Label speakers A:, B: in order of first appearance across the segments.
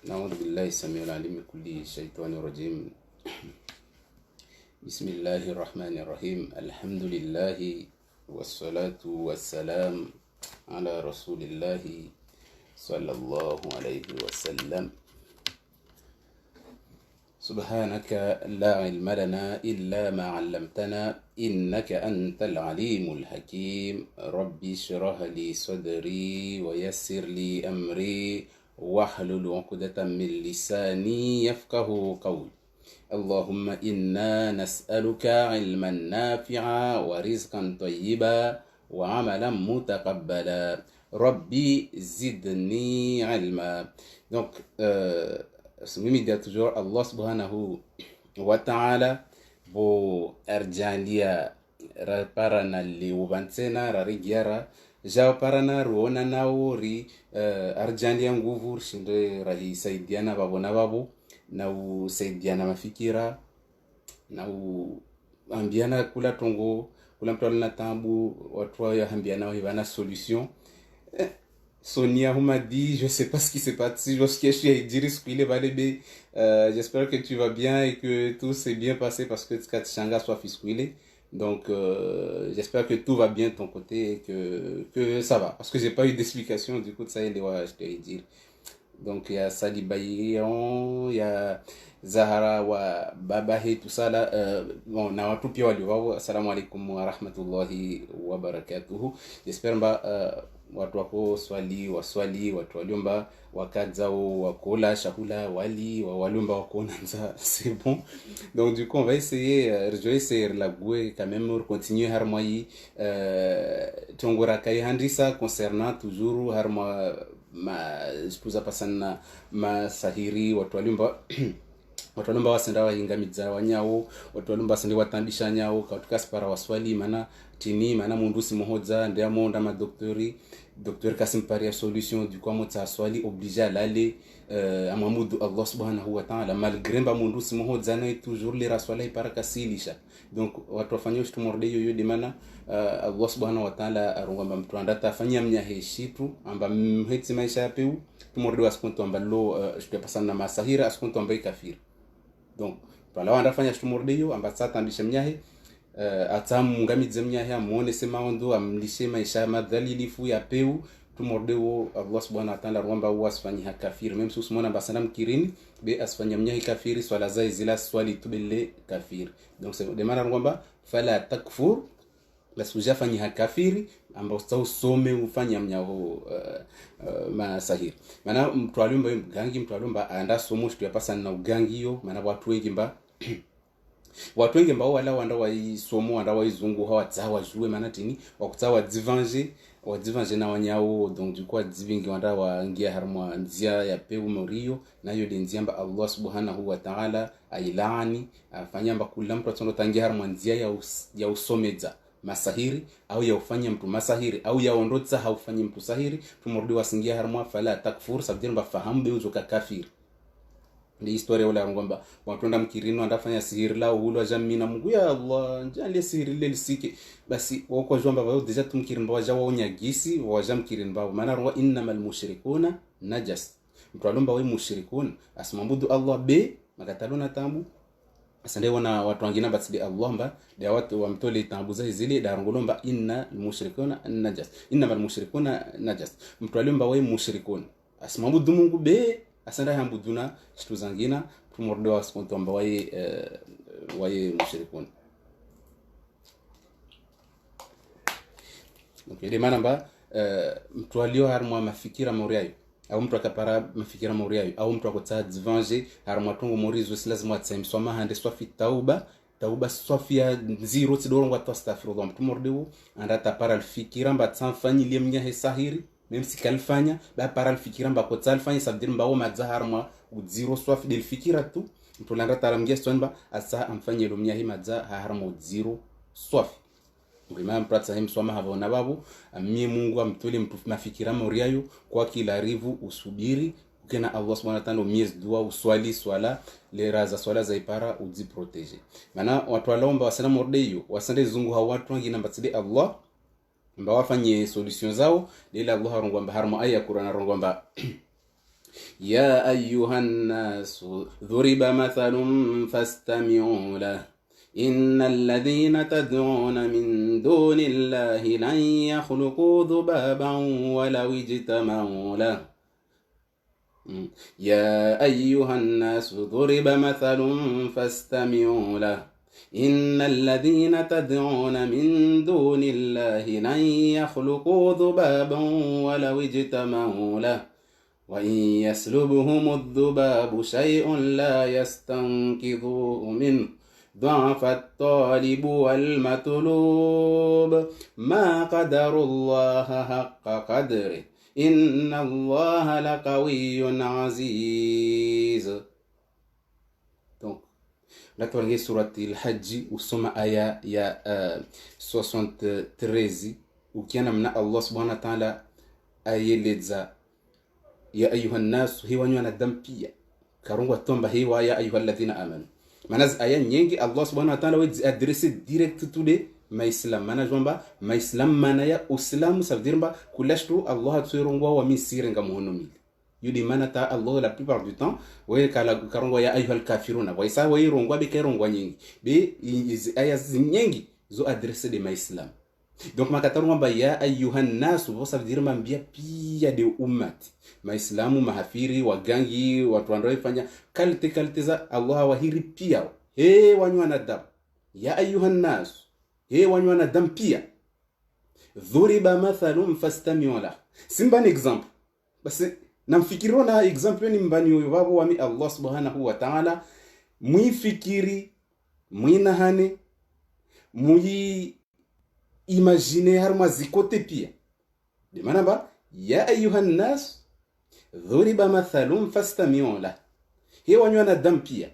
A: نعوذ بالله السميع العليم من كل شيطان رجيم. بسم الله الرحمن الرحيم. الحمد لله والصلاة والسلام على رسول الله صلى الله عليه وسلم. سبحانك لا علم لنا إلا ما علمتنا إنك أنت العليم الحكيم. ربي اشرح لي صدري ويسر لي أمري واحلل عقدة من لساني يفقه قولي. اللهم إنا نسألك علما نافعا ورزقا طيبا وعملا متقبلا. ربي زدني علما. Donc, mimi dia toujours Allah subhanahu wa ta'ala bo arjandia raparana liuvansena rarigiara jao parana ruona nao ri arjandia nguvu shinde rahisaidiana babona babu na usaidiana mafikira na ambiana kula tongo kula mtu alina tambu watu wao ambiana wao solution. Sonia m'a dit, je sais pas ce qui s'est passé, j'espère que tu vas bien et que tout s'est bien passé parce que Tskatshanga soit fisquilé. Donc j'espère que tout va bien de ton côté et que ça va. Parce que j'ai pas eu d'explication du coup de ça, je t'ai dit. Donc il y a Sali Bayon, il y a Zahara wa Babahe, tout ça là. Bon, na watu pia walio. Assalamu alaikum wa rahmatullahi wa barakatuhu. J'espère watu wako waswali watu waliomba wakadzao wakola shakula wali waliomba wakona nza, c'est bon. Donc du coup on va essayer je vais essayer la gouer quand même pour continuer harmoi tongora kai handisa concernant toujours harma ma sposa pasana ma sahiri watu waliomba watu waliomba wasenda waingamidza wanyao watu waliomba wasende watambisha nyao katika spara waswali mana tini mana mundusi mohodza ndia monda ma docteur Kasim Paria solution du coup motsa swali obligé à l'aller à Mahmoud Allah subhanahu wa ta'ala malgré ba mundusi mohodza na toujours les raswala iparaka silisha. Donc watu wafanyao shtumorde yoyo de mana Allah subhanahu wa ta'ala arungamba mtu andata afanyia mnyaheshi amba mhetsi maisha yapeu tumorde waskonto amba lo shtupasana na masahira askonto amba kafir. Donc pala wanda fanya shtumorde yo amba sata ndisha mnyahe atamu ngamidze mnyahe amone sema ondo amlishe maisha madhalilifu ya peu tumorde wo Allah subhanahu wa ta'ala rwamba wasfanyi kafir même sous mona basanam kirini be asfanya mnyahe kafiri swala zai zila swali tubele kafir. Donc c'est de mana rwamba fala takfur la suja fanyi kafiri amba usome ufanya mnyaho masahiri. Maana mtu alumba gangi mtu alumba anda somo shtu yapasa na ugangi yo maana watu wengi mba watu wengi mbao wala wanda waisomo wanda waizungu hawatsawa jue maana tini wakutsawa divange na wanyao. Donc du coup divingi wanda waingia harmwa nzia ya peu morio na yo denziamba Allah subhanahu wa ta'ala ailani afanyamba kula mtu atsondo tangia harmwa nzia ya usomeza masahiri au ya ufanya mtu masahiri au ya ondotsa haufanye mtu sahiri tumurudi wasingia harmwa fala takfur sabdin bafahamu beuzo ka kafir. Ndi historia wala ngomba watu ndo mkirino andafanya sihiri la uhulu jamina Mungu ya Allah njali sihiri ile lisike basi wako jomba wao deja tumkirimba waja waonyagisi waja mkirimba maana ruwa innamal mushrikuna najas mtu alomba wao mushrikun asmambudu Allah be makatalona tambu asande wana watu wengine batsi Allah mba de watu wamtole tambuza zile darangolomba inna mushrikuna najas innamal mushrikuna najas mtu alomba wao mushrikun asmambudu Mungu be asanda hambuduna shitu zangina tumorde waskonto amba waye mushrikun. Donc ile maana mba mtu alio harmwa mafikira moriayo au mtu akapara mafikira moriayo au mtu akotsa divange harmwa tongo morizo silazima atsemswa mahande swafi tauba swafia zero tidorongwa to astaghfirullah mtu morde anda tapara fikira mba tsanfanyi lemnya hesahiri même si kalfanya ba para fikira mba ko tsalfanya sabdir mba o mazahar zero swafi del fikira tu mtu langa taramgia stonba asa amfanye lumnya hi mazahar zero swafi ngima mpratsa him swama havona babu amie Mungu amtole mtu mafikira moriayo kwa kila rivu usubiri ukena Allah subhanahu wa ta'ala miezi dua uswali swala le raza swala za ipara uzi protéger. Maana watu walomba wasana mordeyo wasande zungu hawa watu wengine mbatside Allah mba wafanye solution zao lila Allah rongwamba harma aya Qur'an rongwamba يا أيها الناس ضرب مثل فاستمعوا له إن الذين تدعون من دون الله لن يخلقوا ذبابا ولو اجتمعوا له يا أيها الناس ضرب مثل فاستمعوا له إن الذين تدعون من دون الله لن يخلقوا ذبابا ولو اجتمعوا له وإن يسلبهم الذباب شيء لا يستنقذوه منه ضعف الطالب والمطلوب ما قدر الله حق قدره إن الله لقوي عزيز. Donc, là tu regardes surat al-Hajj usoma aya ya 73 ukiana mna Allah subhanahu wa ta'ala ayeleza ya ayuha nas hiwa nywana dampia karungwa tomba hiwa ya ayuha alladhina amanu. Manaz aya nyingi Allah subhanahu wa ta'ala wezi adresse direct to the maislam mana jomba maislam mana ya uislamu savdirmba kulashtu Allah tuirungwa wa misire ngamuhonumile yudi mana ta Allah la plupart du temps we kala karungwa ya ayuha alkafiruna wa isa we irungwa be kairungwa nyingi be aya nyingi zo adresse de maislam. Donc makatarungwa ba ya ayuha nas ça veut dire mambia pia de ummati maislamu mahafiri wagangi watu wanaofanya kalte za Allah wahiri pia wanywa na damu ya ayuha nas wanywa na damu pia dhuriba mathalun fastami'u la simba ni example basi namfikirona example ni mbani wabo wa Allah subhanahu wa ta'ala muifikiri muinahane mui imaginer harma zikote pia de manaba ya ayuha nas dhuriba mathalun fastami'u la wanywa na damu pia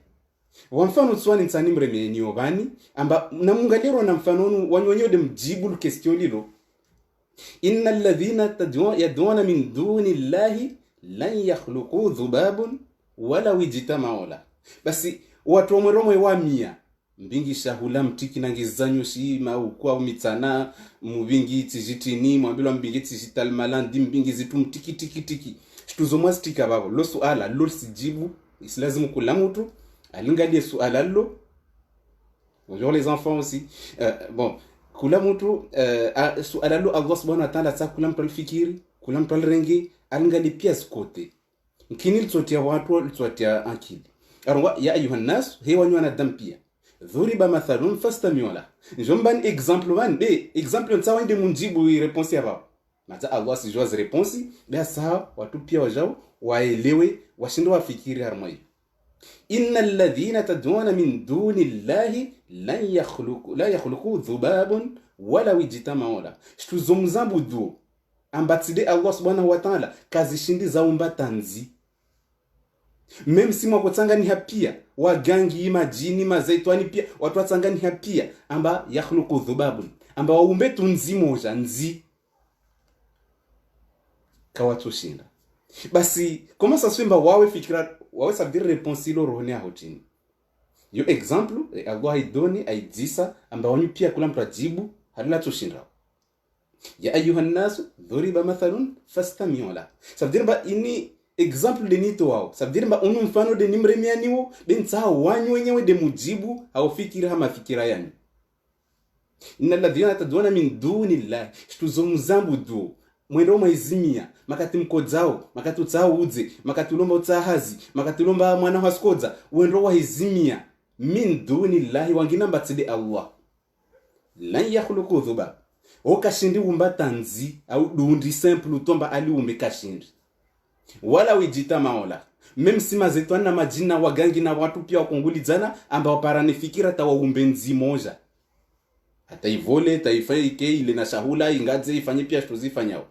A: wa mfano tswani nsani mremeni obani amba namungalero na mfano wanyonyo de mjibu question lilo innal ladhina yad'una min duni llahi lan yakhluqu dhubabun wala wijtama'u la basi watu omweromo wamia mbingi shahula mtiki nangizanyo shima ukwa mitsana mubingi tijitini mwambilo mbingi tijital malandi mbingi zitu mtiki tiki shtuzo stika babo lo suala lo sijibu islazimu kula mtu alingalie suala lo bonjour les enfants aussi bon kula mtu suala lo Allah subhanahu wa ta'ala sa kula mtu alfikiri kula mtu alrengi alingalie pia skote mkini litsotia watu litsotia akili arwa ya ayuhan nas wanywa na damu pia dhuriba mathalun fastami'u la njomban exemple man be exemple ntsawa inde munjibu réponse yao maza Allah si joaz réponse be sa watu pia wajao waelewe washindo wafikiri harmai innal ladhina tad'una min duni llahi la yakhluqu dhubaban wala wijtama'u la shtuzomzambu du ambatide Allah subhanahu wa ta'ala kazishindi za umbatanzi même si mwako tsangani hapia wagangi majini mazaitwani pia watu watsangani hapia amba yakhluqu dhubabun amba waumbe tunzi moja nzi kawatoshinda basi kama saswimba wawe fikira wawe sabdir réponse ilo rohone ahotini yo exemple Allah idoni aidisa amba wanyu pia kula mtu ajibu halila toshinda ya ayuha nas dhuriba mathalun fastami'u la sabdir ba ini exemple de nito wao sabdir ba unu mfano de nimremia niwo de ntsa wanyu wenyewe de mujibu au fikira hama fikira yani innal ladhina tad'una min duni llahi shtuzomzambu du mwendo maizimia makati mkodzao makati utsao udze makati ulomba utsahazi makati ulomba mwana waskodza wendo waizimia min duni llahi wangina mbatside Allah lan yakhluqu dhubab okashindi umbatanzi au dundi simple utomba ali umekashindi wala wijtama'u la même si mazetwana na majina wagangi na watu pia wakongulizana amba waparane fikira tawaumbe nzi moja hata ivole taifaike ile na shahula ingaze ifanye pia tuzifanyao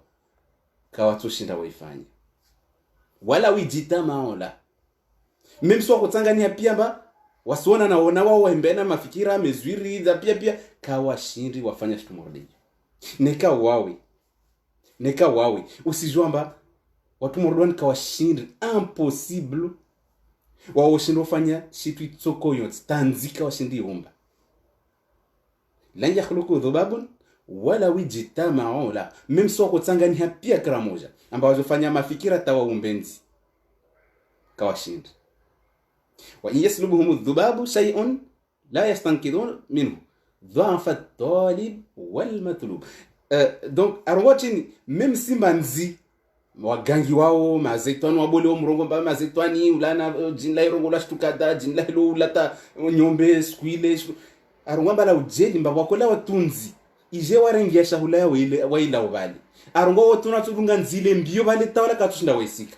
A: kawatoshinda waifanye wala wijtama'u la même si wakotsangania pia ba wasiona naona wao waembena mafikira mezwiri za pia kawashindi wafanya kitu mordei neka wawe usijwamba watu mordwani kawashindi impossible wao shindo fanya shitu itsokoyo tanzika washindi umba lan yakhluqu dhubabun wala wijtama'u la même si wakotsangania pia kara moja ambao wafanya mafikira tawaumbenzi kawashinda. Wa yaslubuhum adh-dhubabu shay'un la yastankidun minhu dha'fa at-talib wal matlub. Donc arwatini même si manzi wagangi wao mazetwani wabole omrongo mba mazetwani ulana jinla irongo la shtukada jinla hilo ulata nyombe skwile arungamba la ujeli mba wakola watunzi ije warengia shahula ya waila ubali arungo wotuna tudunga nzile mbio bale tawala katushinda waisika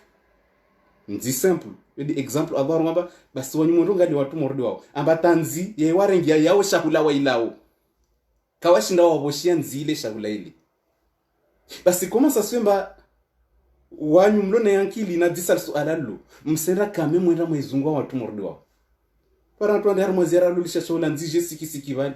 A: nzi simple yodi example abo arungamba basi wanyu ngali watu mordi wao amba tanzi ye warengia yao shahula wailao kawashinda waboshia nzile shahula ile basi koma saswemba wanyu mlone yankili na disal sualalo msera kame mwenda mwezungwa watu mordi wao para twande har mwezera lulisha shola nzije sikisiki vali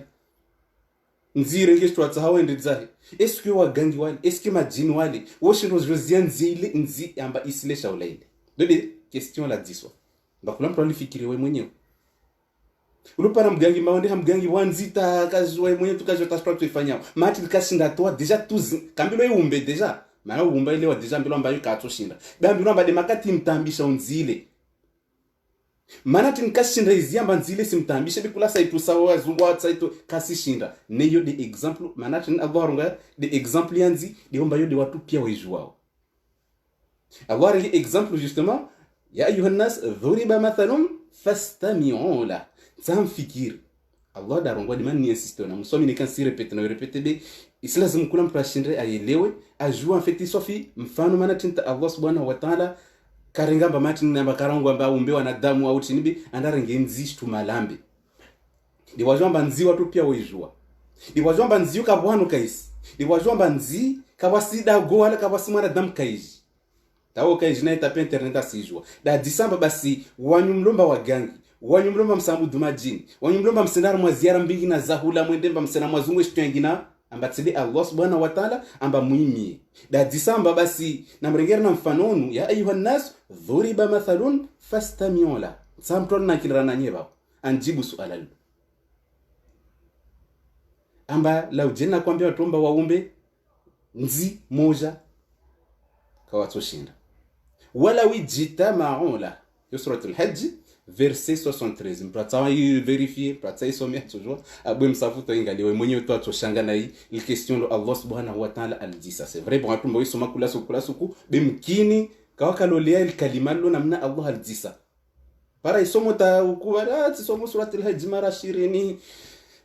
A: nzire nge twatsa hawende dzahe eske wagangi wale eske majini wale woshindo zozia nzile nzi amba isile shaula ile bebe question la diswa bakula mtu alifikiri wewe mwenyewe ulopara mgangi maonde hamgangi wanzita kazi wewe mwenyewe tukajota sport tuifanyao mati kashinda toa deja tuzi kambilo yumbe deja maana ubumba ile wa deja mbilo ambayo katoshinda bambilo amba de makati mtambisha unzile maana tinkashinda iziamba nzile simtambisha bikula saitu sawa zungwa saitu kasishinda neyo de example maana tin abarunga de example yanzi de omba yo de watu pia wejuao avoir li example justement ya ayuha nas dhuriba mathalun fastami'u la tamfikir Allah darongwa de mani insiste na musomi ne kan si répéter na répéter be islazim kula mprashindre ayelewe ajua en fait sofi mfano maana tinta Allah subhanahu wa ta'ala karingamba mati namba karangwa mba umbe wanadamu au tinibi andarenge nzishtu malambe ndi wajomba nzi watu pia wejua ndi wajomba nzi ukabwanu kaisi ndi wajomba nzi kabasida go wala kabasimana dam kaiji tawo kaiji na itape internet asijua da disamba basi wanyumlomba wagangi wanyumlomba msambu dumajini wanyumlomba msendara mwa ziara mbingi na zahula mwendemba msena mwazungu shitengina amba tsidi Allah subhanahu wa ta'ala amba muimi da disamba basi na mrengera na mfanonu ya ayuha nas dhuriba mathalun fastami'u la samton na kilrana nyeba anjibu suala hilo amba la ujena kwambia watomba waumbe nzi moja kawatoshinda wala wijita maula suratul hajj verset 73 mpratsa yi vérifier pratsa isomia toujours abwe msafuto ingaliwe mwenyewe tu atoshanga na hii il question de Allah subhanahu wa ta'ala al dit ça c'est vrai bon atumbo isoma kula suku bimkini kawakalolea il kalimalo namna Allah al dit ça para isomo ta ukubara isomo suratul hajj mara 20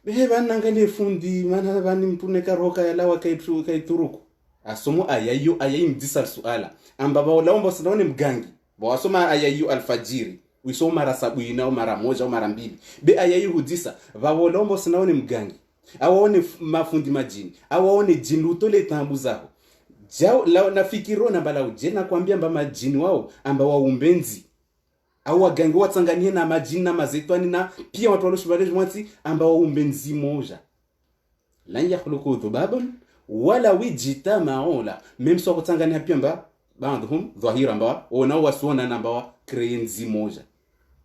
A: be banangale fundi mana bani mpune karoka ya lawa kaituruku asomo ayayo ayimdisa suala ambaba walaomba sinaone mgangi wasoma ayayo alfajiri wisoma mara 7 au mara 1 au mara 2 be ayayo hudisa bawolombo sinaone mgangi awaone mafundi majini awaone jinluto le tambu zao jao la nafikiro na bala ujena kwambia mba majini wao amba waumbenzi au wagangi watsanganie na majini na mazetwani na pia watu waloshibaleje mwati amba waumbenzi moja lan yakhluqu dhubaban wala wijita maula même so kutsangania pia mba bandhum dhahira mba ona wasuona namba wa krenzi moja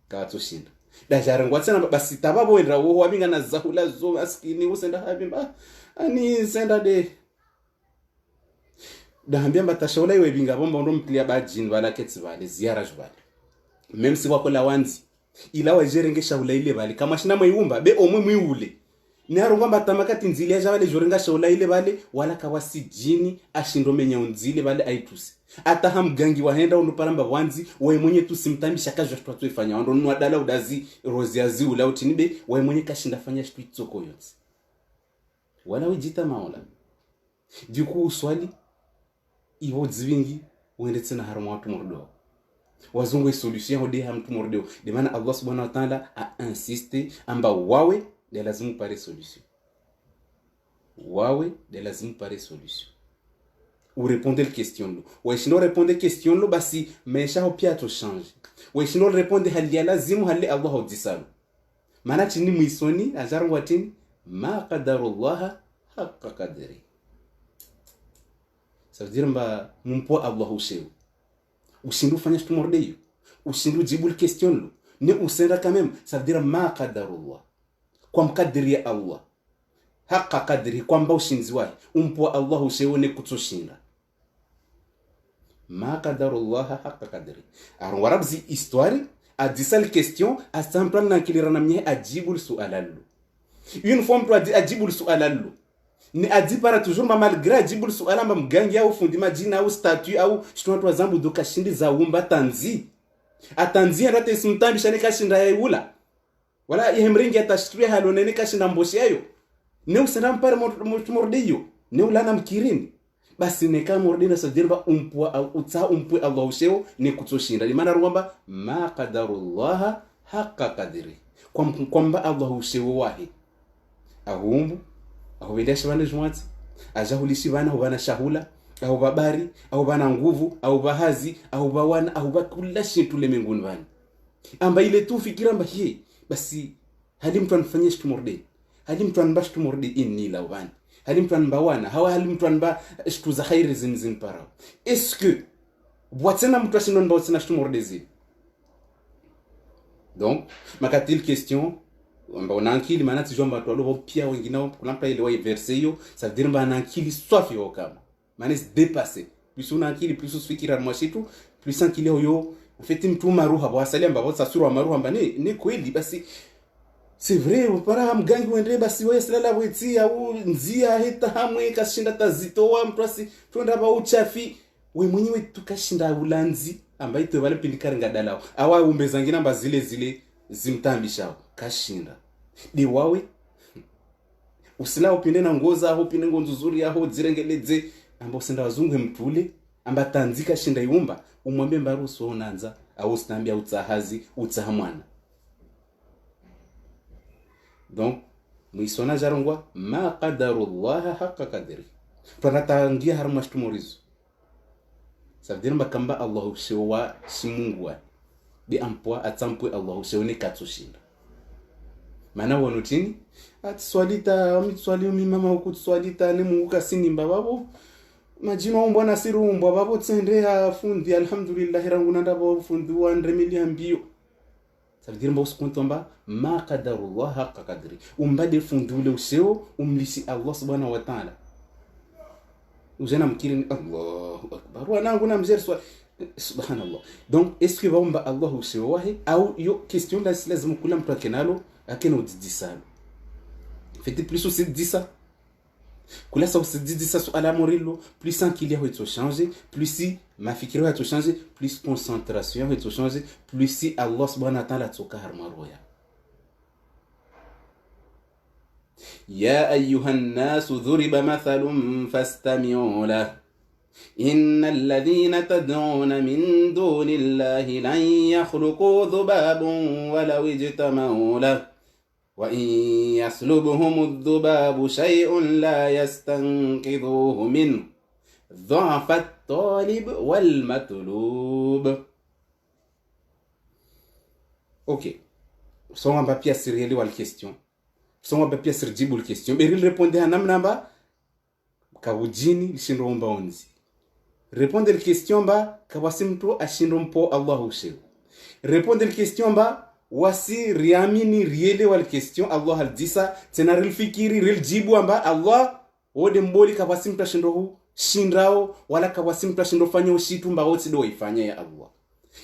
A: katoshinda dajarangwa tsana basi tababo wendra wo wabinga na zahula zo askini usenda habimba ani senda de dahambia batashola iwe binga bomba ndo mplia bajin bala ketsi bale ziara jbale même si wakola wanzi ila wajerenge shaula ile bale kama shina mwiumba be omwe mwiule ni arunga batamakati nzile jabale jorenga shaula ile bale wala kawasi jini ashindo menya unzile bale aitusi ata hamgangi wahenda unuparamba wanzi wewe mwenye tu simtambisha kazi watu tuifanya ndo nwa dala udazi roziazi ula utinibe wewe mwenye kashinda fanya shtu tsoko yote wala ujita maola diku swali iwo zwingi uende tena harama watu mordo wazungu solution hodi hamtu mordo de maana Allah subhanahu wa ta'ala a insisté amba wawe de lazimu pare solution wawe de lazimu pare solution ou répondre la question ou sinon répondre question lo basi maisha pia to change ou sinon répondre hali lazimu hali Allah hudisalo maana chini muisoni ajaru watini ma qadarullah haqqa qadri ça veut dire mba mumpo Allah ushew ushindu fanya shtu mordeyo ushindu jibu la question lo ne usenda quand même ça veut dire ma qadarullah kwa mkadiri ya Allah haqqa qadri kwamba ushinzi wake umpo Allah ushew ne kutoshinda ma qadarullah haqqa qadri. Alors warabzi histoire a dit ça la question a simple na kilirana mie ajibu su'alallu. Une fois mtu ajibu su'alallu. Ni adi para toujours ma malgré ajibu su'ala mgangi au fundi majina au statut au shitwa zambu do kashindi za umba tanzi. Atanzi rate simtambi shane kashinda yula. Wala ihemringi atashtuya halonene kashinda mboshi yayo. Ne usana mpare mordiyo. Ne ulana mkirini. Basi neka mordina sadirba utsa umpwe Allah usheo ne kutoshinda. Limana ruwamba ma qadarullah haqqa qadri. Kwamba Allah usheo wahi. Ahumbu, ahubedesha bana jumati, ajahulishi bana hubana shahula, au babari, au bana nguvu, au bahazi, au bawana, au bakula shintu lemenguni bana. Amba ile tu fikira mba hii, basi hali mtu anafanyia shitu morde. Hali mtu anba shitu morde inni la bana. Hali mtu anba wana, hawa hali mtu anba shitu za khairi zin parao. Est-ce que boatena mtu ashinon ba boatena shitu morde zin? Donc, makatil question amba unankili maana tijomba watu walo pia wengine kuna mtu ile wa verse hiyo ça veut dire mba nankili swafi okama maana c'est dépassé plus unankili plus usifikira mwashitu plus ankili hoyo ufeti mtu maruha bwasali amba botsa sura maruha amba ni kweli basi c'est vrai upara mgangi wende basi wewe silala bwiti au nzia heta hamwe kashinda tazito wa mtu asi twenda ba uchafi we mwenyewe tukashinda ulanzi amba ito bale pindikari ngadalao awa umbezangina amba zile zimtambishao kashinda di wawe usila upinde na ngoza aho pinde ngonzo nzuri aho zirengeledze amba usenda wazungu mtule amba tanzika shinda yumba umwambie mbaru so onanza au stambia utsahazi utsahamwana. Donc muisona jarongwa ma qadarullah haqqa qadri tunatangia harma shtumorizo ça veut dire mbakamba Allah shewa simungwa bi ampwa atsampwe Allah shewne katsushinda mana wonotini atswalita mitswali mama ukutswalita ne muka sinimba babo majina ombo na sirumbo babo tsende afundi alhamdulillah ranguna ndabo fundi wa ndremili ambio ça veut dire mba uskontomba ma qadarullah haqqa qadri umbade fundi ule useo umlisi Allah subhanahu wa ta'ala ujana mkiri Allahu akbar wanangu na mzee subhanallah. Donc est-ce que va Allah useo wahi au yo question la lazima kula mtu akenalo akena udidisalo fete plus aussi dit ça kula ça aussi dit ça sur ala morilo plus sans qu'il y a tout changer plus si ma fikira tout changer plus concentration tout changer plus si Allah subhanahu wa ta'ala tsoka harmaroya. Ya ayyuhan nas dhuriba mathalun fastami'u lahu إن الذين تدعون من دون الله لن يخلقوا ذبابا ولو اجتمعوا له وإن يسلبهم الذباب شيء لا يستنقذوه منه ضعف الطالب والمطلوب. Ok. Son un papier sur les questions. Son un papier sur les questions. Mais il répondait à namnamba kawujini lishindo omba onzi. Répondre la question ba kawasimto ashindumpo Allahu shew. Répondre la question ba wasi riamini riele wal question Allah aldisa tena rilfikiri riljibu amba Allah wode mboli kawasimto ashindohu shindrao wala kawasimto ashindo fanya ushitu mba woti do ifanya ya Allah.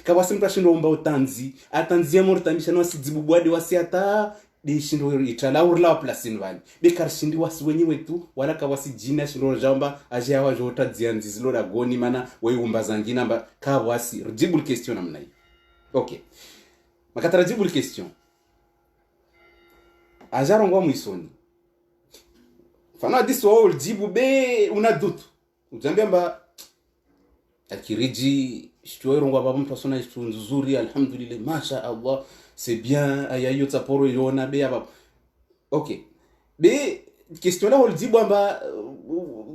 A: Kawasimto ashindo omba utanzi atanzia mortamisha no sidzibu bwade wasi ata de shindo itala urla placine vani be karshindi wasi wenyewe tu wala ka wasi jina shindo jamba aje hawa jota dzianzi zilo la goni mana weumba zangina mba ka wasi jibu question namna hiyo. Okay, makatara jibu question ajarongwa muisoni fana this all jibu be una dutu ujambia mba akiriji shtuerongwa baba mtu asona shtu nzuri alhamdulillah masha Allah c'est bien ayayo tsaporo yona be aba. Okay, be question la hol jibu amba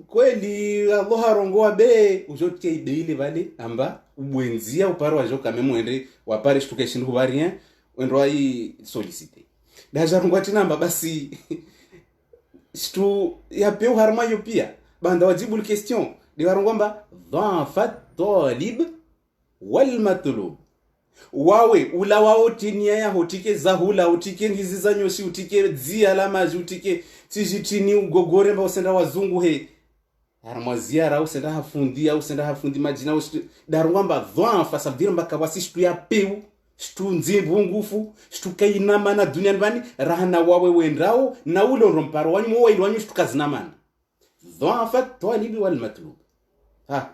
A: kweli Allah harongoa be ujotie be ile vale amba ubwenzia uparo wajo kama mwende wapare shtuke shindu barien wendo ai solliciter daja rongwa tinamba basi shtu ya peu harma yo pia banda wajibu question de warongomba dhafat talib wal matlub wawe ula wao tinia ya hotike zahula utike ngizi za nyoshi utike zia la maji utike tijitini ugogore mba usenda wazungu he armwa ziara au senda hafundi majina au darwamba dhwafa sabdira mbaka wasi shtu ya peu shtu nzimbu ngufu shtu kainama na dunia ndani rahana wawe wendrao na ule romparo wanyu mwa ilwanyu shtu kazinamana dhwafa talibi wal matlub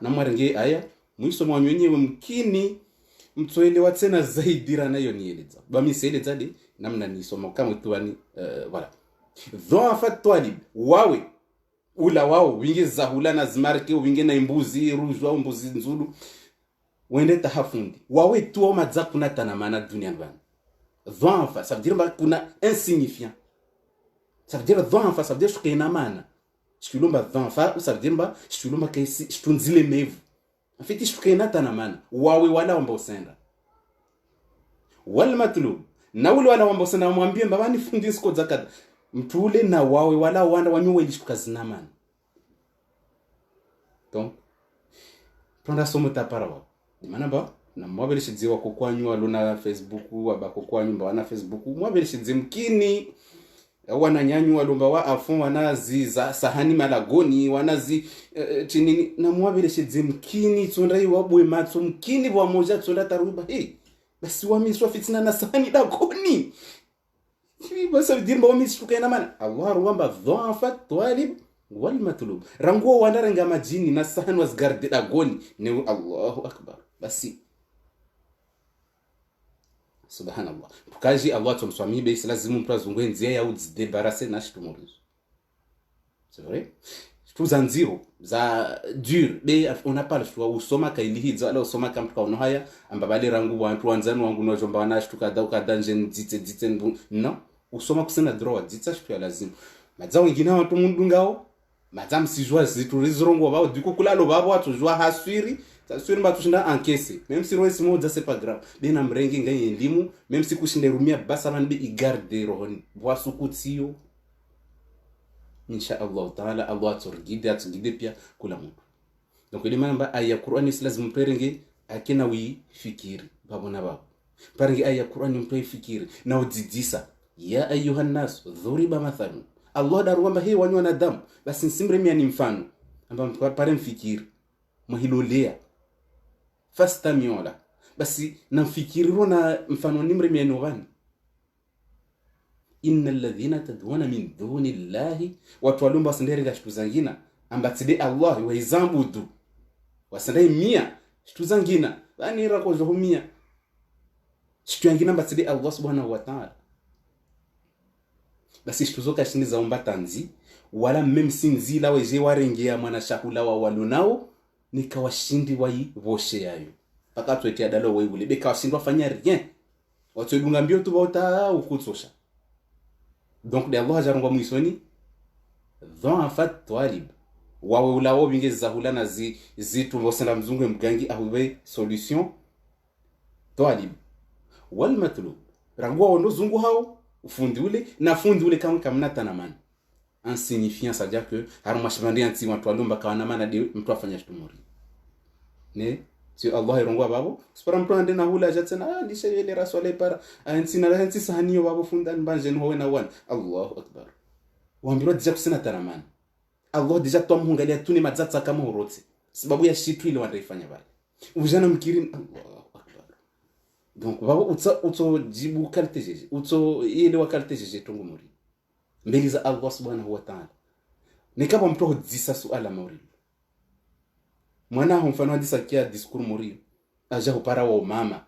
A: na mwarenge aya mwiso mwa nyenyewe mkini mtoelewa tena zaidi rana yo nieleza bami seleza de namna nisoma kama tuani voilà dhwafa talib wawe ula wao wingi zahula na zimarke wingi na imbuzi rujwa au mbuzi nzulu wende tahafundi wawe tu au madza kuna tanamana dunia bana dhwafa ça veut dire kuna insignifiant ça veut dire dhwafa ça veut dire shukena mana shulumba dhwafa ça veut dire shulumba kaisi shtunzile mevu en fait shukena tanamana wawe wala ombo senda wal matlub na ule wala ombo senda mwambie mbabani fundi siko zakata mtule na wawe wala wanda wanyuwe ilishuka zinamana donc prenda somo tapara wa dimana ba na mwabele shidziwa kokwanyu alona Facebook abako kwanyu mba wana Facebook mwabele shidzi mkini wana nyanyu alomba wa afon wanazi za sahani malagoni wanazi chinini na mwabele shidzi mkini tsondai wabwe matso mkini bwa moja tsonda taruba basi wamiswa fitina na sahani dagoni basa dirba wamisi tukena mana Allah ruwamba dhafa talib wal matlub rango wandarenga majini na sahani wasgarde dagoni ne Allahu akbar basi subhanallah pukaji Allah tumswami be lazima mprazungwe nzia ya udzidebarase na shitumurizo c'est vrai tout zanziro za dur be on n'a pas le choix usoma kailihiza ala usoma kamtuka ono haya ambabale rangu wantu wanzanu wangu no jomba wana shtuka da ukadanje dzite non usoma kusena droit dzitsa shtu ya lazima madza wengine watu mundu ngao madza msijwa ziturizrongo bao duko kulalo babo watu jwa haswiri taswiri mba tushinda encaisser même si roisi moja c'est pas grave bena mrengi ngai elimu même si kushinde rumia basa manbe igarde rohoni bwasukutio insha Allah taala Allah atugide pia kula mtu donc ile mamba aya Qur'ani lazima mperenge akina wi fikiri babo na babo parenge aya Qur'ani mtoe fikiri na udzidisa ya ayuhan nas dhuriba mathalan Allah darwamba hii wanywa na damu basi nsimremia ni mfano amba pare mfikiri mahilolea fastamiola basi namfikiriro na mfano nimremia no gani innal ladhina tad'una min duni llahi watwalumba sendere ga shtu zangina ambatide Allah wa izambudu wasendai mia shtu zangina bani rako zohumia shtu zangina ambatide Allah subhanahu wa ta'ala basi shtu zoka shini za umbatanzi wala memsinzi la weje warengea mwana shahula wa walunao nikawashindi wai voshe yayo paka twetia dalo weule beka washindwa fanya rien watu edunga mbio tu bauta ukutsosha donc de Allah jarongwa mwisoni dhafat talib wawe ulawo binge zahula na zitu vosenda mzungu mgangi ahuwe solution talib wal matlub rangwa wondo zungu hao ufundi ule na fundi ule kama kamnata na man insignifiant ça veut dire que harumashibandi anti watu alomba kawana mana de mtu afanya shtumuri ne si Allah irongwa babo spara mtu ande na hula jatena lishele raswale para anti na anti sahaniyo babo fundan banje no na wan Allahu akbar wambiro dija kusina tanaman Allah dija tomhungalia tuni madzatsa kama urotse sababu ya shitu ile wanaifanya bale ujana mkirini Allahu akbar donc babo utso jibu kalte jeje utso ile wa kalte jeje tongo muri mbele za Allah subhanahu wa ta'ala nikaba mtu hodisa suala muri mwana mfano hadisa kia diskuru muri aja upara wa mama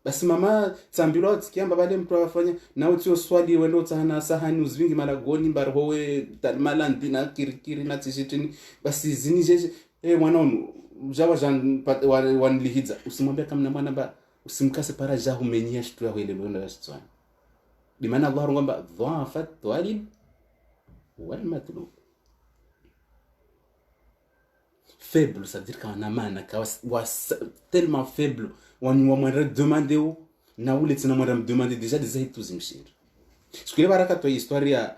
A: basi mama tsambilo tsikiamba bale mtu afanya na utio swali wendo tsana sahani uzvingi malagoni barhowe talmalandi na kirikiri na tishitini basi zinijeje mwana unu jawa jan wanlihidza usimwambia kama mwana ba usimkase para jahu menyia shitu ya ile wendo yasitswana bimana Allah ngomba dhafat talib wal matlub faible, ça veut dire qu'on a mana tellement faible on va demander na ule tena mwana demander déjà des aides tous mshir sikile baraka to historia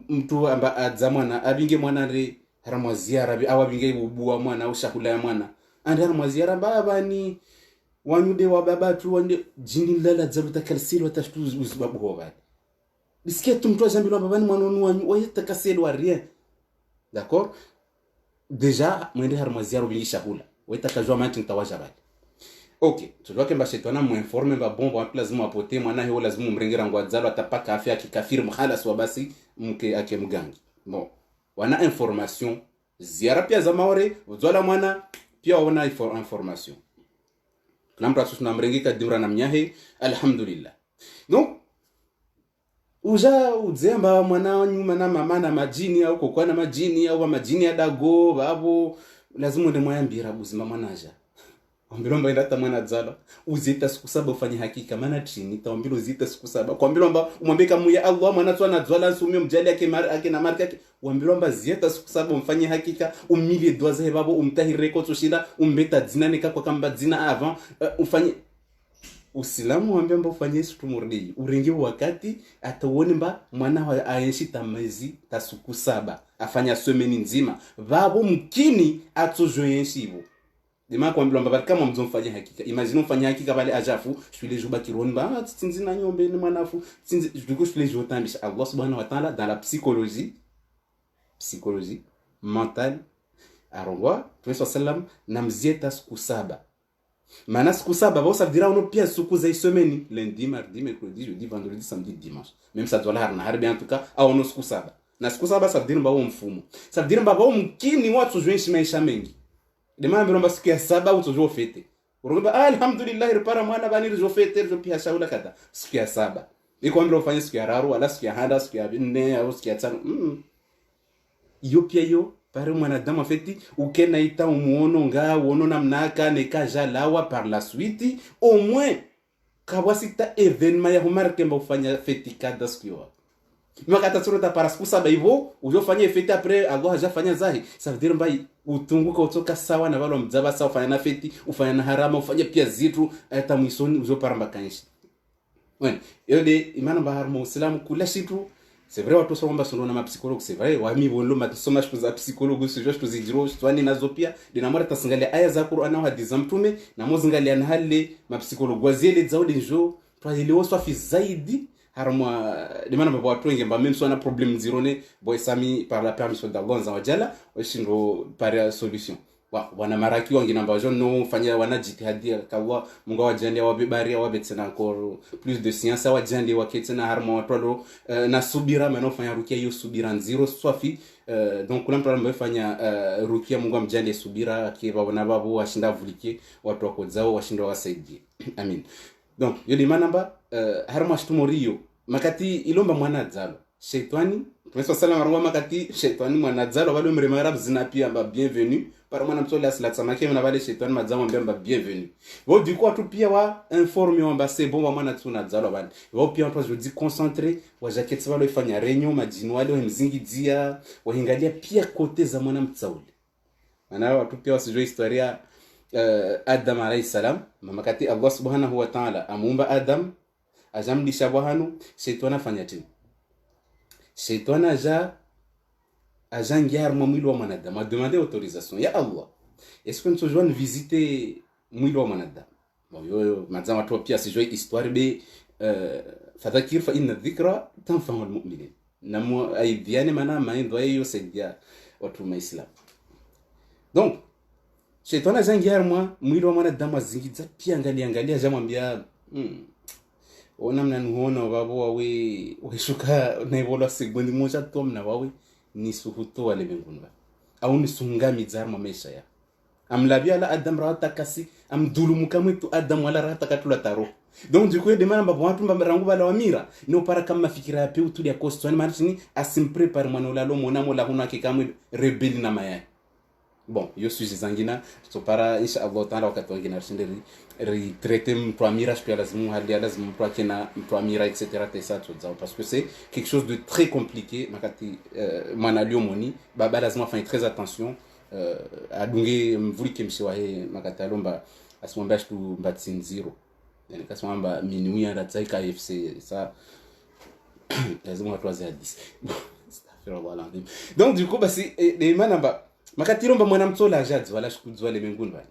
A: mtu amba adzamwana abinge mwana re haramwa ziara bi awabinge ubua mwana ushakula ya mwana ande haramwa ziara baba ni wanyude wa baba tu wande jini lala dzabuta kalsilo watashtu uzbabu hoba disketu mtu ajambilo baba ni mwana wanyu wayetakaselo wa rien d'accord deja mwende harmaziaro bilisha hula weta kajua manti ntawaja bali okay tujua kemba shetani muinforme ba bombo lazima apote mwana hiyo lazima mringira ngwadzalo atapaka afya kikafiri mhalas wa basi mke ake mgangi bon wana information ziara pia za maore uzola mwana pia wana information klamra susna mringika dimra na mnyahe alhamdulillah donc uja uzemba mwana nyuma na mama na majini au kokwa na majini au majini ya dago babo lazima ndo mwambira buzima mwanaja Ombilomba indata mwana dzala uzita siku 7 ufanye hakika maana chini taombilo uzita siku 7 kwa ombilomba umwambeka muya Allah mwana tswana dzala nsumie mjali yake ake na marka yake ombilomba zita siku 7 umfanye hakika ummilie doaze babo umtahireko toshinda umbeta dzinane kwa kamba dzina avant ufanye Usilamu wambia mba ufanye situ murdi uringi wakati atawone mba mwana wa ayenshi tamezi ta siku 7 afanya semeni nzima babo mkini atojoyenshi ibo Dima kwa mbilo mbabari kama mfanye hakika. Imagine mfanye hakika pale ajafu, shule juba kironi ba tsinzi na nyombe ni mwanafu. Tsinzi duko shule jo tambisha Allah subhanahu wa ta'ala dans la psychologie mentale arongwa Tumeso sallam na mzieta siku 7. Maana siku 7 ba ça veut dire on pia siku za semaine lundi, mardi, mercredi, jeudi, vendredi, samedi, dimanche. Même ça doit la harbi en tout cas au no siku 7. Na siku 7 ça veut dire mbao mfumo. Ça veut dire mbao mkini watu joishi maisha mengi. Dema mbiromba siku ya 7 utojo fete. Urumba alhamdulillah ripara mwana bani rijo fete rijo pia shaula kata. Siku ya 7. Iko mbiro ufanye siku ya raru wala siku ya hada siku ya 4 au siku ya 5. Iyo pia yo pare mwanadamu feti ukena ita umuono nga uono namnaka nekaja lawa par la suite au moins kabwasita evenement ya humarke mba ufanya feti kada siku yo. Makata surata para siku 7 hivyo ujofanya feti après Allah hajafanya zahi. Ça veut dire mbai utunguka utoka sawa na walo mzaba sawa ufanya na feti ufanya na harama ufanya pia zitu hata mwisoni uzoparamba kanshi bueno yode imana bahar muislamu kula shitu c'est vrai watu somba sonona ma psychologue c'est vrai wami bonlo matusoma shitu za psychologue sio shitu zijiro twani nazo pia dinamara tasingalia aya za Qur'an au hadiza mtume na mozingalia na hali ma psychologue wazile zaudi njo twalilewa swafi zaidi harma demana babo watu wengi mba même si on a problème zirone boy sami par la permission d'Allah za wajala washindo par solution wana maraki wangi namba jeune no fanya wana jitihadia kawa mungu wajande wabibari wabetsena encore plus de science wajande waketena harma watu na subira mano fanya rukia hiyo subira nziro swafi donc kuna mtu ambaye fanya rukia mungu amjande subira akiwa wana babu washinda vulike watu wako zao washinda wasaidie amin donc yodi manamba harma shtumorio makati ilomba mwana dzalo shetani Tumeso salama rangwa makati shetani mwana dzalo bado mrema arab zina pia mba bienvenue par mwana mtole asla tsamake mna bale shetani madzamo mba bienvenue bo du coup tout pia wa informer mba c'est bon mwana tsuna dzalo bani bo pia je dis concentrer wa jacket balo ifanya réunion majinwali wa mzingi dia wa hingalia pia kote za mwana mtsauli maana watu pia wasijue historia Adam alayhi salam makati Allah subhanahu wa ta'ala amumba Adam ajamlisha bwahanu shetani afanya tena Shetani ajangia harma mwili wa mwanadamu a demandé autorisation ya Allah. Est-ce que nous joigne visiter mwili wa mwanadamu? Bon yo mazama watu pia si joie histoire be fadhakir fa inna dhikra tanfa'u almu'minin. Namo aidiane mana maindo hiyo saidia watu wa Islam. Donc Shetani ajangia harma mwili wa mwanadamu azingiza pia angalia jamwambia ona mnanuona babo wawe ukishuka na ibola segundi moja tom na wawe ni suhuto wale mbinguni au ni sungami zarma maisha ya amlabia la adam rata kasi amdulumu kamwetu adam wala rata katula taro donc du coup de mana babo watu mbarangu bala wamira no para kama fikira ya peu tuli ya kosto ni marchini asimpre par manola lo monamo la huna kikamwe rebeli na maya bon yo suis zangina so para insha Allah taala wakati wengine arshinderi retraiter mtu amira pia lazima hali lazima mtu akina mtu amira etc tesa tout parce que c'est quelque chose de très compliqué makati mwanalio moni baba lazima afanye très attention adunge mvulike mshiwahe makati alomba asimwambia tu mbatsin zero yani kaswamba minuit ya tsaika FC ça lazima watu wazadis donc du coup bah c'est les manamba makati romba mwana mtsola ajadzi wala shikudzwa le mbinguni bani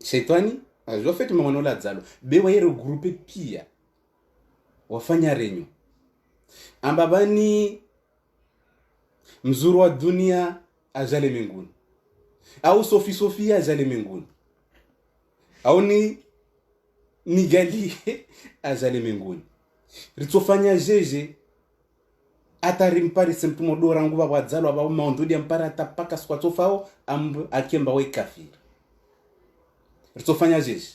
A: shetani ajofeti mwana la dzalo bewa yero groupe pia wafanya renyo ambabani mzuru wa dunia ajale mbinguni au Sophie azale mbinguni, au ni Gali azale mbinguni. Ritofanya jeje atarimpari semtumo dora nguva wadzalo aba maondodi ampara atapaka squatofao akemba we kafiri. Ritofanya jeje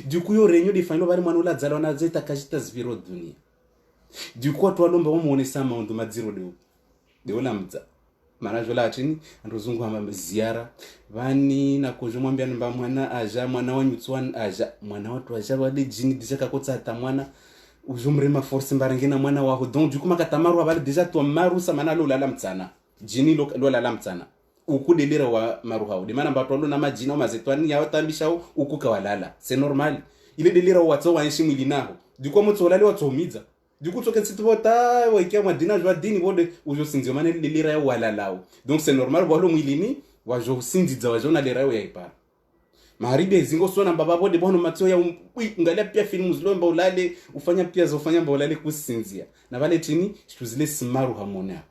A: du coup yo réunion de faino bari mwanula dzalo na zeta kajita zviro dunia. Du coup twalomba umuone sama ondo madziro de olamza mana jola chini ndozungu amba ziara vani na kujumwambia namba mwana aja mwana wanyu tswan aja mwana watu aja wale jini dijaka kotsa tamwana ujumrema force mbarengena mwana waho donc du coup makatamaru abali deja to marusa mana lo lala mtsana jini lo lala mtsana ukudelera wa maruha de mana mbatolo na majina mazetwani ya watambisha ukuka walala c'est normal ile delera watso wa nshi milinaho du coup motso lale watso midza du coup toke tsitota wa ikia madina jwa dini bode ujo sinzi mana delera ya walalao donc c'est normal walo mwilini wajo sinzi za wajona lera ya ipa maharibe zingo sona baba bode bono matio ya ngalia pia filmu zilomba ulale ufanya pia zofanya mba ulale kusinzia na vale tini shuzile simaru hamona.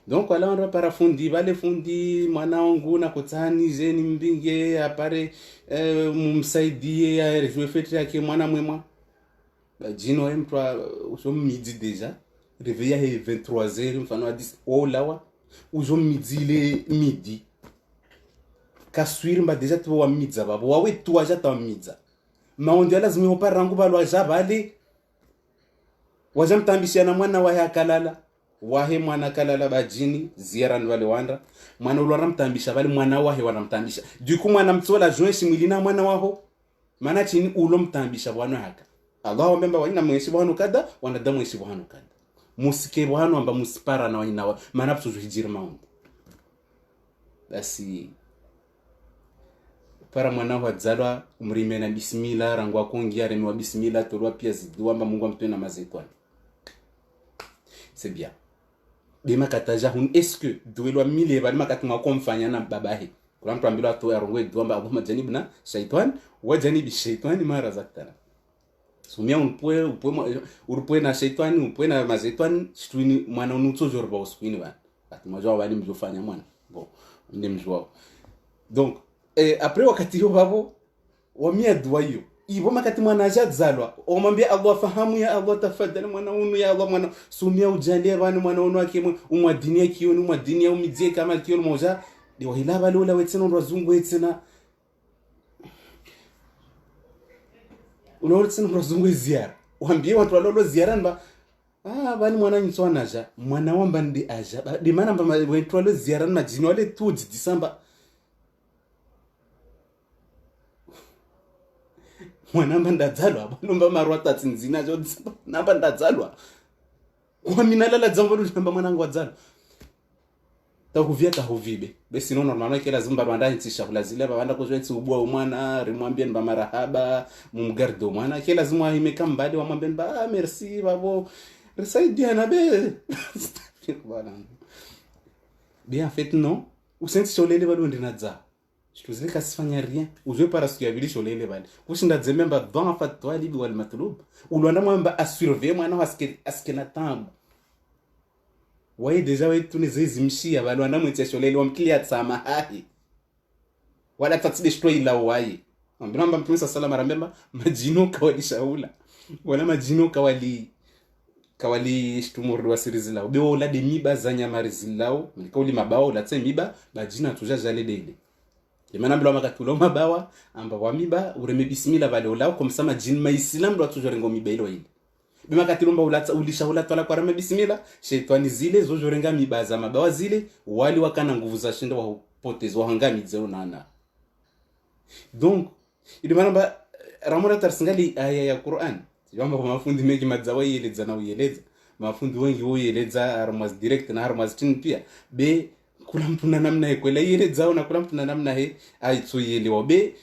A: Donc wala ndo para fundi vale fundi mwana wangu na kutani jeni mbinge apare mumsaidie ya rejwe fete yake mwana mwema jino mtwa uso midi deja réveiller à 23h mfano a 10 olawa uzo midi midi kaswiri mba deja tu wa midza babo wawe tu aja ta midza maondi lazima opara rangu balwa jabali wajamtambishia na mwana wa yakalala wahe mwana kalala bajini ziara wale wanda mwana ulwa ramtambisha bali mwana wahe wanamtambisha du coup mwana mtsola joinshi mwilina mwana waho mana chini ulo mtambisha bwana haka Allah wambemba wanyina mweshi bwana kada wanadamu mweshi bwana kada musike bwana amba musipara na wanyina wa mana psuju hijiri maondi basi para mwana wa dzalwa umrime na bismillah rangwa kongia remi wa bismillah tolwa pia ziduamba Mungu amtoe na mazetwani c'est bien bima kataja hun est-ce que duelwa mile bali makatunga komfanya na babahi kwa mtu ambilo atoe arongwe duamba aboma janib na shaitan wa janibi shaitani mara zaktana sumia unpoe na shaitani unpoe na mazetwani shtuini mwana unutso jorba uskuini ba atimajwa bali mjofanya mwana bon ndi mjwa donc après wakati yo babo wamia dua hiyo ibo makati mwana ajadzalwa omwambia Allah fahamu ya Allah tafadhali mwana unu ya Allah mwana sumia ujalie bana mwana unu wake umwadini yake yonu umwadini ya umidzie kama kiyo moja ni wahilaba lola wetsena ndwazungu wetsena unaotsena ndwazungu ziara wambie watu walolo ziara nba bani mwana ntswana aja mwana wamba ndi aja di mana mba watu walolo ziara na jini wale tudi disamba mwana mbandadzalwa bonomba marwata tsinzina jo namba ndadzalwa kwa minalala dzambo namba mwana ngwadzalwa takuvia tahuvibe besi no normal ke lazima barwanda ntisha kulazile babanda kozwetsi ubwa mwana rimwambie mba marahaba mumgardo mwana ke lazima imeka mbadi wamwambie mba merci babo resaidia na be bana bien en fait non usenti cholele bado ndinadza shituzile kasifanya rien uzwe para siku ya vili cholele bali kushinda zememba dans fait toi libi wal matlub ulwanda mwamba assurveiller mwana aske na tambu wae deja wetu nezizimshia bali wanda mwetia cholele wamkilia tsama hahi wala tatside shto ila wae ambamba mtume sallallahu alayhi wasallam majino kawali shaula wala majino kawali shtumuru wasirizilao bewo la de miba zanya marizilao mlikoli mabao la tse miba majina tuja jale dele yemana mblo makatulo mabawa amba wa miba ureme bismillah bale ulao komsama jin ma islam ndo tuja rengo miba ilo ile bima katilomba ulatsa ulishaula twala kwa rame bismillah shaitani zile zojo renga miba za mabawa zile wali wakana nguvu za shinda wa potezwa hangami zero nana donc idimana ba ramura tarsingali aya ya Qur'an yamba mafundi mengi madzawa yeleza na uyeleza mafundi wengi uyeleza armaz direct na armaz tin pia be kula mtu na namna kwela yeleza na kula mtu na namna he aitsoyelewa be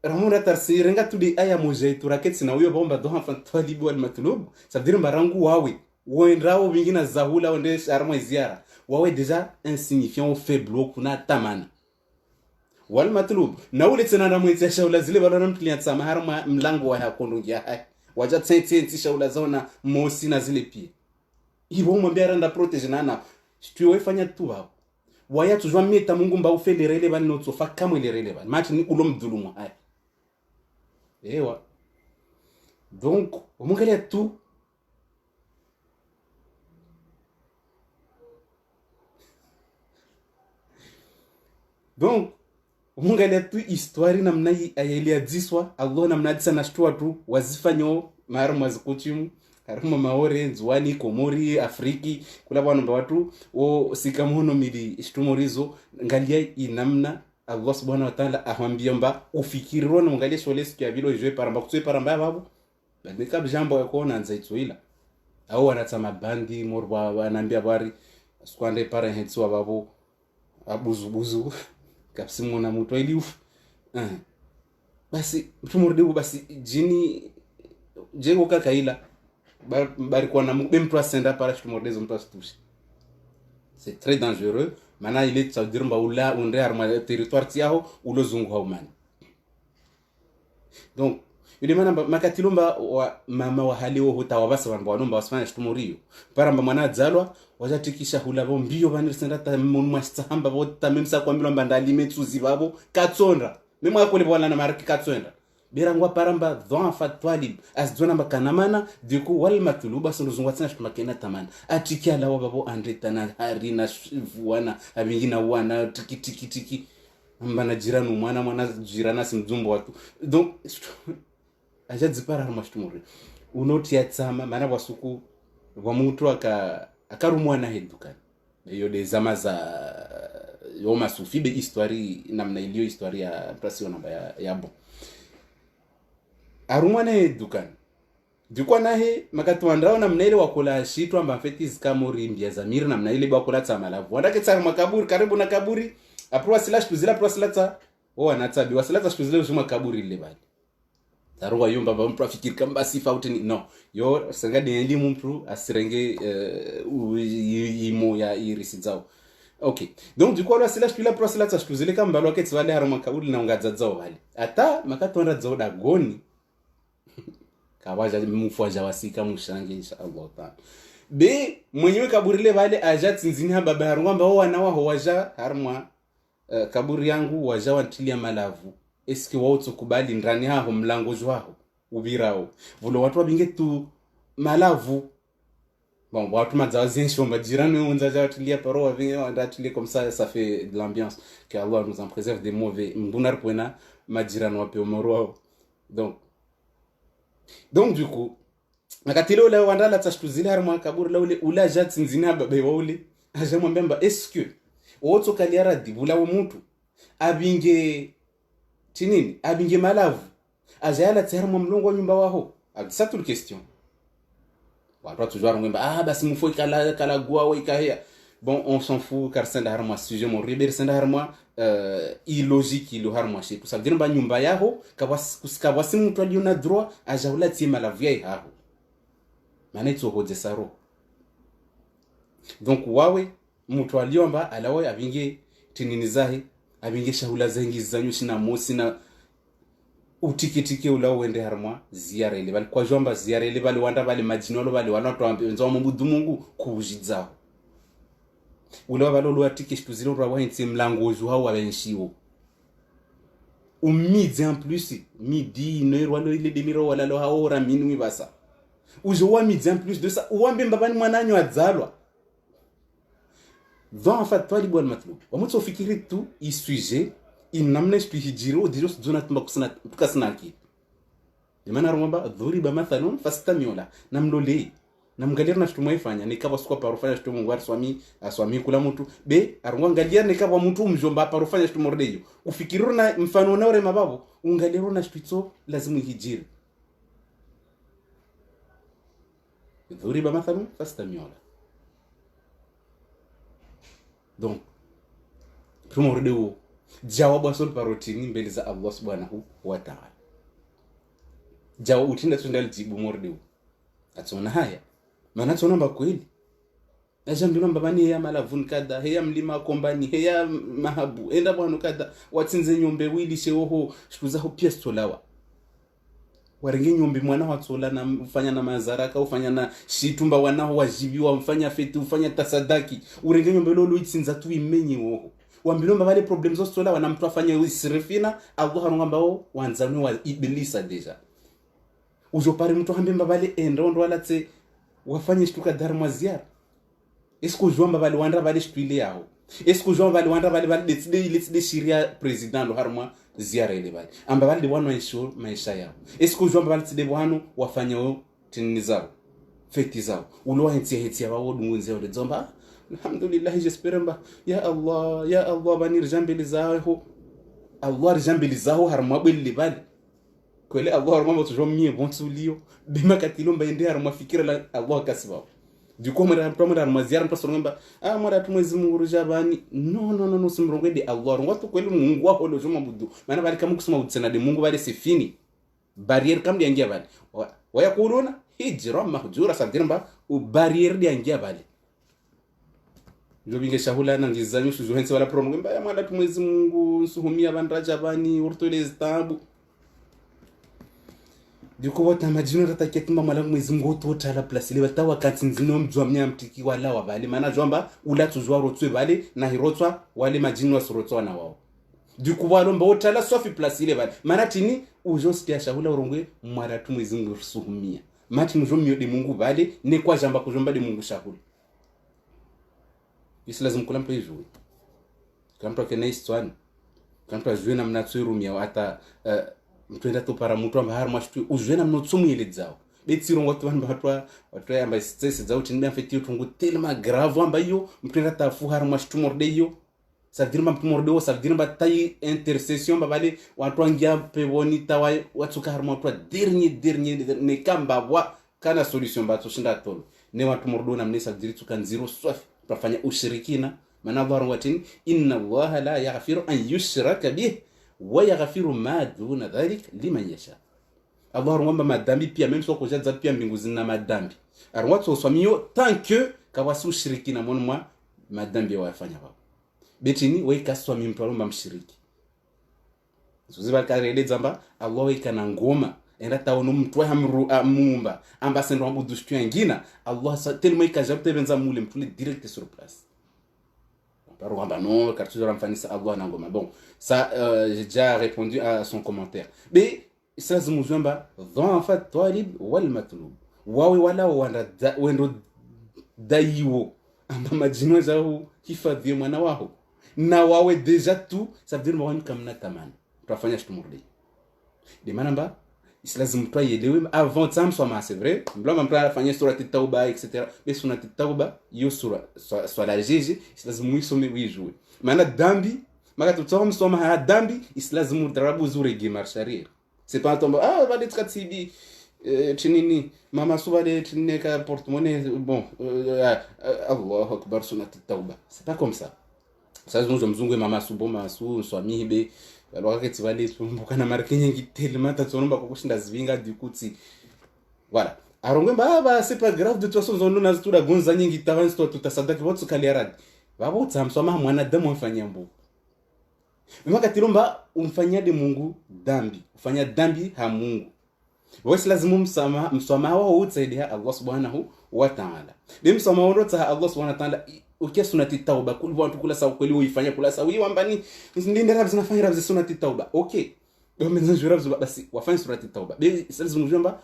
A: ramura tarsirenga tudi aya moja turaketi na uyo bomba doha fantalibi wal matlub sabdiri mbarangu wawe wendrao bingina zahula onde armaz ziara wawe deja insignifiant faible kuna tamana wal matlub na ule tena na mwezi shaula zile balona mtulia tsama harma mlango wa yakondongia hai waja tsentsi shaula zona mosi na zile pia hivyo mwambia randa protege nana tuwe fanya tu hapo waya tujua meta Mungu mba ufele relevant no tsofa kama ile relevant match ni ulo mdhulumu haya ewa donc umungalia tu donc umungalia tu histoire namna hii ayelia diswa Allah namna disa nashtua tu wazifanyo mara mwazikuchimu harimo maore nzwani komori afriki kula bwana mba watu o sikamono mili shtumorizo ngalia inamna Allah subhanahu wa ta'ala ahambia mba ufikiriro na ngalia shole sikia vilo jwe paramba kutwe paramba babu badika jambo yako na nzaitsoila au wanatama bandi morwa wanambia bari sikwande para hetso babu abuzubuzu kapsimu na mtu iliuf basi tumurdibu basi jini jego kakaila bari kwa na mtu asenda para tumurdezo mtu astushi c'est très dangereux mana ile ça veut dire mba ula unde arma territoire tiaho ulo zungu haumani donc ile mana makatilomba wa mama wa haliwo hutawabasa wanba wanomba wasifanya shtumuriyo para mba mwana dzalwa wajatikisha hulabo mbio vaniritsenda ta munwa tsamba vota memsa kwambilo mba ndalimetsuzi vavo katsonda memwa kole bwana na marki katsonda berangwa paramba dhan fatwalib asdzona mba kanamana diku wal matluba sunuzungwa tsana shtumakena tamana atikia lawo babo andretana harina vuana abingina wana tiki mbana jiranu mwana jirana simdzumbo watu donc ajadzipara mashtumuri unotia tsama mana wasuku wa mtu akarumwa na hedukani hiyo de zama za yoma sufibe histoire namna iliyo histoire ya pression namba ya bon arumwa na hedukani dikwa nahe makatwandao namna ile wakola shitwa mba feti zikamori mbia zamiri namna ile bakola tsama lavu wandake tsama makaburi karibu na kaburi apro slash tuzila pro slata anatabi waslata tuzile usuma kaburi ile bali taruwa yomba ba mtu afikiri kamba sifa utini no yo sangadi elimu mtu asirenge imo ya irisi zao okay donc du coup la slash pila pro slata tuzile kamba lo keti wale harama kaburi na ungadza zao bali ata makatonda zao da goni kawaja mfuaja wasika mushange inshallah ta be mwenyewe kaburi ile bale ajati nzini haba baharwa mba wana wa waja harma kaburi yangu waja wantilia malavu eski wauto kubali ndani haho mlango jwaho ubirao vulo watu wabinge tu malavu bon watu mazazi shomba jirani unza jatilia paroa vinge wandatilia comme ça fait de l'ambiance que Allah nous en préserve des mauvais mbunar pona majirani wape omoro donc du coup nakatile ule wandala tashtuzile harma kaburi la ule ula jati nzina babe waule ajamwambia mba est-ce que woto kaliara dibula wa mtu abinge tinini abinge malavu ajala tshermo mlongo nyumba waho c'est toute question watu tujwara ngomba basi mfoi kala gwa wa ikahia bon on s'en fout car c'est harma sujet mon riber c'est harma illogique ilo harma chez tout ça dire ba nyumba yaho kabasi mtu aliona droit ajaula tie malavu yai haho manetso hoje saro donc wawe mtu aliomba alawe abinge tinini zahi abinge shahula zengi zanyu shina mosi na utikitike ula uende harma ziara ile bali kwa jomba ziara ile bali wanda bali majinolo bali wanatu ambenzo mubudu Mungu kujidzao ula bali lo atike shituzilo rwa wahintse mlango ju hawo abenshiwo umidze en plus midi ne rwalo ile demiro wala lo haora minui basa ujo wa midi en plus de ça uambe mbabani mwananyo adzalwa va en fait toi libol matlub wamutso fikiri tu isuje inamne stihijiro dijo zona tumakusana tukasana ki imana rumba dhuriba mathalun fastamiola namlole namgalia na shtumwa ifanya nikaba sikuwa parufanya shtumu ngwar swami kula mtu be arungwa ngalia nikaba mtu mjomba parufanya shtumu rodeyo ufikiriro na mfano na ore mababu ungaliro na shtitso lazima hijiri dhuriba mathalun fastamiola donc tumordewo jawabu asol parotini mbele za Allah subhanahu wa ta'ala jawabu utinda tundal jibu mordewo atona haya maana tunaomba kweli ajamduna mbabani ya malavun kada heya mlima kombani heya mahabu enda bwana kada watsinze nyombe wili sheho shtuzaho pia stolawa warenge nyombe mwana watsola na ufanya na mazaraka ufanya na shitumba wana wajibiwa mfanya feti ufanya tasadaki urenge nyombe lolo itsinza tu imenye wo wambilomba vale problems zosola wana mtu afanya isrifina Allah harongamba wo wanzani wa ibilisa deja ujo pare mtu hambemba vale endondo wala tse wafanye shtuka dharma ziara esko jomba vale wandra vale shtuile yao esko jomba vale wandra vale let's shiria president lo harma ziara ile vale amba vale wano ensure maisha yao esko jomba vale tside wano wafanya tinini zao feti zao ulo hentia wao dungunze ole zomba alhamdulillah j'espère mba ya Allah banir jambeli zao Allah jambeli zao harma beli vale kwele Allah harma boto mie bon sulio bima katilomba ende harma fikira la Allah kasba du coup mara maziara mtu ngamba mara tumwezi Mungu rujabani no simrongo de Allah ngwatu kwele Mungu wako lo joma budu maana bali kama kusema utsena de Mungu bali sifini barriere kam yangia bali wayakuluna hijra mahjura sadiramba u barriere de yangia bali jobinge shahula na ngizanyu sujuhense wala promo ngamba mara tumwezi Mungu suhumia bandrajabani urtole zitabu diko wata majino ratake tumba malamu mwezi ngoto tala place le batawa katsinzino mjwamnya mtiki wala wabali mana jwamba ula tuzwa rotswe bale na hirotswa wale majino wasorotswa na wao diko walomba otala sofi place le bale mana tini ujo stia shahula urongwe mwara tu mwezi ngosuhumia mati mjomyo de Mungu bale ne kwa jamba kujomba de Mungu shahula isi lazim kulampa ijui kampa kena istwani kampa jwe na mnatsirumia hata mtwenda to para mtu amba har mashtu ujena mnotsumu ile zao betsiro watu watu amba stress zao tinda feti tungu telma grave amba yo mtwenda tafu har mashtu morde yo ça veut dire mtu morde yo ça veut dire tai intercession babale watu angia peboni tawa watu har mtu dernier ne kamba wa kana solution ba to shinda tolo ne watu mordo na mnesa dire tukan zero swafi tafanya ushirikina maana Allah watin inna Allah la yaghfiru an yushraka bih wa yaghfiru ma duna dhalik liman yasha Allah ngomba madambi pia même soko jaza pia mbingu zina madambi arwatu swamio tant que kawasi ushirikina mwa madambi wafanya baba betini weka swami mpalomba mshiriki zuziba karele zamba Allah weka na ngoma enda tawono mtu hamru amumba amba sendo abudu ngina Allah tellement ikajabte benza mule mtu direct sur place par exemple non car tu dois renfanisa Allah na ngoma bon ça j'ai déjà répondu à son commentaire mais ça zimuzamba dhafa talib wal matlub wawe wala wendo daiwo amba majino zao hifadhi mwana wao na wawe déjà tout ça veut dire mwana kamna tamani tutafanya shtumurdi de manamba lazim mtu aelewe avant ça msoma c'est vrai mbona mtu anafanya sura tauba etc mais sura tauba hiyo sura swala jeje lazim muisome wijue maana dambi maka tutsoma msoma dambi lazim darabu zure gimarsharir c'est pas tombe va être katsidi tinini mama subale tineka porte-monnaie bon Allahu akbar sura tauba c'est pas comme ça ça mzungu mama suboma su swamibe alors que tu vas aller mboka na markenye ngitelema tatsomba kokushinda zivinga dikutsi voilà arongwe baba c'est pas grave de toute façon zono na zitura gonza nyingi tavansi to tutasadaki wotsu kaliaradi baba utsamsoma mwana damu mfanya mbo maka tilomba umfanya de Mungu dambi ufanya dambi ha Mungu wewe lazima msamaha wao utsaidia Allah subhanahu wa ta'ala bimsamaha wao Allah subhanahu wa ta'ala ukia sunati tauba kulwa watu kula sawa kweli uifanya kula sawa hiyo ambani ndinde rabs nafanya rabs sunati tauba okay ndio mwenzo rabs basi wafanye sunati tauba be sasa mjomba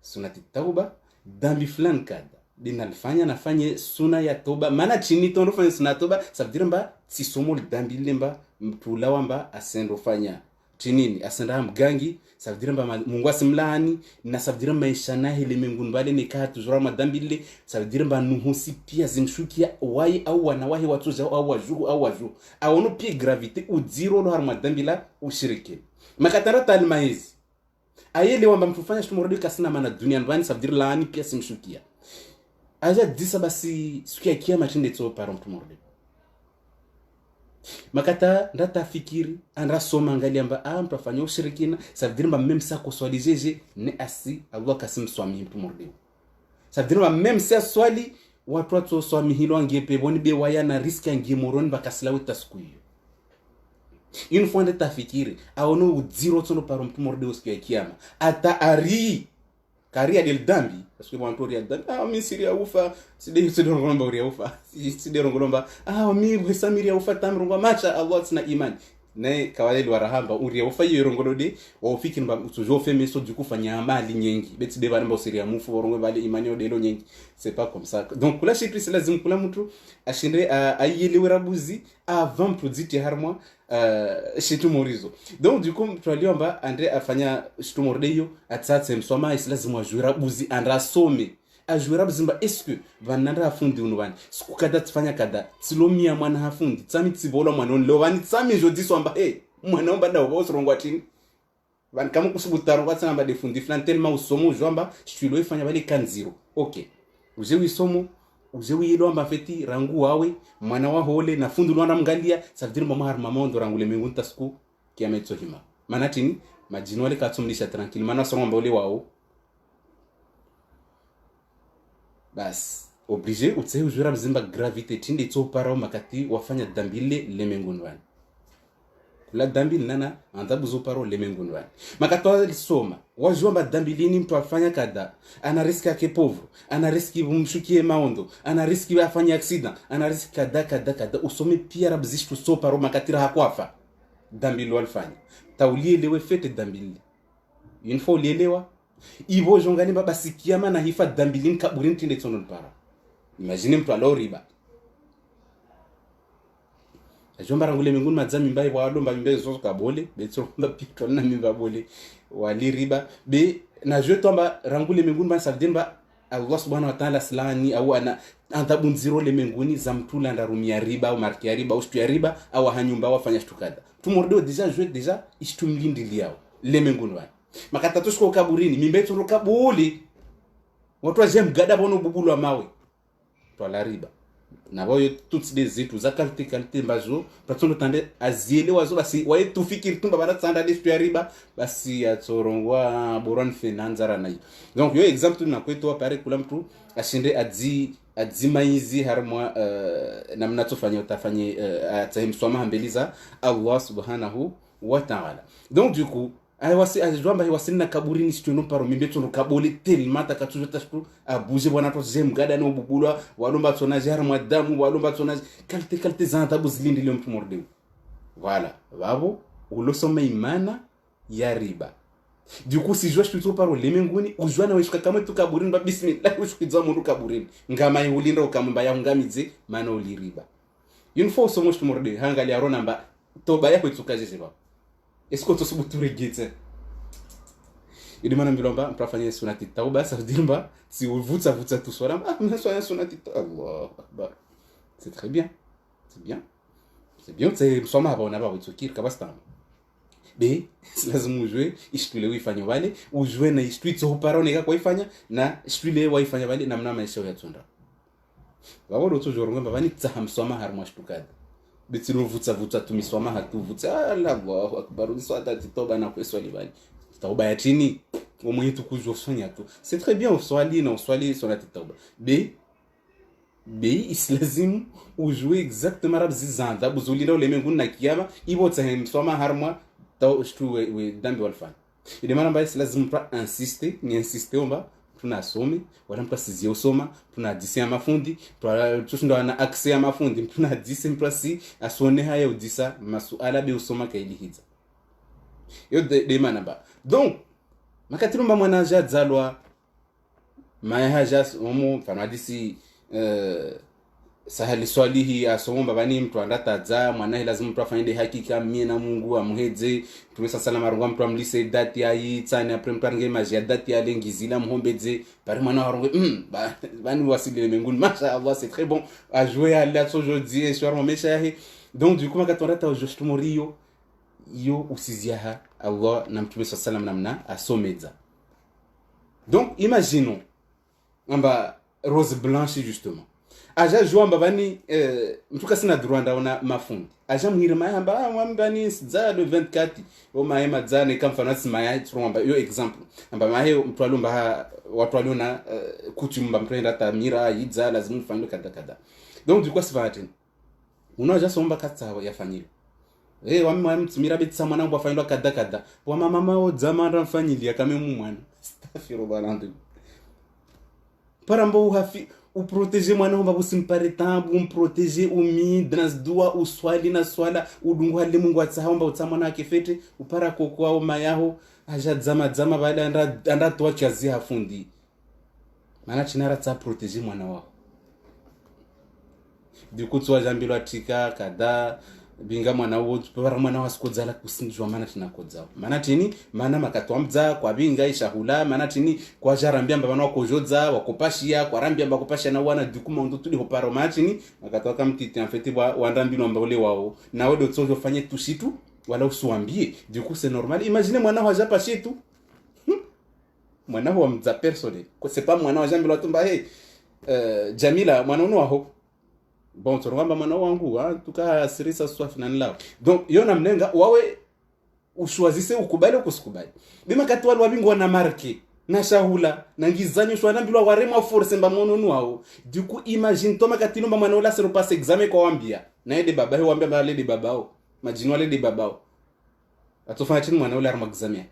A: sunati tauba dambi fulani kada dinalifanya nafanye suna ya toba maana chini tondo fanya suna toba sabadiramba si somo dambi lemba mtula wamba asendo fanya tinini asenda mgangi sabadiramba Mungu asimlani na sabadiramba ishana hile mbinguni bale nikaa tuzura madambi ile sabadiramba nuhusi pia zimshukia wai au wanawahi watu zao au waju aono pia gravite uziro lo harma dambi la ushiriki makatara talma hizi ayele wamba mtufanya shumurudi kasina maana dunia ndani sabadirala pia simshukia aja disa basi siku ya kiyama tinde tso para mtu morde makata ndata fikiri andra soma angalia amba mtu afanya ushirikina sabadiramba même ça ko swalijeje ne asi Allah kasim swami mtu morde sabadiramba même ça swali watu swami hilo angepe boni be waya na riski angemoroni bakasilawe tasku hiyo Une fois ndeta fikiri aono udziro tsono paro mtu morde usiku ya kiyama ata ari kari adel dambi parce que mwanto ria dambi mi siria ufa side rongolomba uria ufa side rongolomba mi hesamiria ufa tamrongo macha Allah tsina imani ne kawaleli warahamba uria ufa yo rongolode wa fikiri mba toujours fait mais so du coup fanya amali nyengi beti de bana siria mufu worongo bali imani odelo nyengi c'est pas comme ça donc kula chez Christ lazim kula mtu ashinde ayelewe rabuzi avant produit harmo shitu morizo donc du coup twaliomba Andre afanya shitu mordeyo atsatse msoma islazimu ajura buzi andra some ajura buzimba est-ce que vananda afundi unwani sikukada tfanya kada tsilomia mwana hafundi tsami tsibola mwana onlo vani tsami jodi swamba mwana omba da obosrongo tini van kama kusubutaro kwatsana ba defundi flan tellement usomo jwamba shitulo ifanya bale kanziro okay uje wisomo uje wiyelo amba feti rangu wawe mwana wa hole na fundu lwana mngalia savdiri mama har mama ondo rangu le mengun tasku kiametso hima manatini majino wale katsumlisha tranquille mana songo ole wao bas obligé utse ujura mzimba gravité tindi tso parao makati wafanya dambile le mengun wan kula dambili nana andabu zo paro le mengun wan makatwa soma wajomba dambilini mtu afanya kada ana riski yake pauvre ana riski mshukie maondo ana riski afanya accident ana riski kada usome pia rabzishtu so paro makatira hakwafa dambili walfanya taulielewe fete dambili une fois ulielewa ibo jongani baba sikiama na hifa dambilini kaburini tinde tsono para imagine mtu aloriba ajomba rangule minguni madzami mbai walomba mimbe zozo kabole betso mba pitwa na mimba bole waliriba be na je tomba rangule minguni ba savdimba Allah subhanahu wa ta'ala slani au ana antabunziro le minguni za mtula ndarumia riba au markia riba au shtu ya riba au hanyumba wafanya shtukada tumordo deja jouer deja ishtumlindi liao le minguni wa makata tusko kaburini mimbe turo kabuli watu wajem gada bono bubulwa mawe twala riba na boyo toutes des zetu za qualité mbazo patsono tande aziele wazo basi wae tufikiri tumba bana tsanda destu ya riba basi atsorongwa boron finanzara nayo donc yo exemple na kwetu apare kula mtu ashinde adzimaizi harmwa namna tofanya utafanye atahimsoma mbeliza Allah subhanahu wa ta'ala donc du coup wasi ajwamba wasina kaburini situno paro mimbeto no kaboli tellement takatujo tashku abuje bwana to zemgada no bubulwa walomba tsona jar madamu walomba tsona kalte zanta buzlindi le mtu mordeu voilà babo ulosoma imana ya riba du coup si josh tuto paro lemenguni ujwana weshika kama tu kaburini ba bismillah ushikidza mundu kaburini ngama yulinda ukamamba ya ngamize mana uliriba une fois somo mtu mordeu hangali arona mba toba yako itukaje seba est-ce que tu sais tout regretter il demande bilomba mprafanya sunati tauba ça veut dire bah si vous ça tout soir mais soyez sunati Allah akbar c'est très bien c'est soma hapa unaba utukiri kabasta be lazima ujue ishtule uifanye wale ujue na street so parone ka kuifanya na ishtule waifanya wale namna maisha ya tunda wao toujours ngomba bani tsahamsoma harmwa shtukada betino vutsa tumisoma hatuvutsa Allahu akbar uswata titoba na kweswali bali tauba ya chini omwe tukuzofanya tu c'est très bien uswali na uswali sona titoba be islazimu ujue exactement rabzi zanda buzulira ulemenguni na kiyama ibo tsahimsoma harmwa taw shtu we dambi walfan ile maana basi islazimu pra insister omba tunasome wala mkasizie usoma tunadisi ya mafundi tushindo ana access ya mafundi tunadisi mplasi asone haya udisa masuala be usoma kailihiza yo de manaba donc makatirumba mwana jadzalwa mayaja omo fanadisi sahali swalihi asomba bani mtu andataza mwana lazima mtu afanye hakika mie na Mungu amuhedze tumesa salama rungwa mtu amlise dati ayi tsani apre mtu ange maji dati ya lengizila muhombedze pare mwana warungwe bani wasile menguni masha Allah c'est très bon à jouer à la aujourd'hui et soir momesha yahi donc du coup makatondata juste morio yo usiziaha Allah na mtu sallam namna asomedza donc imaginons amba rose blanche justement aja juamba bani mtuka sina droit ona mafundi aja mwirima yamba mwambani za le 24 o maema dzane kamfana simaya tsomba yo example amba mahe mtu alomba watu aliona kutumba mprenda tamira idza lazima fanye kada donc du coup c'est va atteindre unaja somba katsa yafanyile Wami mtimira betisa mwana mbo afanywa kada kada. Wa mama o zamanda mfanyilia kame mwana. Astaghfirullah landu. Para mbo hafi u protéger mwana mba busimpare tambu umprotéger umi dans dua uswali na swala udungu hali Mungu atsaha mba utsamana akefete upara kokwa o mayaho aja dzama bale anda toa chazi hafundi. Mana chinara tsa protéger mwana wao. Du twa jambilo atika kada binga mwana wo para mwana wasikodzala kusinjwa mana tinakodzao mana tini mana makatwamdza kwa binga ishahula mana tini kwa jarambia mbana wakojodza wakopashia kwa rambia mbakopashia na wana dukuma ndo tuli hoparo matini makatwaka mtiti en fait wandambino mbole wao na wedo tsozo fanye tushitu wala usuambie c'est normal. Imaginez mwana wa japa shitu mwana wa mza personnel ko c'est pas mwana wa jambilo tumba Jamila mwana uno waho. Bon, tu regardes mwana wangu, en tout cas, sirisa soif nan lao. Donc, yona mlenga, wawe ushwazise ukubali ukusikubali. Bima kati walu wabingu wana marke, na shahula, na ngizanyo shwana mbilwa warema force mba mononu wao. Du coup, imagine, toma kati nomba mwana ula sero passe examen kwa wambia. Na yede baba, he wambia mbale de babao. Majinu wale de babao. Atofanya chini mwana ula arma examen.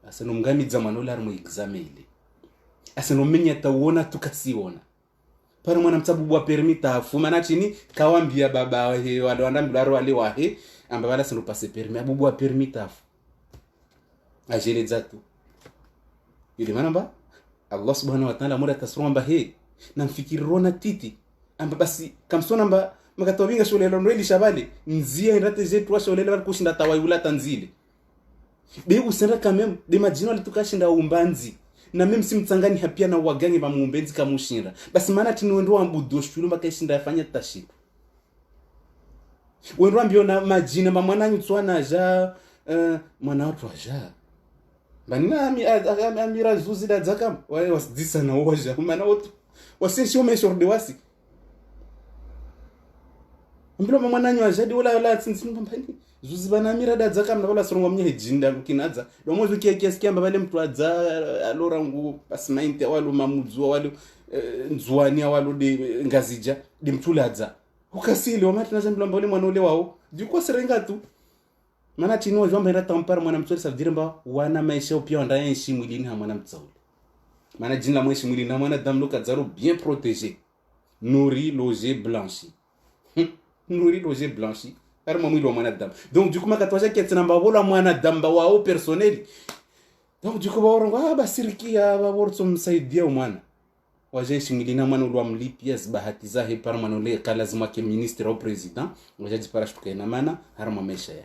A: Aseno mgami za mwana ula arma examen ile. Aseno menya tawona tukasiona. Para mwana mtabu wa permita afuma na chini kawambia baba he wale wandambularo wale wahe amba wala sino passe permis abubu wa permita afu ajele zatu ile manamba Allah subhanahu wa ta'ala mura tasromba he na mfikirona titi amba basi kamsona amba makatobinga shule lonreli shabale nzia irate zetu wa shule wale kushinda tawayula tanzile be usenda kamem de majino alitukashinda umbanzi na mimi simtsangani hapia na wagangi ba muumbenzi kamushinda basi maana tinondo ambudo shulu makashinda yafanya tashipu wendo ambio na majina ba mwana nyutswana ja mwana watu aja banina amira zuzi da zakam wale wasidisa na oja maana watu wasenshi umeshorde wasi mbilo mwana nyu aja di wala tsinsin mbani zuzi bana mira da zakam na wala sorongo mnye jinda kinadza domo zuki kiasikia mbale mtu adza alora ngu pasmainte walo mamuzwa walo nzwani walo de ngazija de mtuladza ukasile wamati na zambilo mbale mwana ule wao diko serenga tu mana tino jomba ina tampara mwana mtsori sa diramba wana maisha pia nda yenshi mwilini ha mwana mtsauli mana jinla mweshi mwilini na mwana damlo kadzaro bien protégé nourri logé blanchi nourri logé blanchi arma mwili wa mwanadamu. Donc du coup makatwaje ketina mbabola mwanadamu wao personnel. Donc du coup baorongo basirikia baborso msaidia mwana. Waje shimilina mwana ulwa mlipia bahatiza he par manole kalazima ke ministre au president. Waje disparashtuka ina mana harma maisha ya.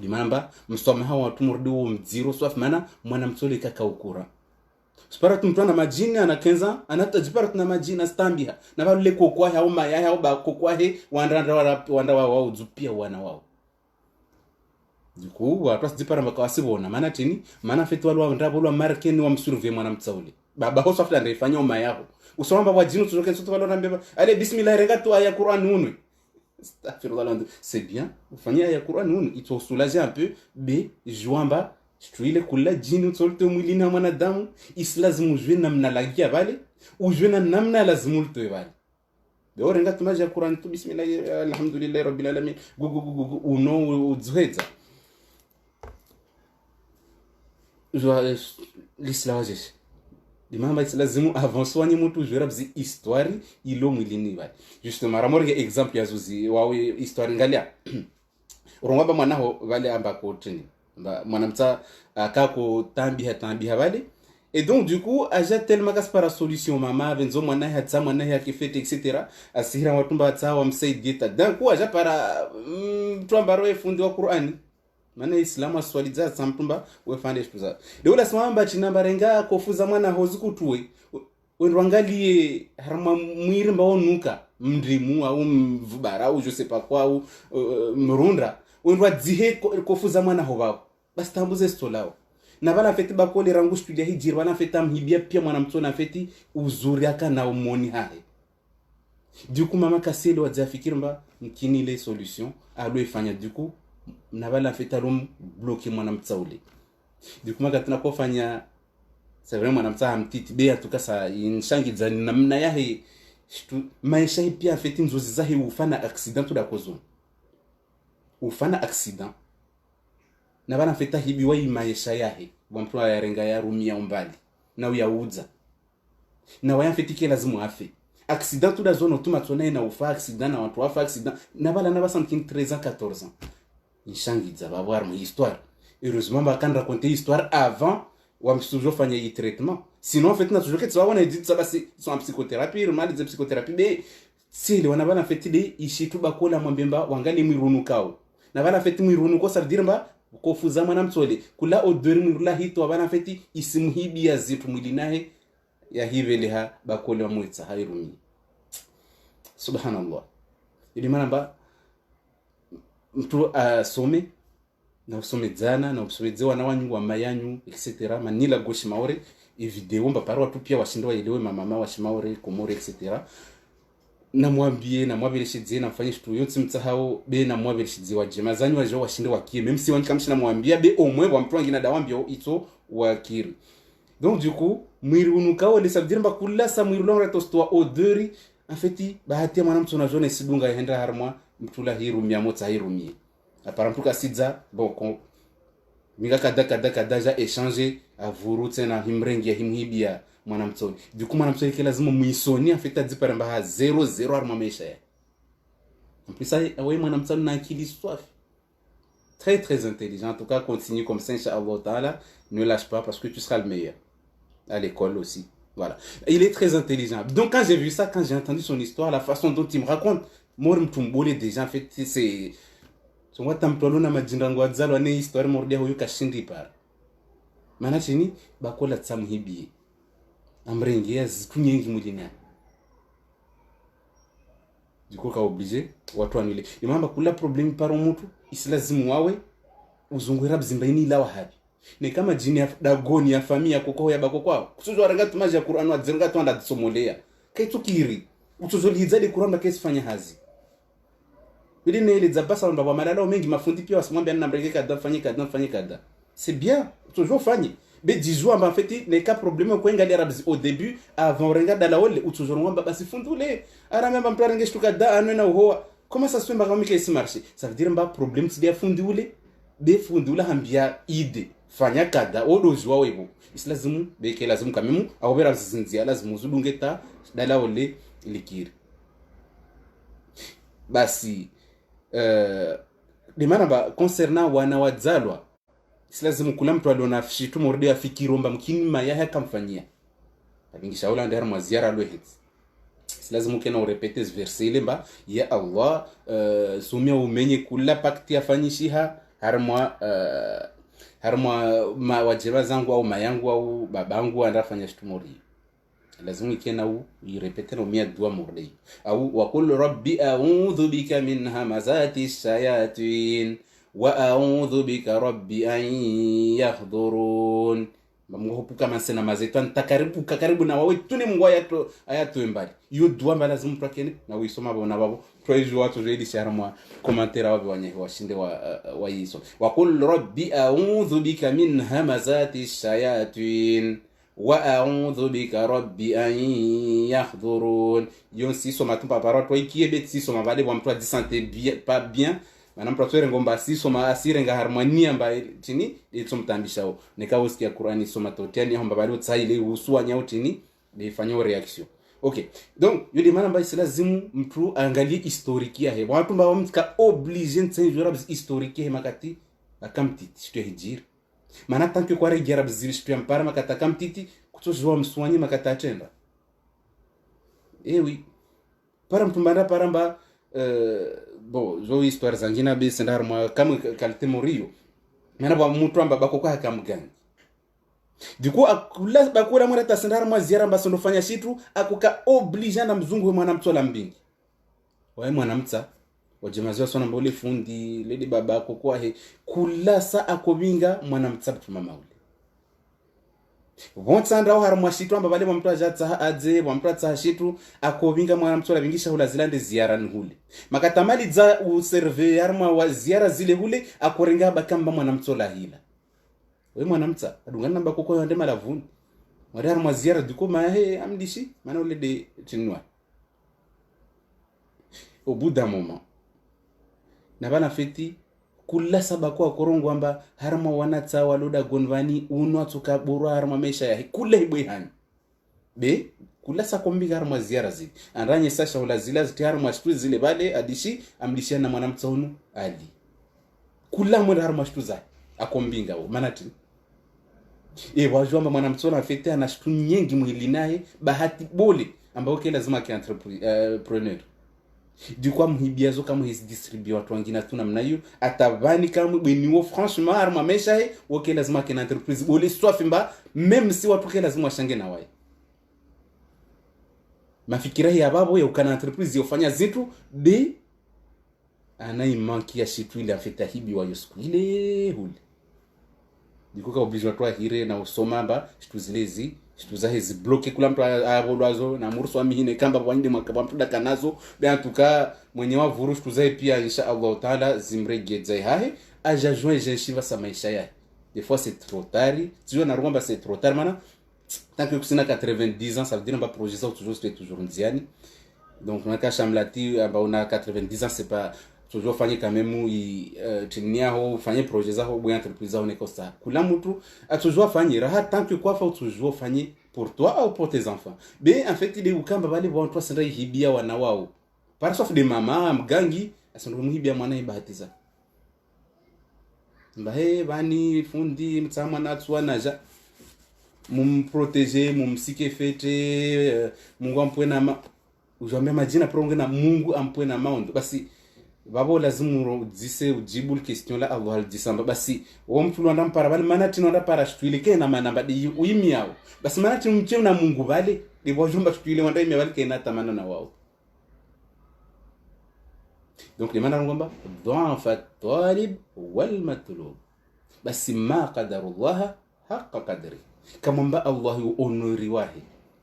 A: Limamba msoma hawa watu murdu mziro swaf mana mwana msole kaka ukura. Sparatu mtwana majina na kenza anatajipara na majina stambia na balule kokwa hao maya hao ba kokwa he wanda wao zupia wana wao duku watu asipara makawasibona maana tini maana fetu wale ndabo lwa markeni wa msurve mwana mtsauli baba ho safla ndifanya uma yao usomba wajinu tuzoke soto wale ndambeba ale bismillah regatu aya Qur'an unwe astaghfirullah c'est bien ufanya aya Qur'an unwe ito soulager un peu be jouamba Shtuile kula jini utsolte mwilini wa mwanadamu islazimu ujwe namna lagia vale ujwe na namna lazimu ultoe vale beho renga tumaji ya Qur'an tu bismillah alhamdulillah rabbil alamin uno udzweza jwa l'islawajesh limamba islazimu avanswanye mutu ujwe rabzi histoire ilo mwilini vale justement ramorge exemple ya zuzi wawe histoire ngalia urongaba mwanaho vale ambako tini mwanamta kako tambiha vale et donc du coup aja tellement gas para solution mama benzo mwana hatsa mwana yake fete etc asira watumba hatsa wa msaidita d'un coup aja para twambaro efundi wa Qur'ani maana Islam aswaliza samtumba we fande shtuza de ula smamba chinambarenga kofuza mwana hozikutuwe wenrangalie harma mwiri mbaonuka mndrimu au mvubara au je sais pas quoi ou mrunda wenrwa dzihe kofuza mwana hovao basi tambuze stolao na bala feti bakole rangu studia hijir wana feta mhibia pia mwana mtona feti uzuri aka na umoni hae du coup mama kaselo wazafikiri mba mkini ile solution alo ifanya du coup na bala feta rom bloquer mwana mtsaule du coup maka tunakofanya c'est vraiment mwana mtsa mtiti be atuka sa inshangi za namna yahe maisha pia afeti nzozi zahe ufana accident tu da kozo ufana accident na bana feta hibi wa maisha yahe mtu yarenga ya rumia umbali na uyauza na waya fetike lazima afe accident tu da zone tuma tsona na ufa accident na watu wafa accident na bala na basa mkin 13 ans 14 ans inshangi za bavoir mon histoire heureusement ba kan raconter histoire avant ou am toujours fanya yi traitement sinon en fait na toujours que tu vas on a dit ça bah c'est en psychothérapie mal de psychothérapie mais si le wana bana fetile ishitu bakola mwambemba wangali mwirunukao na bana feti mwirunuko ça veut dire mba kofuza mwana mtsole kula odori mwirula hito bana feti isimuhibi ya zitu mwili naye ya hiveleha bakole wa mwitsa hairumi subhanallah ili maana ba mtu asome na usome zana na usomedzewa na wanyu wa mayanyu etc manila goshi maore e video mba parwa tu pia washindo waelewe mama washimaore komore etc na mwambie na mwabeleshidze na mfanye shitu yonsi mtsahao be na mwabeleshidze wa jema zanyu wajo washinde wakie même si wankamshi na mwambia be au moins wa mtu wangina dawambio ito wakiri donc du coup mwirunukao le sabdir mba kula sa mwirulonga tostoa odori en fait bahati mwana mtu na jone sidunga yenda harmwa mtula hirumia motsa hirumie apparemment tout cas sidza bon miga kada ja échanger avuru tena himrengia himhibia mwana mtsoni du coup mwana mtsoni lazima muisoni en fait adipara mba 00 arma maisha ya en plus ça ouais mwana mtsoni na akili soif très intelligent en tout cas continue comme ça inchallah taala ne lâche pas parce que tu seras le meilleur à l'école aussi voilà il est très intelligent donc quand j'ai vu ça quand j'ai entendu son histoire la façon dont il me raconte moi mtumbole déjà en fait c'est so wata mtolo na majindango adzalo ne histoire mordia huyu kashindi para maana chini bakola tsamhibie amrengia zitu nyingi mujina diko ka obligé watu wanile imamba kula problem para mtu isilazimu wawe uzungwira bzimbaini la wahabi ne kama jini ya dagoni ya familia kokho ya bako kwao kusuzo aranga tumaji ya Qur'an wadziringa tu anda tsomolea kaitukiri utuzolihizali Qur'an bakesifanya hazi ili ne ile zabasa ndo malala mengi mafundi pia wasimwambia na mbreke kada fanye kada c'est bien toujours fanye be dijua en fait ne ka problème ko ngali arabs au début avant renga dala wole toujours ngomba basi fundule ara memba mpara ngeshtuka da anwe na uhoa comment ça se fait mbaka mike isi marché ça veut dire mba problème c'est bien fundule be fundula hambia ide fanya kada odozwa webo islazimu be ke lazimu kamimu au bera zinzia lazimu zudungeta dala wole likiri basi demana ba concernant wana wadzalwa silazimu kula mtu aliona fishitu mordi afikiromba mkinima yahe kamfanyia abingisha ula ndara mwaziara lwehit silazimu kena urepete verset lemba ya Allah sumia umenye kula pakti afanyishiha harmwa wajeba zangu au mayangu au babangu andafanya shitu mordi lazima ikena u irepete no mia dua mordi au wa qul rabbi a'udhu bika min hamazati shayatin wa a'udhu bika rabbi an yahdurun mngohupuka masena mazetan karibu na wawe tuni mungu ayatu mbali yo dua mbala lazima tukene na uisoma bona babo projo watu zaidi sharma commentaire wabe wanye washinde wa yiso wa qul rabbi a'udhu bika min hamazati shayatin wa a'udhu bika rabbi an yahdurun yon si soma tumpa parole toi qui est si soma vale bon toi dit santé bien pas bien manam protore ngomba si soma asire nga harmonia mba tini itsomtambishao nekawosikia Qur'ani soma totiani hamba bali utsaile usua nyautini bifanya reaction okay donc yule mana mba isilazimu mtu angalie historique ya he watu mba wamtika obligé ntsenjura biz historique he makati akamtiti shito hijir mana tanke kwa regera bizili shito yampara makata akamtiti kutojwa mswanyi makata atenda oui para mtumbanda para mba bon zo histoire zangina be sendar moi kama kalite morio mana ba mutu amba bako kwa kamgani du coup akula bakura mwana ta sendar moi ziara mbaso ndofanya shitu akuka oblige na mzungu mwana mtola mbingi wae mwana mtsa wajemaziwa sona mbole fundi ledi babako kwa he kula sa akobinga mwana mtsa mama ule vontsanda au harumwa shitu amba bale mtu ajatsa adze mtu atsa shitu akobinga mwana mtola bingisha hula zilande ziara nhule makatamali za userve harumwa wa ziara zile hule akorenga bakamba mwana mtola hila we mwana mtsa adungana namba koko yonde malavuni wale harumwa ziara duko mahe amdishi mana ule de chinwa au bout d'un moment na bana feti kula sabako akorongo amba harma wanatsa waloda gonvani uno atuka borwa harma mesha ya kula ibwe hani be kula sakombi harma ziara zi andanye sasha ula zila ziti harma shtu zile bale adishi amlishia na mwanamtsaunu ali kula mwenda harma shtu za akombinga manati wajua amba mwanamtsaunu afete ana shtu nyengi mwili naye bahati bole ambao ke lazima ki entrepreneur du quoi mhibiazo kama his distribue watu wengine tuna mnayo atavani kama beniwo franchement arma mesha he woke lazima kena entreprise bole swafimba même si watu ke lazima washange na wai mafikira ya babo ya ukana entreprise yofanya zitu de anaimanki ya shitu ile afeta hibi wa yosku ile huli dikuka obligatoire hire na usoma amba shitu zilezi shitu za hizi bloke kula mtu abolwazo na murso amihine kamba bwande mwakabamtuda kanazo bien en tout cas mwenye wa vuru shitu za pia insha Allah taala zimregeze hahe aja joint jeshiva sa maisha yake des fois c'est trop tard tu na rumba c'est trop tard mana tant que kusina 90 ans ça veut dire ba projet ça toujours ndiani donc on a ka chamlati ba on a 90 ans c'est pas toujours fanye quand même tinia ho fanye projet za ho bwa entreprise za oneko ça kula mtu a toujours fanye raha tant que quoi faut toujours fanye pour toi ou pour tes enfants mais en fait il est ukamba bale bon toi senda hibia wana wao par sauf de mama mgangi asando muhibia mwana ibahatiza mbahe bani fundi mtsama na tswana ja mumprotéger mumsike fete Mungu ampwe na ujambe majina pronge na Mungu ampwe na maondo basi babo lazima udise ujibu question la Allah aldisamba basi wo mtu ndo ndampara bali manati ndo ndapara shtuileke na manamba di uyimi yao basi manati mcheu na Mungu bale de bojumba shtuile wanda ime bali kena tamana na wao donc les manana ngomba dhafa talib wal matlub basi ma qadarullah haqqa qadri kama mba Allah honori wahi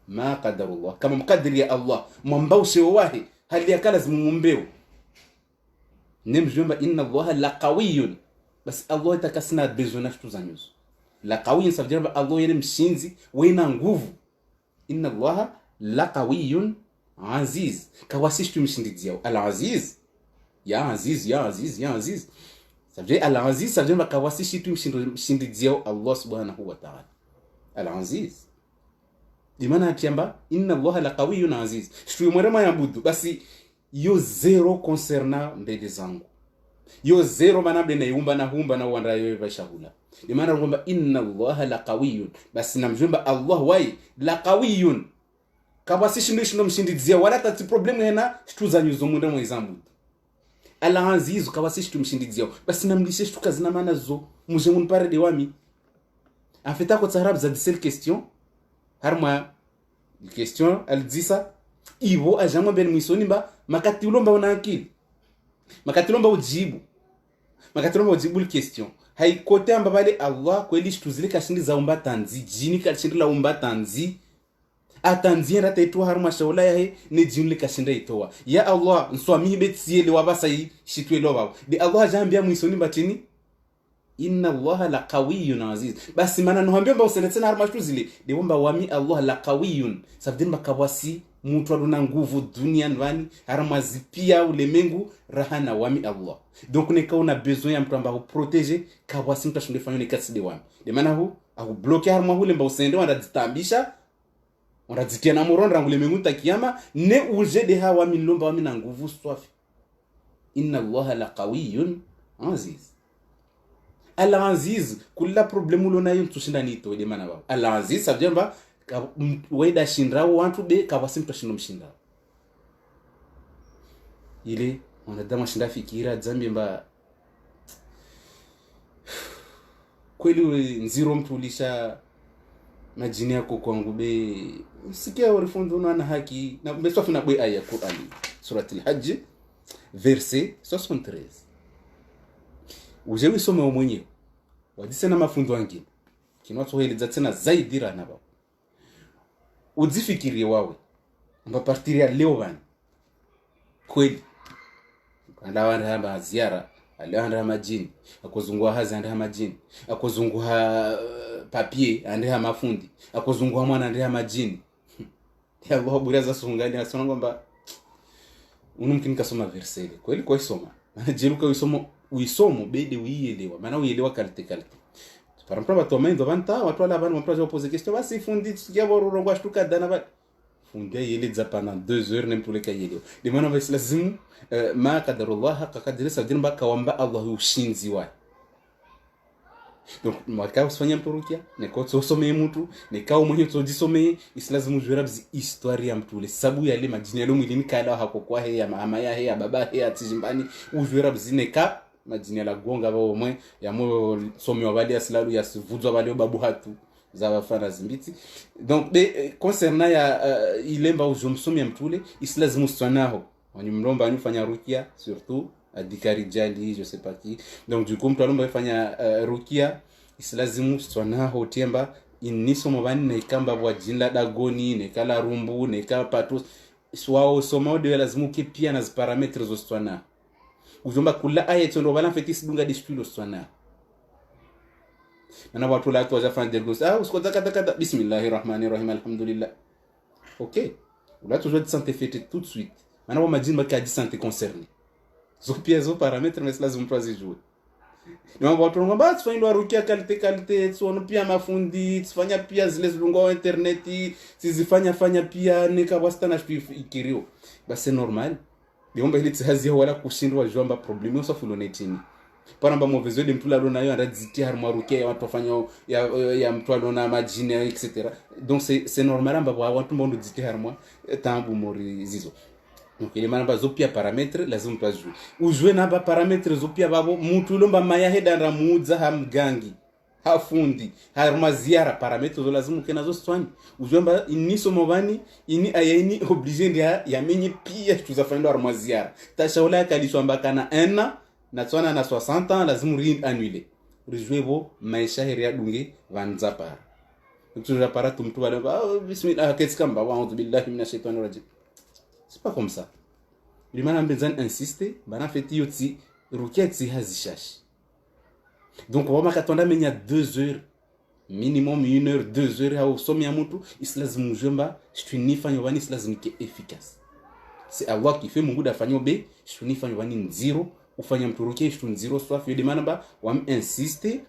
A: ma qadarullah kama mqadri ya Allah mwamba usio wahi hali yakala zimumbeo nemjomba inna Allah laqawiyun basi Allah itakasina bezona shtu zanyuzo laqawiyun ça veut dire Allah yene mshinzi wena nguvu inna Allah laqawiyun aziz kawasishtu mshindiziao al aziz ya aziz ya aziz ya aziz ça veut dire al aziz ça veut dire kawasishtu mshindiziao Allah subhanahu wa ta'ala al aziz dimana atiamba inna Allah laqawiyun aziz shtu mwerema ya budu basi yo zero concernant mbele zangu yo zero manabde na yumba na humba na wanda yo vashahula dimana ngomba inna Allah laqawiyun basi namjumba Allah wai laqawiyun kabasi shindu mshindizia wala tati problem hena shitu za nyuzo munda mwezambu ala aziz kabasi shitu mshindizia basi namlishe shitu kazina maana zo muje munpare de wami afeta ko tsarab za disel question harma question elle dit ça ivo ajamwa ben misoni mba makati ulomba una akili makati ulomba ujibu question haikote amba bale Allah kweli shituzile kashindi za umba tanzi jini kashindi la umba tanzi atanzi rata itwa haruma shaula yahe ne jini kashinda itowa ya Allah nswami betsiele wabasa yi shitwe loba de Allah jambia mwisoni batini inna Allah laqawiyyun aziz basi mana nohambia mba usenetena haruma shituzile de bomba wami Allah laqawiyyun sabdin makawasi mtu aduna nguvu dunia ndani harama zipia ulemengu rahana wami Allah donc neka una besoin ya mtu ambaye protéger kawasi mtu ashinde fanya nekaside wami de maana hu au bloquer harama hule mba usende wanda ditambisha wanda zitia na muronda ulemengu takiyama ne uje de hawa milomba wami na nguvu swafi inna Allah laqawiyyun aziz al aziz kula problemu lona yuntu shinda nito de maana baba al aziz sabjamba weda shindrao wantu be kawasi mtu shindo mshinda ile wanadama shinda fikira zambi mba kweli nziro mtu ulisha majini yako kwangu be sikia warifundu na haki na mbesofu na bwe aya Qur'an surati al-Hajj verset 73 ujewi soma mwenyewe wadise na mafunzo wengine kinwato heli tena zaidi rana baba udzifikirie wawe mba partiri ya leo bana kweli andawanda hamba ziara alianda majini akozungua hazi anda majini akozungua papier anda mafundi akozungua mwana anda majini ya Allah buraza sungani asona kwamba unumkini kasoma verse kweli kwa isoma jeruka uisomo bede uielewa maana uielewa kalite par exemple watu wamendo vanta watu wala bana mpraje opose question basi fundi tukia borongo ashtuka dana ba fundi yele za pendant 2 heures nem tule kayelewa de maana basi lazima ma qadarullah haqa qadri sadin ba kawamba Allah ushinzi wa donc mwaka usifanya mturukia neko tusome mtu nekao mwenye tujisome islazimu jurabzi histoire ya mtule sababu yale majini yalo mwilini kala hakokwa he ya mama ya he ya baba he ya tijimbani ujurabzi neka majini la gonga ba omwe ya mo somi wabali aslalu ya sivuzwa bali babu hatu za wafana zimbiti donc concernant ya ilemba ujumsomi ya mtule islazimu swanaho wanimlomba anufanya rukia surtout adikari jali je sais pas qui donc du coup mtu alomba fanya rukia islazimu swana hotemba inisomo bani na ikamba bwa jinla dagoni ne kala rumbu ne kala patus swao somo de lazimu ke pia na parametres zo swana ujomba kula ayet ndo bala fetis dunga dispilo swana na watu la tu wajafanya dergos usikota kata bismillahirrahmanirrahim alhamdulillah OK là tu dois te sentir fait tout de suite maintenant on m'a dit que dit santé concerné zo pia paramètres mais lazima mtu azijue ndio watu ngamba tufanye rukia kalite tuone pia mafundi tufanya pia zile zilungo interneti sizifanya pia nika wastana ikirio basi normal biomba ile tsazi wala kushindwa jomba problemi usafulo netini paramba movezo de mtu lalo nayo andaziti harma rukia ya watu wafanya ya mtu alona majini etc donc c'est normal amba watu mbondo ziti harma tambu mori zizo donc ile manamba zopia parametre lazima tujue ujue namba parametre zopia babo mtu lomba maya heda mudza hamgangi hafundi harma ziara parametre zo lazima kenazo swani ujue mba iniso mobani ini ayeni obligé ndia ya menye pia tuzafanya harma ziara tashaula kalisho mbaka na 1 na tswana na 60 ans lazima ri annuler rijue bo maisha heria dunge vanza para tuja para tumtu wale bismillah ketskamba wa a'udhu billahi minash shaitani rajim. C'est pas comme ça. Le manam bezan insiste, bana feti yoti rukia tsi hazishashi. Donc on va katonda menya 2 heures minimum 1 heure 2 heures au somi ya mtu islazimu jomba shtunifanya wani islazimu ke efficace. C'est Allah qui fait mungu da fanyo be shtunifanya wani nziro ufanya mtu rukia shtun zero swafi de manamba wam insiste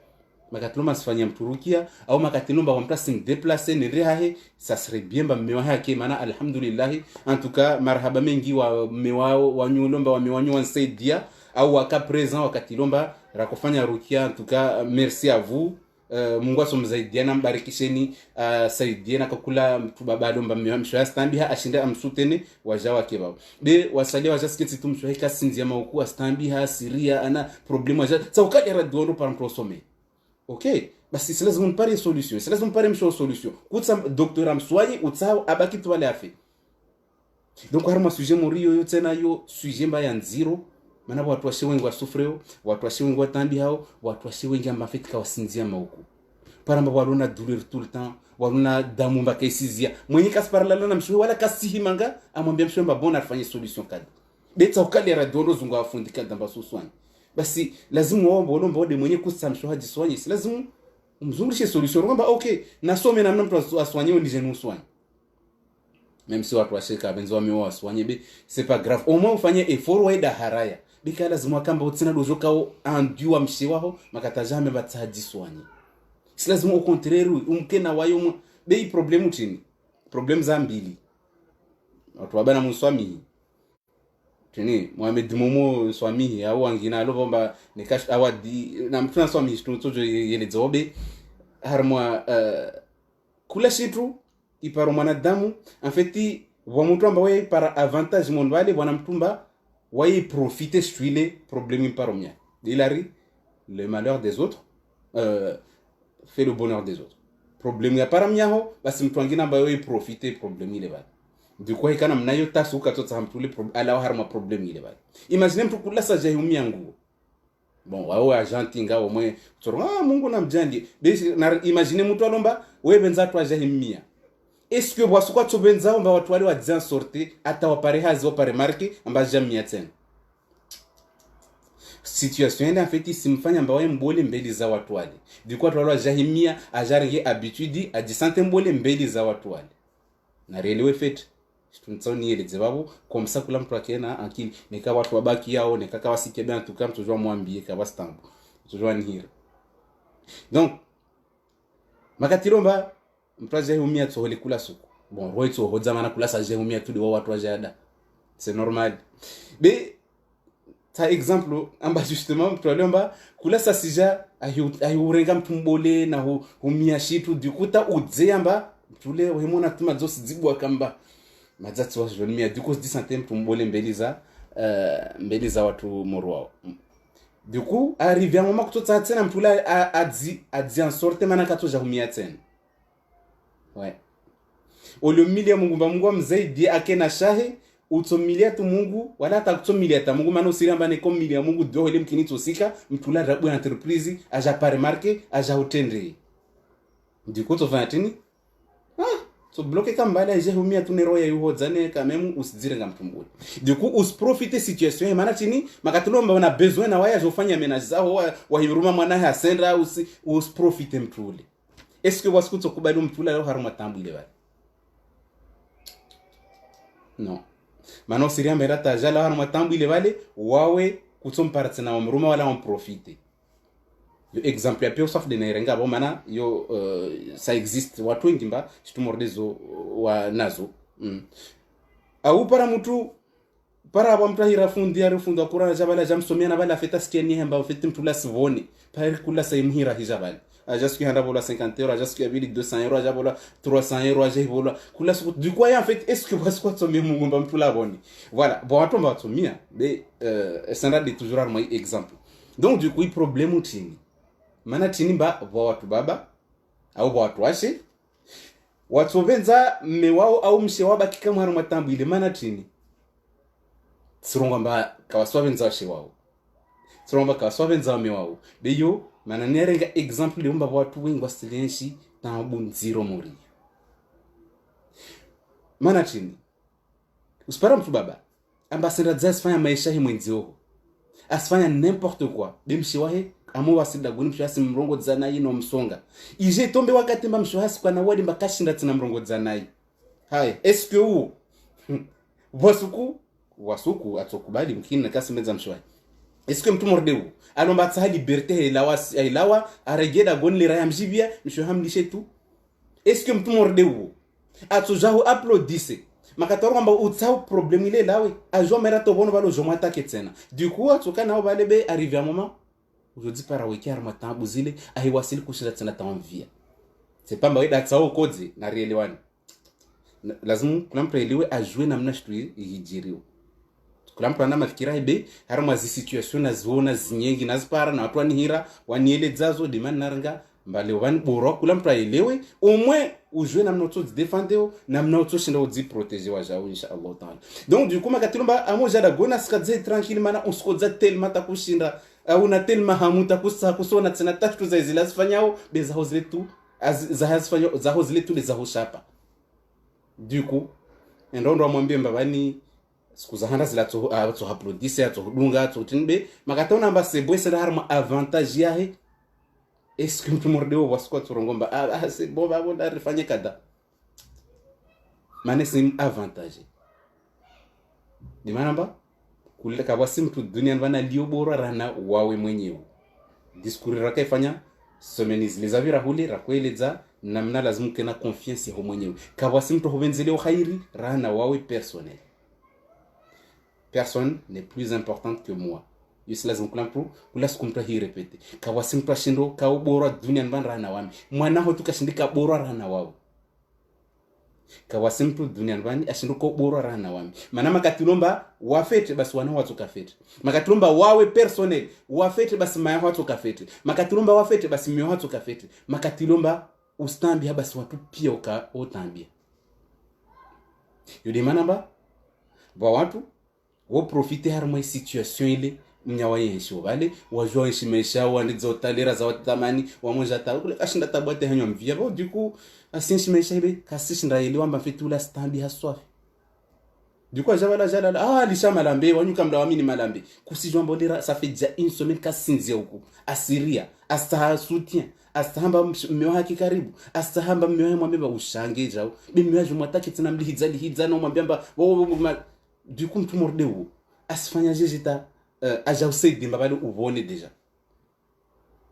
A: makatloma sifanya mturukia au makatlomba wamplasi déplacer ne rehahe ça serait bien ba mewa yake maana alhamdulillah en tout cas marhaba mengi wa mewao wanyulomba wa mewanyo wansaidia au waka présent wakatilomba rakofanya rukia en tout cas merci à vous Mungu asomzaidiana mbarikisheni saidiana kakula mtu babalomba mewa mshwa stambiha ashinda amsutene wajawa kebao be wasalia wajasketi tumshwa kasinzia mauku stambiha siria ana problème waja ça ukali radiono par prosome. OK, basi c'est lazima mpare solution, c'est lazima mpare msho solution. Kutsa docteur amswaye utsao abaki tu wale afi. Donc harma sujet morio yo tena yo sujet mbaya nziro, maana watu washe wengi wasufreo, watu washe wengi watambi hao, watu washe wengi amafika wasinzia mauku. Paramba walona douleur tout le temps, walona damu mbaka isizia. Mwenye kasparala na msho wala kasihimanga amwambia msho mbona afanye solution kadi. Betsa ukali radiono zunga afundika damba suswani. Basi lazima wao bolomba wode mwenye kusamsho haji soigner lazima umzungulishe solution kwamba OK nasome na mtu aswanye ndije nuswanye même si watu washeka benzo wameo waswanye be c'est pas grave au moins ufanye effort waida haraya bika lazima kamba utsina dojo kao andiwa mshiwaho makatajame batsaji soigner si lazima au contraire umkena wayo be problème chini problème za mbili watu wabana muswami tini Mohamed Momo swami au angina lobomba nikash awadi na mtuna swami tutojo yele zobe harmwa kula shitu iparo mwanadamu en fait wa mtu ambaye par avantage monvale bwana mtumba waye profiter stuile problème paromia dilari le malheur des autres fait le bonheur des autres problème ya paramia ho basi mtu angina ambaye profiter problème ile bali ndiko hikana mnayo tasuka tota mtule ala harma problem ile bali imagine mtu kula saja humia nguo bon wao argentinga au mwe toronga Mungu na mjandi na imagine mtu alomba wewe benza tu ajahimia est-ce que bwasuka to benza omba watu wale wajia sorti ata wapare hazi wapare marke amba jamia tena situation ina feti simfanya mbawe mbole mbeli za watu wale ndiko watu wale ajahimia ajarenge habitude ajisante mbole mbeli za watu wale na relewe feti tuntsoni ile zebabu comme ça kula mtu akiena akili nika watu wabaki yao nika kawa sikebe en tout cas toujours mwambie kawa stamp toujours anhira donc makatiromba mpraje humia tsohole kula suku bon roito hodza mana kula sa je humia tudi wa watu wajada c'est normal mais ta exemple amba justement mtolomba kula sa sija ahiurenga mtumbole na humia shitu dikuta udzeyamba tule wemona tuma zosi dzibwa kamba mazatsi wa joni mia duko di santé mtumbole mbeliza watu morwao du coup arrivé un moment que tout ça tena mtula a dit en sorte mana kato ja humia tena ouais ole milia mungu mzaidi akena shahe utomilia tu mungu wala takutomilia ta mungu mana usiramba ne komilia mungu do ile mkini tosika mtula rabu entreprise aja pas remarquer aja utendre du coup to vanatini so bloquer kambala je humia tu nero ya yuhodzane quand même usidire ngamtumbuli du coup us profiter situation mana tini makatulomba una besoin na waya jofanya ménage zao wa hiruma mwana ha sendra us profiter mtuli est-ce que wasikuto kubali mtula leo haruma tambule bali non mano siria mbera tajala haruma tambule bali wawe kutompartner na mruma wala on profiter yo exemple ya pio sauf de nerenga bo mana yo ça existe watu wengi mba chitumordezo wa nazo au para mtu para aba mtahira fundi ya fundi akura jabala jamsomia na bala feta stieni hemba feta mtula sivoni para kula saimhira hijabala ajaski handa bola 50 euros ajaski abili 200 euros ajabola 300 euros ajabola kula du quoi en fait est-ce que vous quoi sommer mungumba mtula boni voilà bon ato mba somia mais sanda de toujours arma exemple donc du coup il problème utini mana tinimba watu baba au watu washe watu benza mewao au mshewaba kikama haru matambu ile mana tini tsironga mba kawaswa benza washe wao tsironga kawaswa benza mewao beyo mana nerenga example le mba watu wengi wasilenshi tambunziro muri mana tini uspara mtu baba ambassadeur zasfanya maisha hi mwenzio asfanya n'importe quoi bimshiwahe amo wasida guni mshasi mrongo dzanayi no msonga ije tombe wakati mba mshasi kwa na wadi mbakashinda tina mrongo dzanayi hai est-ce que ou wasuku atokubali mkini na kasi meza mshwai est-ce que mtu mordeu alomba tsa liberté ilawa aregeda gonle raya mjibia mshohamlishe tu est-ce que mtu mordeu atojaho applaudisse makatoro kwamba utsao problem ile lawe ajo mera to bono balo joma attaque tena du coup atoka nao balebe arrivé un moment aujourd'hui para wiki arma tabu zile ahiwasili kushira tena tamvia c'est pas mbaida tsao kodzi na rielewani lazima kula mtu elewe ajue namna shitu hijiriwa kula mtu ana mafikira ibe harma zi situation naziona zinyengi nazipara na watu wanihira waniele zazo demand naranga mbale wani boro kula mtu elewe omwe ujue namna uto defendeo namna uto shinda uzi protéger wa jao inshallah taala donc du coup makatilomba amoja da gona skadze tranquille mana uskodza tellement takushinda una tellement hamuta kusona tena tatu za zile zifanyao beza hozile tu za hozile tu za hoshapa du coup ndondo amwambie mbabani siku za handa zila to applaudisse to dunga to tinbe makatona mba sebwe sala harma avantage yahe est-ce que mtu mordeo wasikwa turongomba c'est bon ba bon arifanye kada mane sim avantage di manamba kule kabasi mtu dunia bana liobora rana wawe mwenyewe diskuri raka ifanya someniz les avira huli rakweleza namna lazima kena confiance ho mwenyewe kabasi mtu hobenzele khairi rana wawe personnel personne n'est plus importante que moi yesi lazima kula sikumta hii repete kabasi mtu ashindo ka ubora dunia bana rana wami mwana ho tukashindika bora rana wawe kawasi mtu dunia ndani ashinduko bora rana wami mana makatilomba wafete basi wana watu kafete makatilomba wawe personnel wafete basi maya watu kafete makatilomba wafete basi myo watu kafete makatilomba ustambi basi watu pia otambia yodi manamba ba watu wo profiter harma situation ile mnyawa yensho vale wajua nshimesha wandizo talera za watamani wamoja ta kule kashinda tabate hanyo mvia bo du coup asinshimesha ibe kasishinda ile wamba fitula stambi haswafi du coup jala lisha malambe wanyuka mda wamini malambe kusijwa mbolera ça fait déjà une semaine kasinzia huko asiria asa soutien astahamba mmeo haki karibu astahamba mmeo mwambia ushange jao mmeo jumwataki tena mlihidza na mwambia du coup mtu mordeu asifanya jejita aja usaidi mbabali ubone deja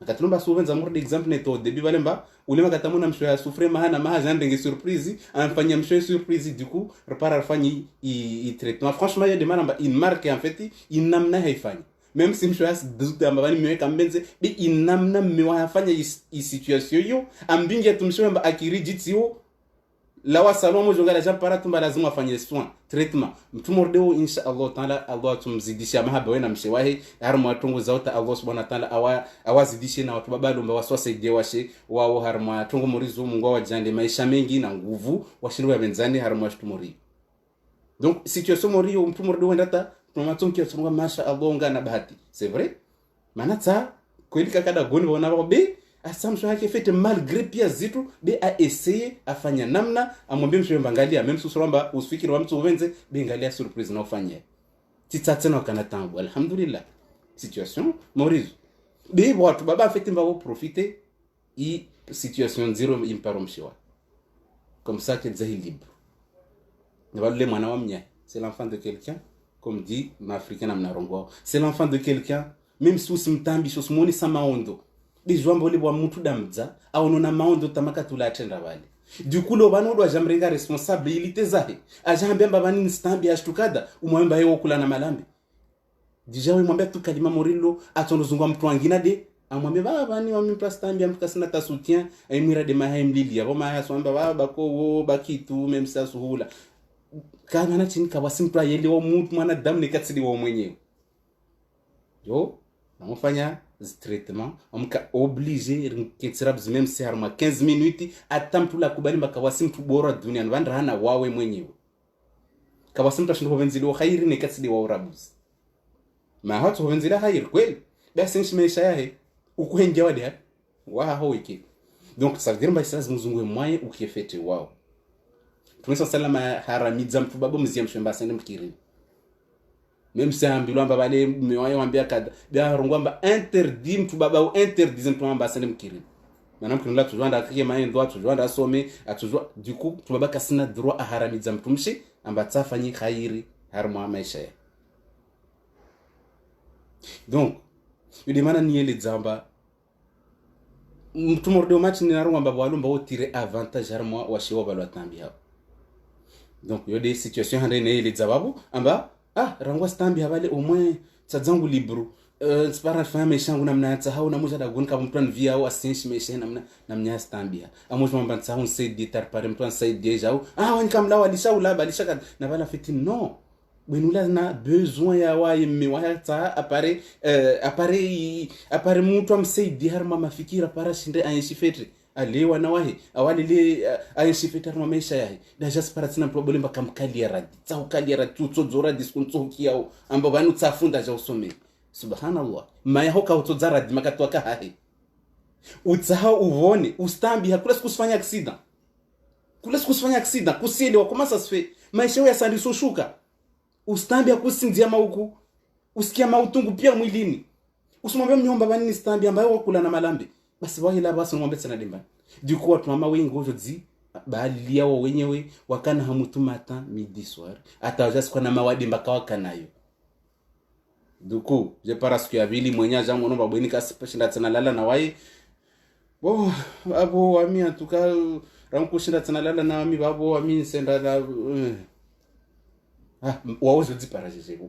A: akatumba suvenza morde example neto debut balemba ulema katamuna msho ya sufre mahana maha ndenge surprise amfanya msho surprise du coup repara fanyi i traitement franchement il demande une marque en fait inamna haifanya même si msho ya duta mbabali miwe kambenze bi inamna miwa hafanya i situation yo ambinge tumsho mba akiri jitio lawa salon mo jongala japara tumba lazima afanye soin traitement mtumordeo insha Allah taala Allah tumzidisha mahaba wena mshewahi harmu atungu zauta Allah subhanahu wa taala awazidishe na watu babado mba waswasaidie washe wao harmu atungu murizo Mungu wajande maisha mengi na nguvu washiru ya benzani harmu ashtumuri donc situation morio mtumordeo ndata tumatonki atunga masha Allah ngana bahati c'est vrai manata kweli kakada goni wana robe asamsho yake fete malgré pia zitu be a essayer afanya namna amwambie msho mbangalia même susuramba usifikiri wa mtu uvenze be ngalia surprise na ufanye titsatena kana tangu alhamdulillah situation morizo be watu baba fete mba profiter i situation zero imparomshiwa comme ça que zahi libre ne va le mwana wa mnya c'est l'enfant de quelqu'un comme dit l'africain amna rongo c'est l'enfant de quelqu'un même si usimtambi usimoni sama ondo bizwambo libwa mtu damza au nona maondo tamaka tulatenda wale du coup lo banodwa jamrenga responsabilité zahe ajambe mbabani nstambi ashtukada umwemba yeye okula na malambi deja we mwambia tu kalima morilo atondozungwa mtu wangina de amwambia baba ni wami plastambi amkasina ta soutien aimira de mahemlili abo maya swamba baba ko wo bakitu même ça suhula kana na chini kawasimpa yele wa mtu mwana damu nikatsidi wa mwenyewe yo namufanya traitement amka obligé rinketrabs même si harma 15 minutes atamtu la kubali makawasim tu bora duniani vandrana wawe mwenyewe kawasim tashindo venzilo khairi ne katsidi wa urabus ma hatu venzila khair kweli basi nshimesha yahe ukuhenje wadi ha wa hoike donc ça veut dire mbaya sasa mzungu mwaye ukifete wao tunisa salama haramidza mtu babo mzia mshemba sende mkiri même si ambilwamba bale mewayo ambia kada bia rongwamba interdit mtu baba ou interdit mtu amba sende mkiri manam kinula tujwanda akike maendo atujwanda asome atujwa du coup tu baba kasina droit a haramidza mtu mshi amba tsafanyi khairi harma maisha ya donc yudemana niele dzamba mtu mordo match ni narongwamba balumba otire avantage harma washiwa balwa tambi hapo donc yode situation hande ne ile dzababu amba rangwa stambi habale au moins tsadzangu libro spara fama shangu namna tsahau na muza da gonka mtwan via au asenshi meshe namnya stambi amojo mamba tsahau saidi tar pare mtwan saidi jao wani kamla walisha ula balisha na bala fiti non benula na besoin ya wa yemme wa ta apare mtu amsaidi harma mafikira para shinde anshifetre alewa na wahi awalile ayeshifeta na maisha yahe da jaspara tina problem bakamkali ya radi tsakali ya radi tutsozora diskontoki yao amba banu tsafunda ja usome subhanallah maya hoka utodzara radi makatwaka hahe utsaha uvone ustambi hakula sikusifanya accident kusile wakomasa sfe maisha ya sandiso shuka ustambi akusinzia mauku usikia mautungu pia mwilini usimwambie mnyomba bani stambi ambayo wakula na malambi basi wahila basi ngombe sana dimba du coup watu mama wengi ojodi bali yao wenyewe wakana hamutumata midi soir atawaja kwa na mawadi mbaka wakanayo du coup je paras que avili mwenya jangu no babweni kasipeshinda tena lala na wai abo ami atuka rankushinda tena lala na ami babo ami senda la wao jodi parajeje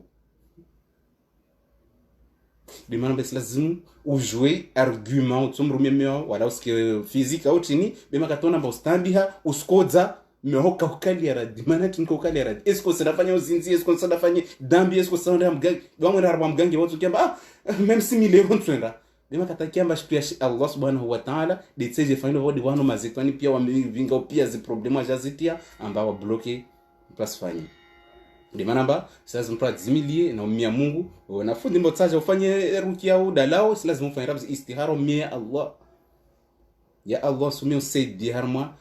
A: de manam bes lazim ou jouer argument tsumrumye meo wala uske physique au tini bema katona mba ustambiha uskodza mehoka ukaliara di mana tinko ukaliara esko sedafanya uzinzi esko sedafanya dambi esko sanda mgangi bamwe rarba mgangi wotu kemba même si mille wontwenda bema katakiamba shpia Allah subhanahu wa ta'ala de tseje fanya wodi wano mazetwani pia wamevinga pia zi problema jazitia ambao bloquer place fanya de manamba sasa mpra zimilie na umia Mungu na fundi mbotaja ufanye ruki yao dalao si lazima ufanye rabzi istihara umia Allah ya Allah sumio saidi harma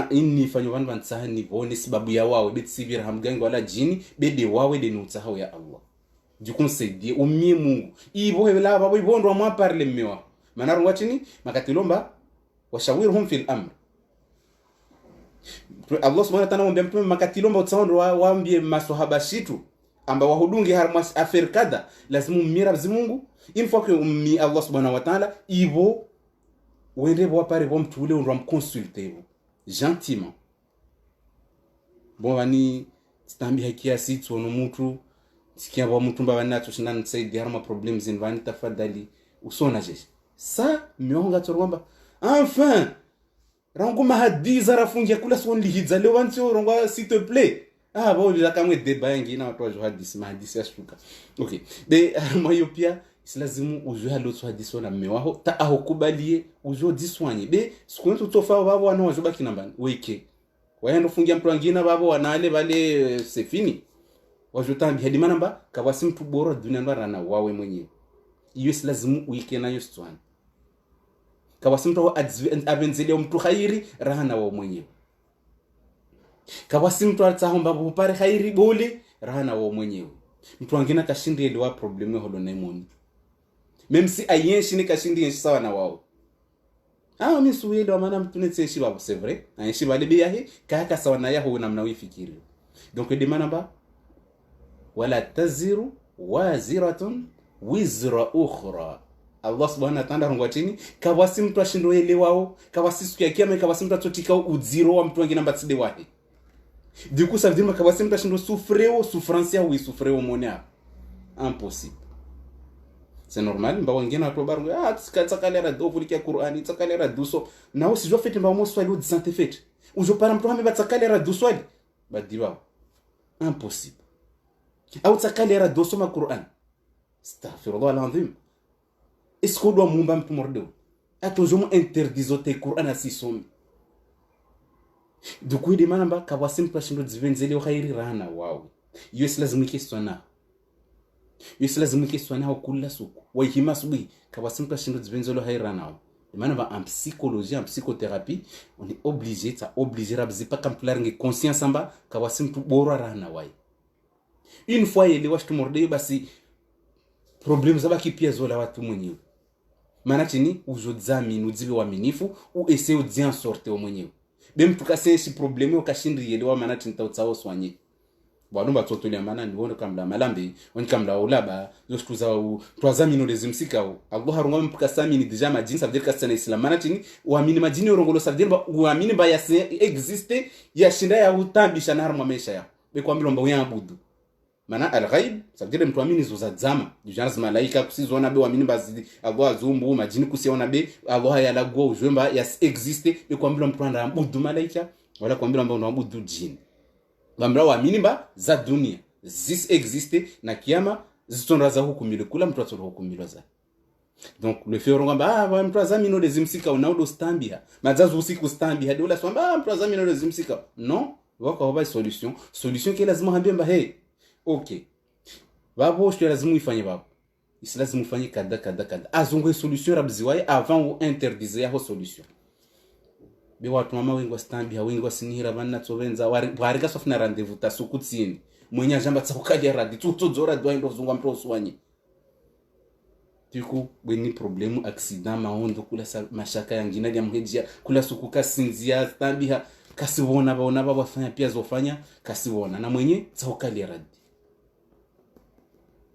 A: inni fanyo vanhu vantsaha ni vone sababu ya wao betsivira hamgangi wala jini bede wawe de nutsaha ya Allah du conseil umie Mungu ibo hebela babo ibondo mwa parle mewa maana rungwachini makatilomba washawirhum fil amr. Allah subhanahu wa ta'ala mwambia mtume makatilomba utsaondo waambie maswahaba shitu amba wahudungi harmas affaire kada lazimu mmira Mungu une fois que ummi Allah subhanahu wa ta'ala ivo wende bo pare bo mtule on consulter gentiment bon vani stambi hakia situ no mtu sikia bo mtu mba vana tushina nsaidi harma problems in vani tafadhali usona jeshi sa mionga toromba enfin rangu mahadiza rafungia kula son lihidza leo wancho ronga s'il te plaît bon bila kamwe débat ngina watu wa hadisi mahadisi yashuka okay de moyo pia silazimu ujue halotu hadisi na mume wako ta ahokubalie ujue diswanye be siku tutofa babo wana wajoba kinambani weke waenda fungia mtu wengine babo wanale bale sefini wajotambi hadi manamba kabasi mtu bora dunia ndo rana wawe mwenyewe iyo silazimu uike nayo stwana kabasi mtu avenzele mtu khairi rana wao mwenyewe kabasi mtu atahomba bupare khairi bole rana wao mwenyewe mtu wengine kashindi ile wa problemu holo na imoni même si ayenshi ni kashindi yenshi sawa na wao mimi suwele maana mtu netseshi babo c'est vrai ayenshi bale be yahe kaka sawa na yaho na mnawifikiri donc de manamba wala taziru waziratun wizra ukhra. Allah subhanahu wa ta'ala ngwatini kabasi mtu ashindo ele wao kabasi siku ya kiyama kabasi mtu atotika uziro wa mtu wengine mbatside wahe. Du coup ça veut dire que kabasi mtu ashindo souffrance ya souffreo monia impossible. C'est normal mba wengine watu baru tsakalera do vulikia Qur'ani tsakalera duso na usijua fete mba mo swali de santé fete ujo para mtu ambe tsakalera duso ali badiba impossible au tsakalera duso ma Qur'an astaghfirullah alazim est-ce qu'on doit mumba mtu mordo atojomo interdizote Qur'an asisomi du coup de manamba kabasi mtu ashindo dzivenzele khairi rana wao iyo lazima kistona lazima kistona kula suku waihima subi kabasi mtu ashindo dzivenzele khairi nao maana va en psychologie en psychothérapie on est obligé rabzi pas comme plaringe conscience amba kabasi mtu bora rana wai une fois ile washtu morde basi problem zabaki pia zola watu mwenyewe maana chini ujodzamini udziwe waaminifu u essayer udzien sortir mwenyewe bem tukase si problème ukashindri yelewa maana tintautsawo swanye bwana batotolya maana ndibone kamla malambe on kamla ulaba zoshtuza u twazamino lezimsika Allah harungwa mpaka samini deja majini ça veut dire que c'est islam maana tini uamini majini urongolo ça veut dire uamini ba yase existe ya shinda ya utambisha na harumwa maisha ya be kwambilo mba uyabudu maana al-ghaib ça veut dire mtu amini zozadzama dijana malaika kusizona be uamini bazidi Allah azumbu majini kusiona be Allah yalagwa ujwemba yas existe be kwambilo mtu anda abudu malaika wala kwambilo mba unabudu jini bambra waamini ba za dunia zis existe na kiyama zitonraza hukumile kula mtu atoro hukumile za donc le fait ngamba mtu azamino lezimsika unaudo stambia mazazu usiku stambia hadi ula swamba mtu azamino lezimsika non wako hoba solution ke lazima hambia mba hey okay babo shtu lazima ifanye babo isi lazima ufanye kada azungwe solution rabziwaye avant ou interdire ya solution be watu mama wengi wastambi wengi wasinihira bana tsovenza warika sofna rendezvous tasukutsini mwenya jamba tsakukali radi tutodzora dwa ndo zungwa mto uswanye tiku bweni problemu accident maondo kula mashaka yangina ya mhejia kula sukuka sinzia stambi kasibona baona baba fanya pia zofanya kasibona na mwenye tsakukali radi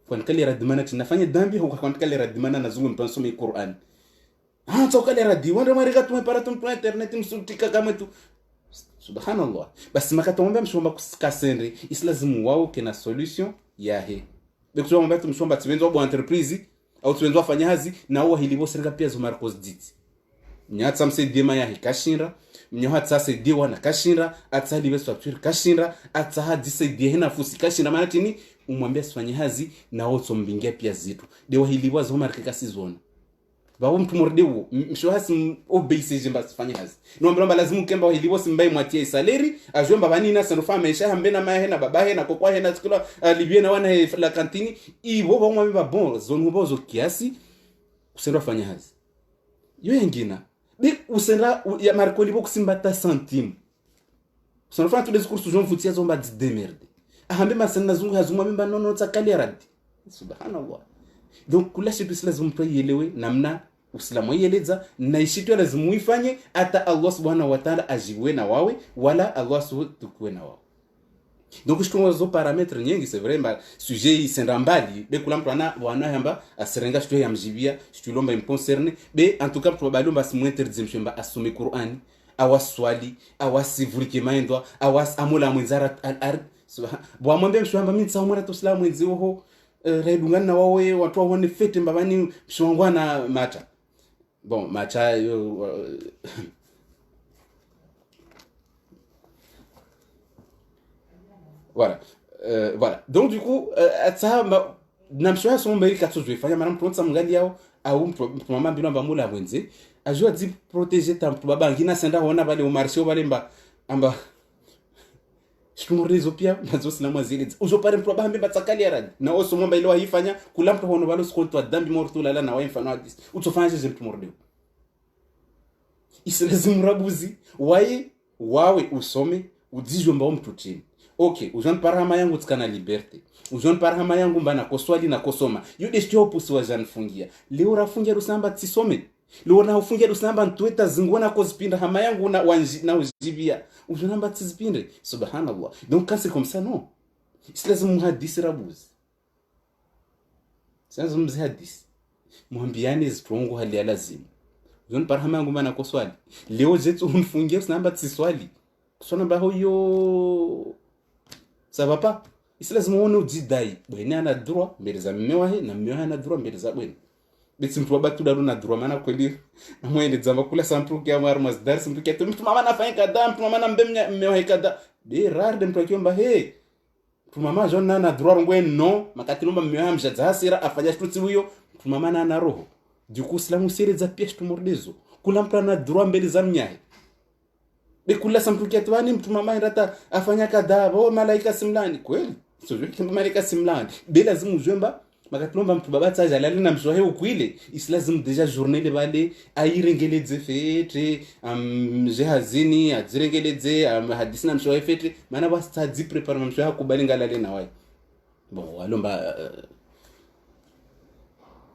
A: kwa nikali radi mana tinafanya dambi kwa nikali radi mana nazungu mtansome Qur'an tsokale radio wanda marika tumepara tumtu internet msultika kama tu subhanallah basi makatomba mshomba kusikasendre islazimu wao kena solution yahe bekuzwa mbatu mshomba twenzo bo entreprise au twenzo afanya hazi na wao hilibo serika pia zo marcos diti nyatsa mse dema yahe kashinra mnyohatsa se diwa na kashinra atsali beso apture kashinra atsaha dise dihena fusi kashinra maana tini umwambia sifanye hazi na wao tsombingia pia zitu dewa hilibo zo marika sizona bawo mtu mordewo mshohasi obeyse jemba sifanye hazi nomba lazima kemba hilibo simbai mwatie salary ajomba banina sanofa maisha hambena mahena babahena kokwa hena skula libiena wana la kantini ibo bomwe ba bon zonu bozo kiasi usenda fanya hazi yo yengina bi usenda ya marko libo kusimbata centime sanofa tous les discours jon futia zomba de merde ahambe masana zungu hazumwa mimba nono tsakali radi subhanallah donc kula shitu lazima mtu yelewe namna Uislamu yeleza na ishitwa lazima uifanye hata Allah subhanahu wa ta'ala ajiwe na wawe wala Allah subhanahu na wawe. Donc je trouve zo paramètres nyingi c'est vrai mba sujet isenda mbali be kula mtu wana hamba asirenga shito ya mjibia shito lomba imconcerne be en tout cas probablement bas mu interdire mshamba asome Qur'an awaswali awasivulike maendwa awas amula mwenzara al bwa mwambie mshamba mimi tsaumara to Islam wenziho redungana na wawe watu waone fete mbabani mshwangwana mata bon mata yo voilà voilà donc du coup ça namshwa son mbele katso je fanya mara mtu mngali yao au mama mbilo mbamula wenze ajua di protéger ta mtu baba ngina senda hona bale o marché bale mba amba shtumurizo pia nazo sina mwazili uzo pare mtu baba mbemba tsakali yaradi na oso momba ile waifanya kula mtu hono balo skonto adambi mortu lala na waifanya hadis utofanya je mtu mordio iselezi mrabuzi wawe usome udijwe mbao mtu chini. Okay, ujon parama yangu tsikana liberté. Ujon parama yangu mbana koswali na kosoma. Yude shio opusi wa janfungia. Leo rafungia rusamba tsisome. Leo na ufungia rusamba ntweta zingona kozipinda hama yangu na ujibia. Ujon namba tsizipinde. Subhanallah. Donc quand c'est comme ça non. C'est lazima muhadisi rabuzi. C'est lazima muhadisi. Muambiane zitrongo hali ya lazima. Ujon parama yangu mbana koswali. Leo zetu unfungia rusamba tsiswali. Kusona baho yo ça va pas. Il lazima uone ujidai. Bweni ana droit mbele za mmewahe na mmewahe ana droit mbele za bweni. Bitsi mtu wabatu daru na droit maana kweli na mwende zamba kula sampru kia marmas dar sampru kia mtu mama nafanya kada mtu mama mbemnya mmewahe kada. Be rare de mtu akiomba he. Mtu mama jona na droit ngwe no makati nomba mmewahe mjaza hasira afanya shtuti huyo mtu mama na roho. Du coup Islamu sere za pia shtumordezo. Kula mtu na droit mbele za mnyahe. Bekula sampukia twani mtu mama ndata afanya kadha bo malaika simlani kweli sio kama malaika simlani bila lazima ujemba makatlomba mtu baba tsaja lali na mshohe ukwile islazim deja journée le bale ayirengeleze fete jehazini azirengeleze hadisi na mshohe fete maana basta di prepare mshohe kubali ngalale na wai bon alomba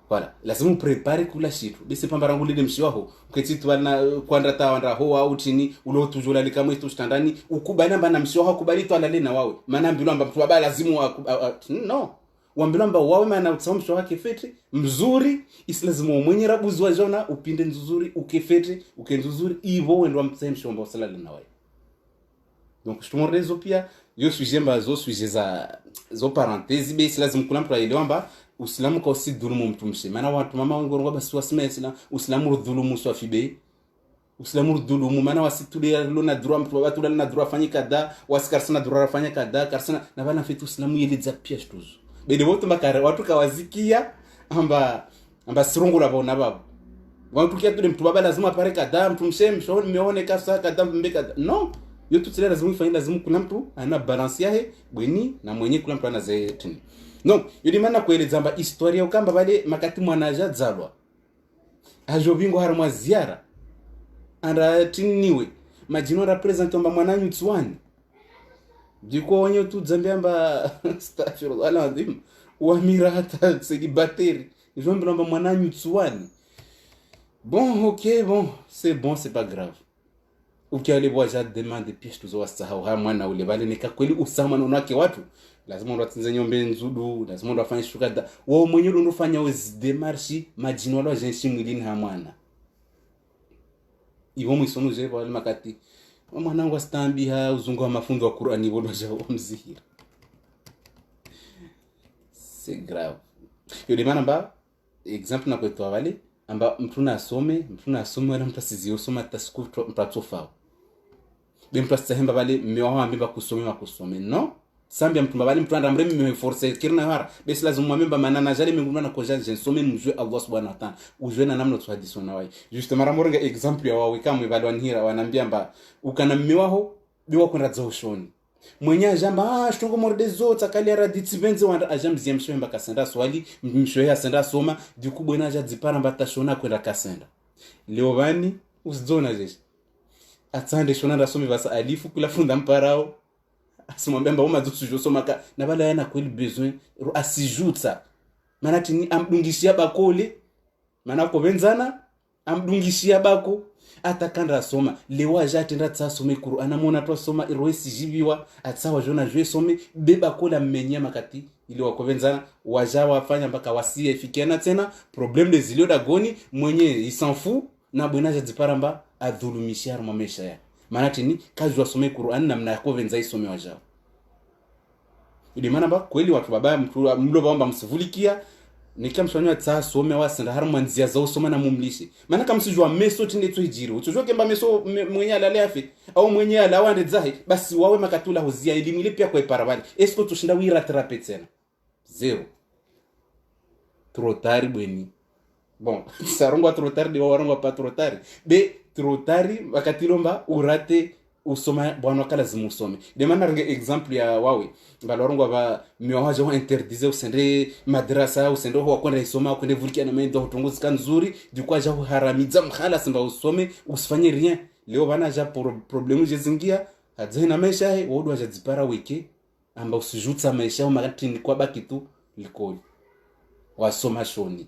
A: voilà lazima prepare kula shitu bisi pambara ngulile mshiwaho kweti twana kwanda tawanda ho au chini ulo tujula likamwe tu standani ukubana bana mshiwaho kubali to alale na wawe maana mbilo amba baba lazima no wambilo amba wawe maana utsao mshiwaho kefete mzuri islazima mwenye rabuzi wa jona upinde nzuri ukefete ukenzuzuri ivo wendo mtsaye mshomba usalale na wawe donc shtumordezo pia yo sujemba zo sujeza zo parenthèse be islazima kula mtu aelewa Uislamu kwa si dhulumu mtu mshe. Maana watu mama wangu ngoba basi wasema Islam Uislamu dhulumu swafibe. Uislamu dhulumu maana wasitulia lona droit mtu watu na droit fanya kada wasikarsana droit fanya kada karsana na bana fitu Uislamu yeleza pia shtuzo. Bede wote makara watu kawazikia amba sirungu la bona babu. Watu kia tu mtu baba lazima apare kada mtu mshe mshoni meone kasa kada mbeka. No. Yote tsile lazima ifanye lazima kuna mtu ana balance yake bweni na mwenye kuna mtu ana zetini. Non, yodi mana kueleza amba historia ukamba bale makati mwanaja dzalwa. Ajobingo harumwa ziara. Anda tiniwe. Majino represent amba mwananyu tswani. Diko onyo tu zambia amba astaghfirullah alazim. Wa mirata célibataire. Jombe amba mwananyu tswani. Bon, OK, bon, c'est pas grave. Ukiale bwaja demande pièce tuzo wasahau ha mwana ule bale nika kweli usama nonake watu lazima ndo atinze nyombe nzudu lazima ndo afanye shukada wao mwenyewe ndo ufanya wezi demarche majino lo jenshi mwilini ha mwana ivo mwisono je wale makati mwanangu astambi ha uzungu wa mafunzo wa Qur'ani bodo ja omzihira c'est grave yo demana ba exemple na kwetu wale amba mtu na asome wala mtu asizio soma tasku mtatofao bimtu asahemba bale mmewa mbimba kusome no sambia mtu bale mtu andamre me forcer kirna hara besi lazima mbimba manana jale mengumana ko jale some mjue Allah subhanahu wa ta'ala ujue na namna tradition na wai juste mara moringa example ya wawe kama ibalwa nhira wanambia mba ukana mmewaho biwa kwenda za ushoni mwenye ajamba shtongo mordezo takali raditsi benze wanda ajamzia mshwemba kasenda swali mshwe asenda soma dikubo inaja dzipara mbata shona kwenda kasenda leo bani usidzona jeshi atsande shona ndasome basa alifu kula funda mparao asimwambia mba uma dzusu soma ka na bala yana kweli besoin asijutsa maana tini amdungishia bakole maana ko benzana amdungishia bako atakanda asoma leo ajatenda tsasome Qur'an amona to soma iroesi jibiwa atsawa jona jwe some beba kola mmenya makati ili wakovenzana waja wafanya mpaka wasie fikiana tena problem de zilio dagoni mwenye isanfu na bwenaje dziparamba adhulumishia mamesha ya manati ni kazi wasome Qur'an na mna yakovenza isome waja ili maana ba kweli watu babaya mlo baomba msivulikia nikamshanywa tsa some wasenda har mwanzia za usoma na mumlishe maana kama sijua meso tinde tujiro utujua kemba meso mwenye alale afi au mwenye alawande zahi basi wawe makatula huzia elimu ile pia kwa iparabali esko tushinda wira trape tena zero trop tard bweni bon sarongwa trop tard wa warongwa pas trop tard be trop tard wakati lomba urate usoma bwana kala zimusome de manarge exemple ya wawe balorongwa ba miwaje wa interdise usende madrasa usende ho kwenda isoma kwenda vulikia na mendo utongozi kan nzuri dukwa ja haramiza mkhala simba usome usifanye rien leo bana ja problemu jezingia hadzena maisha he wodo ja dzipara wiki amba usijutsa maisha makati ni kwa baki tu likoli wasoma shoni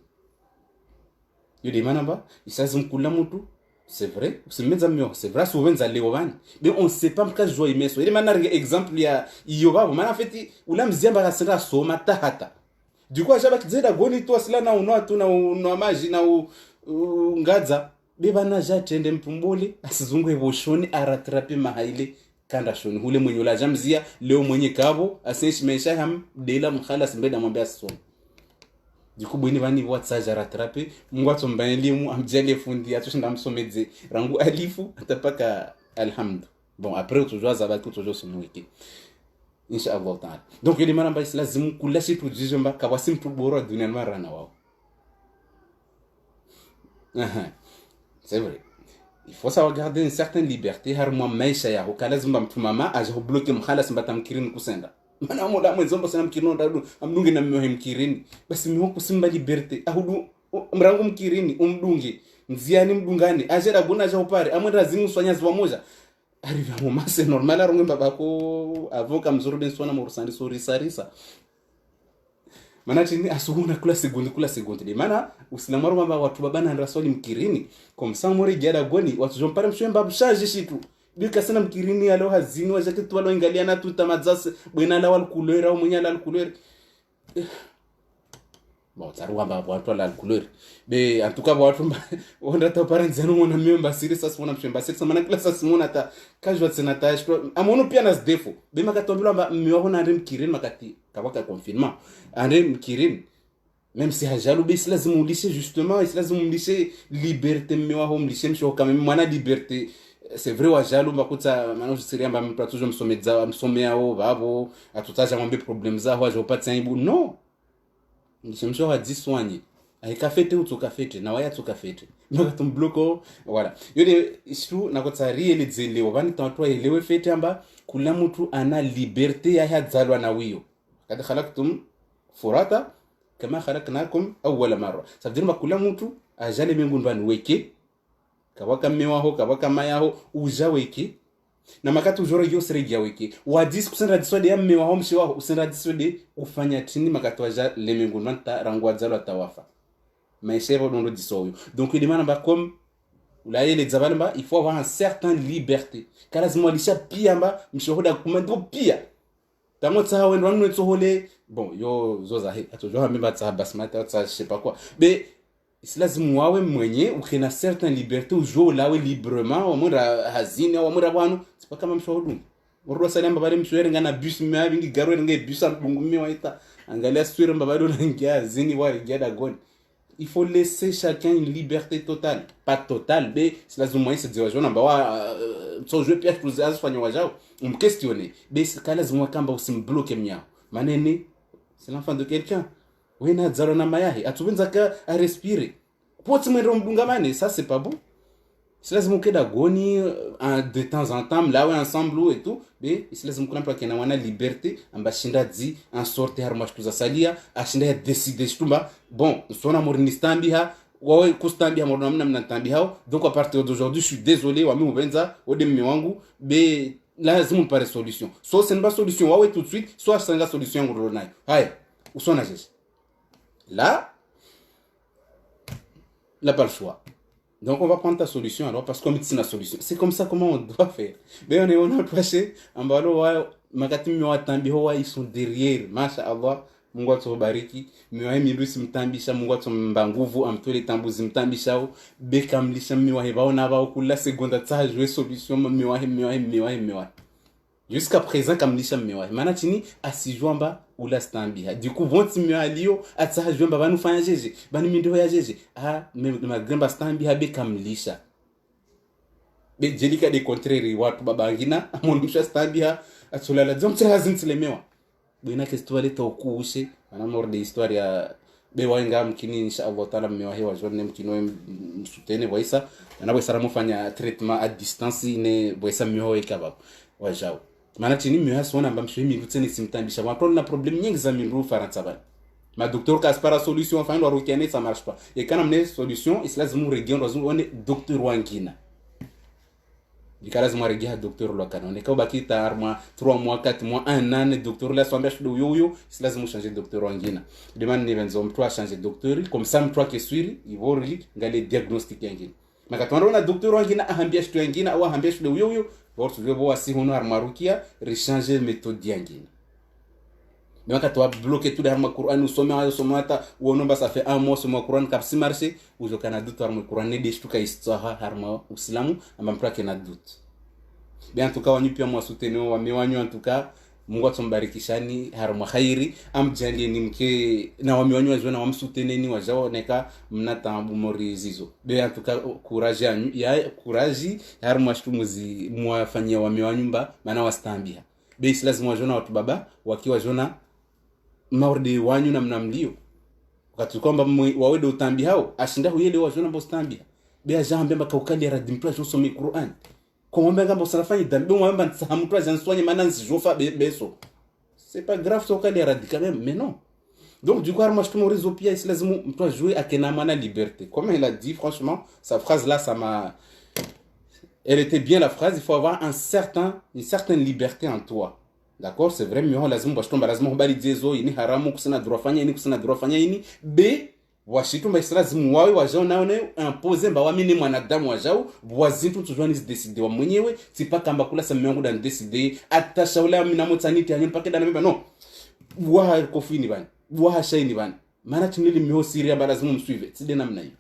A: yule manamba isazi mkula mtu c'est vrai usimeza myo c'est vrai souvenza leo bani mais on sait pas mka joie meso ile manarge exemple ya yoba maana feti ula mzemba kasira soma tahata du coup ajaba kizeda goni to asila na uno tu na uno maji na ngadza beba na jatende mpumbuli asizungwe boshoni aratrape mahaile kanda shoni hule mwenye ula jamzia leo mwenye kabo asenshi maisha ham dela mkhalas mbeda mwambia soma du coup bweni bani watsaja rattraper ngwato mbaelimu amjale fundi atoshinda msomedze rangu alifu atapaka alhamdu bon après toujours za batu toujours son wiki inshallah taala donc ile maramba lazima kulashi tujije mba kawasim tuboro dunia marana wao c'est vrai il faut savoir garder une certaine liberté har moi maisha ya ukalazima mtu mama aje bloquer mkhalas mbatamkirini kusenda mana mola mwenzombo sana mkirino ndadu amdunge na mmewe mkirini basi mmewe kusimba liberté ahudu mrangu mkirini umdunge nziani mdungani ajera guna ja upare amwenda zingu swanyazi wamoja arriva mama c'est normal aronge babako avoka mzuru ben swana murusandi sori sarisa mana chini asuguna kula sekunde de mana usilamu mama watu babana ndrasoli mkirini komsamori gada goni watu jompare mshwemba bushaje shitu bika sana mkirini alo hazini wajake tu walo ingaliana tu tamadzas bwena la wal couleur au munya la couleur bon taruwa ba watu la couleur be en tout cas watu onda ta parenzano mona memba siri sasa mona mshemba sasa mana kila sasa mona ta kajwa tsena ta amono pia nas defo be makatombila ba miwaona ndem mkirini makati kabaka confinement ande mkirini même si hajalu be lazima ulishe justement lazima ulishe liberté miwa ho mlishe msho kama mwana liberté c'est vrai wajalu mbakuta mano siria mba mtu atujo msomeao babo atutaja ngombe problem za ho ajopata ibu no nishimsho hadiswanye aikafete utukafete na waya tukafete ngaka bloko voilà yode ishu nakota rieli dzelewa bani tantwa elewe fete amba kula mtu ana liberté ya hadzalwa na wiyo kad khalaqtum furata kama khalaqnakum awwala marra sabdirma kula mtu ajale mbinguni weke kabaka mewaho kabaka mayaho uja weki na makati ujoro yo serejia weki wa 10% radisode ya mewaho mshiwaho usenradisode ufanya tini makati waja lemengun manta rangwa zalo tawafa maisha yabo ndo disoyo donc il demande ba comme ulaye les zabalamba il faut avoir une certaine liberté kalazima lisha pia mba mshohoda kumando pia tango tsa wendo wanwe tsohole bon yo zoza he atojo mba tsa basmata tsa je sais pas quoi mais lazima wawe mwenye ukina certain liberté ujo lawe librement omura hazini au omura bwanu sipa kama mshohudu urwa salamba bale mshwere ngana bus mwa bingi garwe nge bus ambungumi waita angalia swire mbabado ngia hazini wa ngada gon il faut laisser chacun une liberté totale pas totale mais c'est lazima mwenye se jona mba so je pièce pour azifanya wajao questionner mais c'est lazima kamba usimbloke mnyao manene c'est l'enfant de quelqu'un wena dzalo na mayahi atubenza ka a respirer poti mwendo mdungamane ça c'est pas bon c'est lazima keda goni de temps en temps là ouais ensemble et tout mais c'est lazima kuna mtu akena wana liberté ambashinda dzi en sorte harmash tuza salia ashinda décider stumba bon sona mornistambi ha wawe kustambi ha morna mnamtambi hao donc à partir d'aujourd'hui je suis désolé wa mbenza odemi wangu be lazima pare solution so c'est une bonne solution wawe tout de suite soit sanga solution ngoro nayo haya usona jeshi là pas le choix Donc, on va prendre ta solution alors, parce que comme c'est la solution, c'est comme ça comment on doit faire. Ben, on a passé, en bas, makati mmewatambi hoa, ils sont derrière. Masha Allah, Mungu atubariki. Mmewahi mirusi mtambisha, Mungu atumba nguvu, amtole tambuzi mtambisha, beka mlisha mmewahi vaona vao kula seconda tsa jouer solution, mmewahi. Jusqu'à présent, comme lisha mmewahi. Mana chini, asijwamba, ula stambia. Du coup, vonti mmewahi atsa jwamba, banu fanya jeje, banu mindo ya jeje. Ah, magramba stambia, beka mlisha. Be jelika de contraire watu babangina amonusha stambia atulala zomtse lazimtilemewa bwina ke histoire tokushe ana morde histoire ya be wainga mkini inshallah taala mmewahewa jone mkino msutene boisa na boisa ramufanya treatment à distance ne boisa mmewahe kaba wajao maana tini mmewahe sona mbamshwe mirutene simtambisha watu na problem nyingi za miru faransa bana ma docteur kaspara solution enfin lo rokene ça marche pas et quand amne solution islazimu region razu one docteur wangina dikalazi mwaregia docteur lo kanone ka baki tarma 3 mois 4 mois 1 an docteur la swambia shdo yoyo lazima changer docteur wangina demande ni benzo mtu a changer docteur comme ça mtu akeswiri ivorli ngale diagnostic yangina makatwanda na docteur wangina ahambia shdo yangina au ahambia shdo yoyo bortu lebo wasi hono armarukia rechanger méthode yangina mais quand tu as bloqué tout le Coran nous sommes ata wonomba ça fait un mois sur mon Coran cap si marché ou au Canada tout le Coran ne des tuka histoire harma uislamu ambampra kena doute bien en tout cas on pia moi soutenir wa mewanyu en tout cas Mungu atumbarikishani harma khairi amjalie ni mke na wa mewanyu wajona wa msuteneni wajao neka mnatambu morizizo bien en tout cas courage ya courage harma shtumuzi mwafanyia wa mewanyu mba maana wastambia bien lazima wajona watu baba wakiwa jona maorde wanyu na mnamlio wakati kwamba wawede utambi hao ashinda huyele wajona bostambi bea jambe mbaka ukali radimpla josome Qur'an komombe ngamba usafanye dambe mwamba ntsamutwa janswanye mana nzijofa beso c'est pas grave so ukali radika même mais non donc du coup arma shtumo rezo pia lazima mtu jouer akena mana liberté comme il a dit franchement sa phrase là ça m'a elle était bien la phrase il faut avoir une certaine liberté en toi. D'accord, c'est vrai mais lazima bashtomba lazima kubali jezo ini haramu kusina drofanya ini kusina drofanya ini b washitumba lazima wawe wajao naone imposer mba wamini mwanadamu wajao bwazintu tujwani décider wa mwenyewe sipa kamba kula sa myangu dan décider atashaula mina motaniti anyi mpaka dana mba no bwa kofini bana bwa shaini bana maana tunili myo siria ba lazima msuive side namna hiyo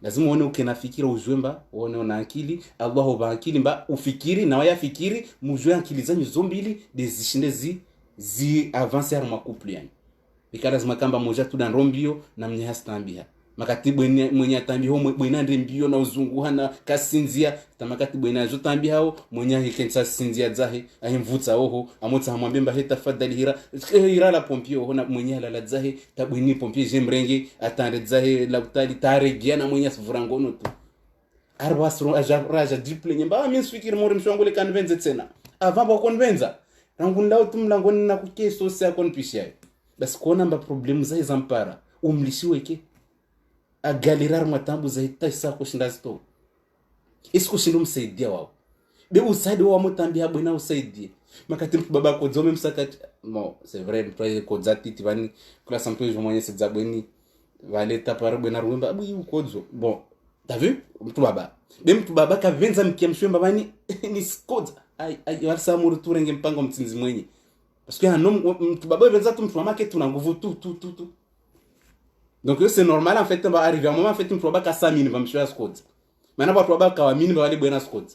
A: lazima uone ukena fikira ujwemba uone una akili Allah ba akili mba ufikiri na waya fikiri mujwe akili zanyu zombili desishinde zi avancer ma couple yani bikara zima kamba moja tu dan rombio na mnya stambia makati mwenye tambi ho bwina ndembio na uzunguha na kasinzia tamakati bwina zo tambi hao mwenye hikensa sinzia zahe ahimvutsa oho amotsa hamwambia mba heta fadali hira la pompio ho na mwenye la zahe tabwini pompio jemrenge atande zahe la utali taregia na mwenye vurangono tu arbasro raja triple nyamba mimi sifikiri mori mshwangole kanvenze tena avamba konvenza rangundao tumlangoni na kukeso sia konpisha basi kuona mba problem zahe zampara umlishiweke a galerar matambu za hitasa kushinda sto isiko shindu msaidia wao be usaidi wao mutambi habo na usaidie makati mtu baba ko zome msakati bon c'est vrai mtu ko zati tivani kula sample je moyen c'est zabweni valeta par bena rumba abu ukozo bon t'as vu mtu baba ka venza mkiamshwe bani ni skoza ai warsa mu ruturenge mpango mtsinzi mwenye parce que un homme mtu baba venza tu mtu mamake tuna nguvu tu. Donc c'est normal en fait on va arriver à un moment en fait une proba ka 5000 va mshwa squad. Mana ba proba ka 1000 va aller buena squad.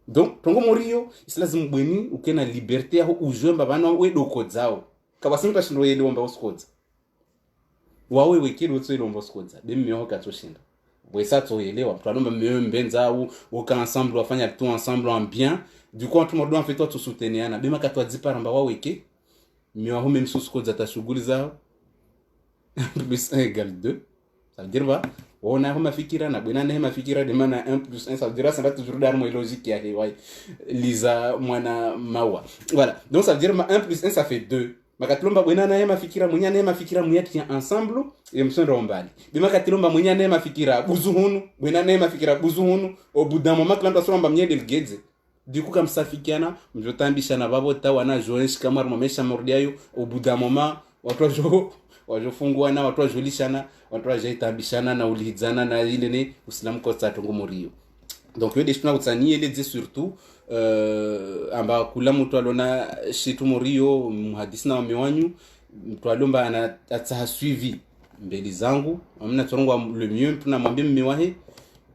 A: Donc tongo morio lazima bweni ukena liberté ya ujwemba bana we doko zao. Kabasimba shindo yele omba squad. Wawe wekiri utso ile omba squad. Bemi myo ka toshinda. Bwesa toyelewa twalomba myo mbenza au aucun ensemble wafanya tout ensemble en bien. Du coup tout le monde en fait toi to souteniana. Bema ka twa diparamba waweke. Myo aho même sous squad za tashughuli zao. Plus 1 égale 2. Ça veut dire va on a mafikira na bwana na mafikira de mana 1 plus 1 ça veut dire ça va toujours dans la logique ya ouais Lisa mwana mawa voilà donc ça veut dire 1 plus 1 ça fait 2 makatlomba bwana na mafikira munya na mafikira munya tient ensemble et msonro mbali bima katlomba munya na mafikira buzuhunu bwana na mafikira buzuhunu au bout d'un moment quand on somba munya delgeze du coup comme ça fikiana mjotambisha na babo ta wana joesh kamar momesha mordiayo au bout d'un moment watu wajofunguana watu wajulishana watu wajaitabishana na ulihizana na ile ni Uislamu kwa tsatongo morio. Donc yo deshuna kutsani ele dit surtout amba kula mtu alona shitu morio muhadisi na wamewanyu mtu alomba ana atsaha suivi mbeli zangu amna tsorongo le mieux tuna mwambie mmewahe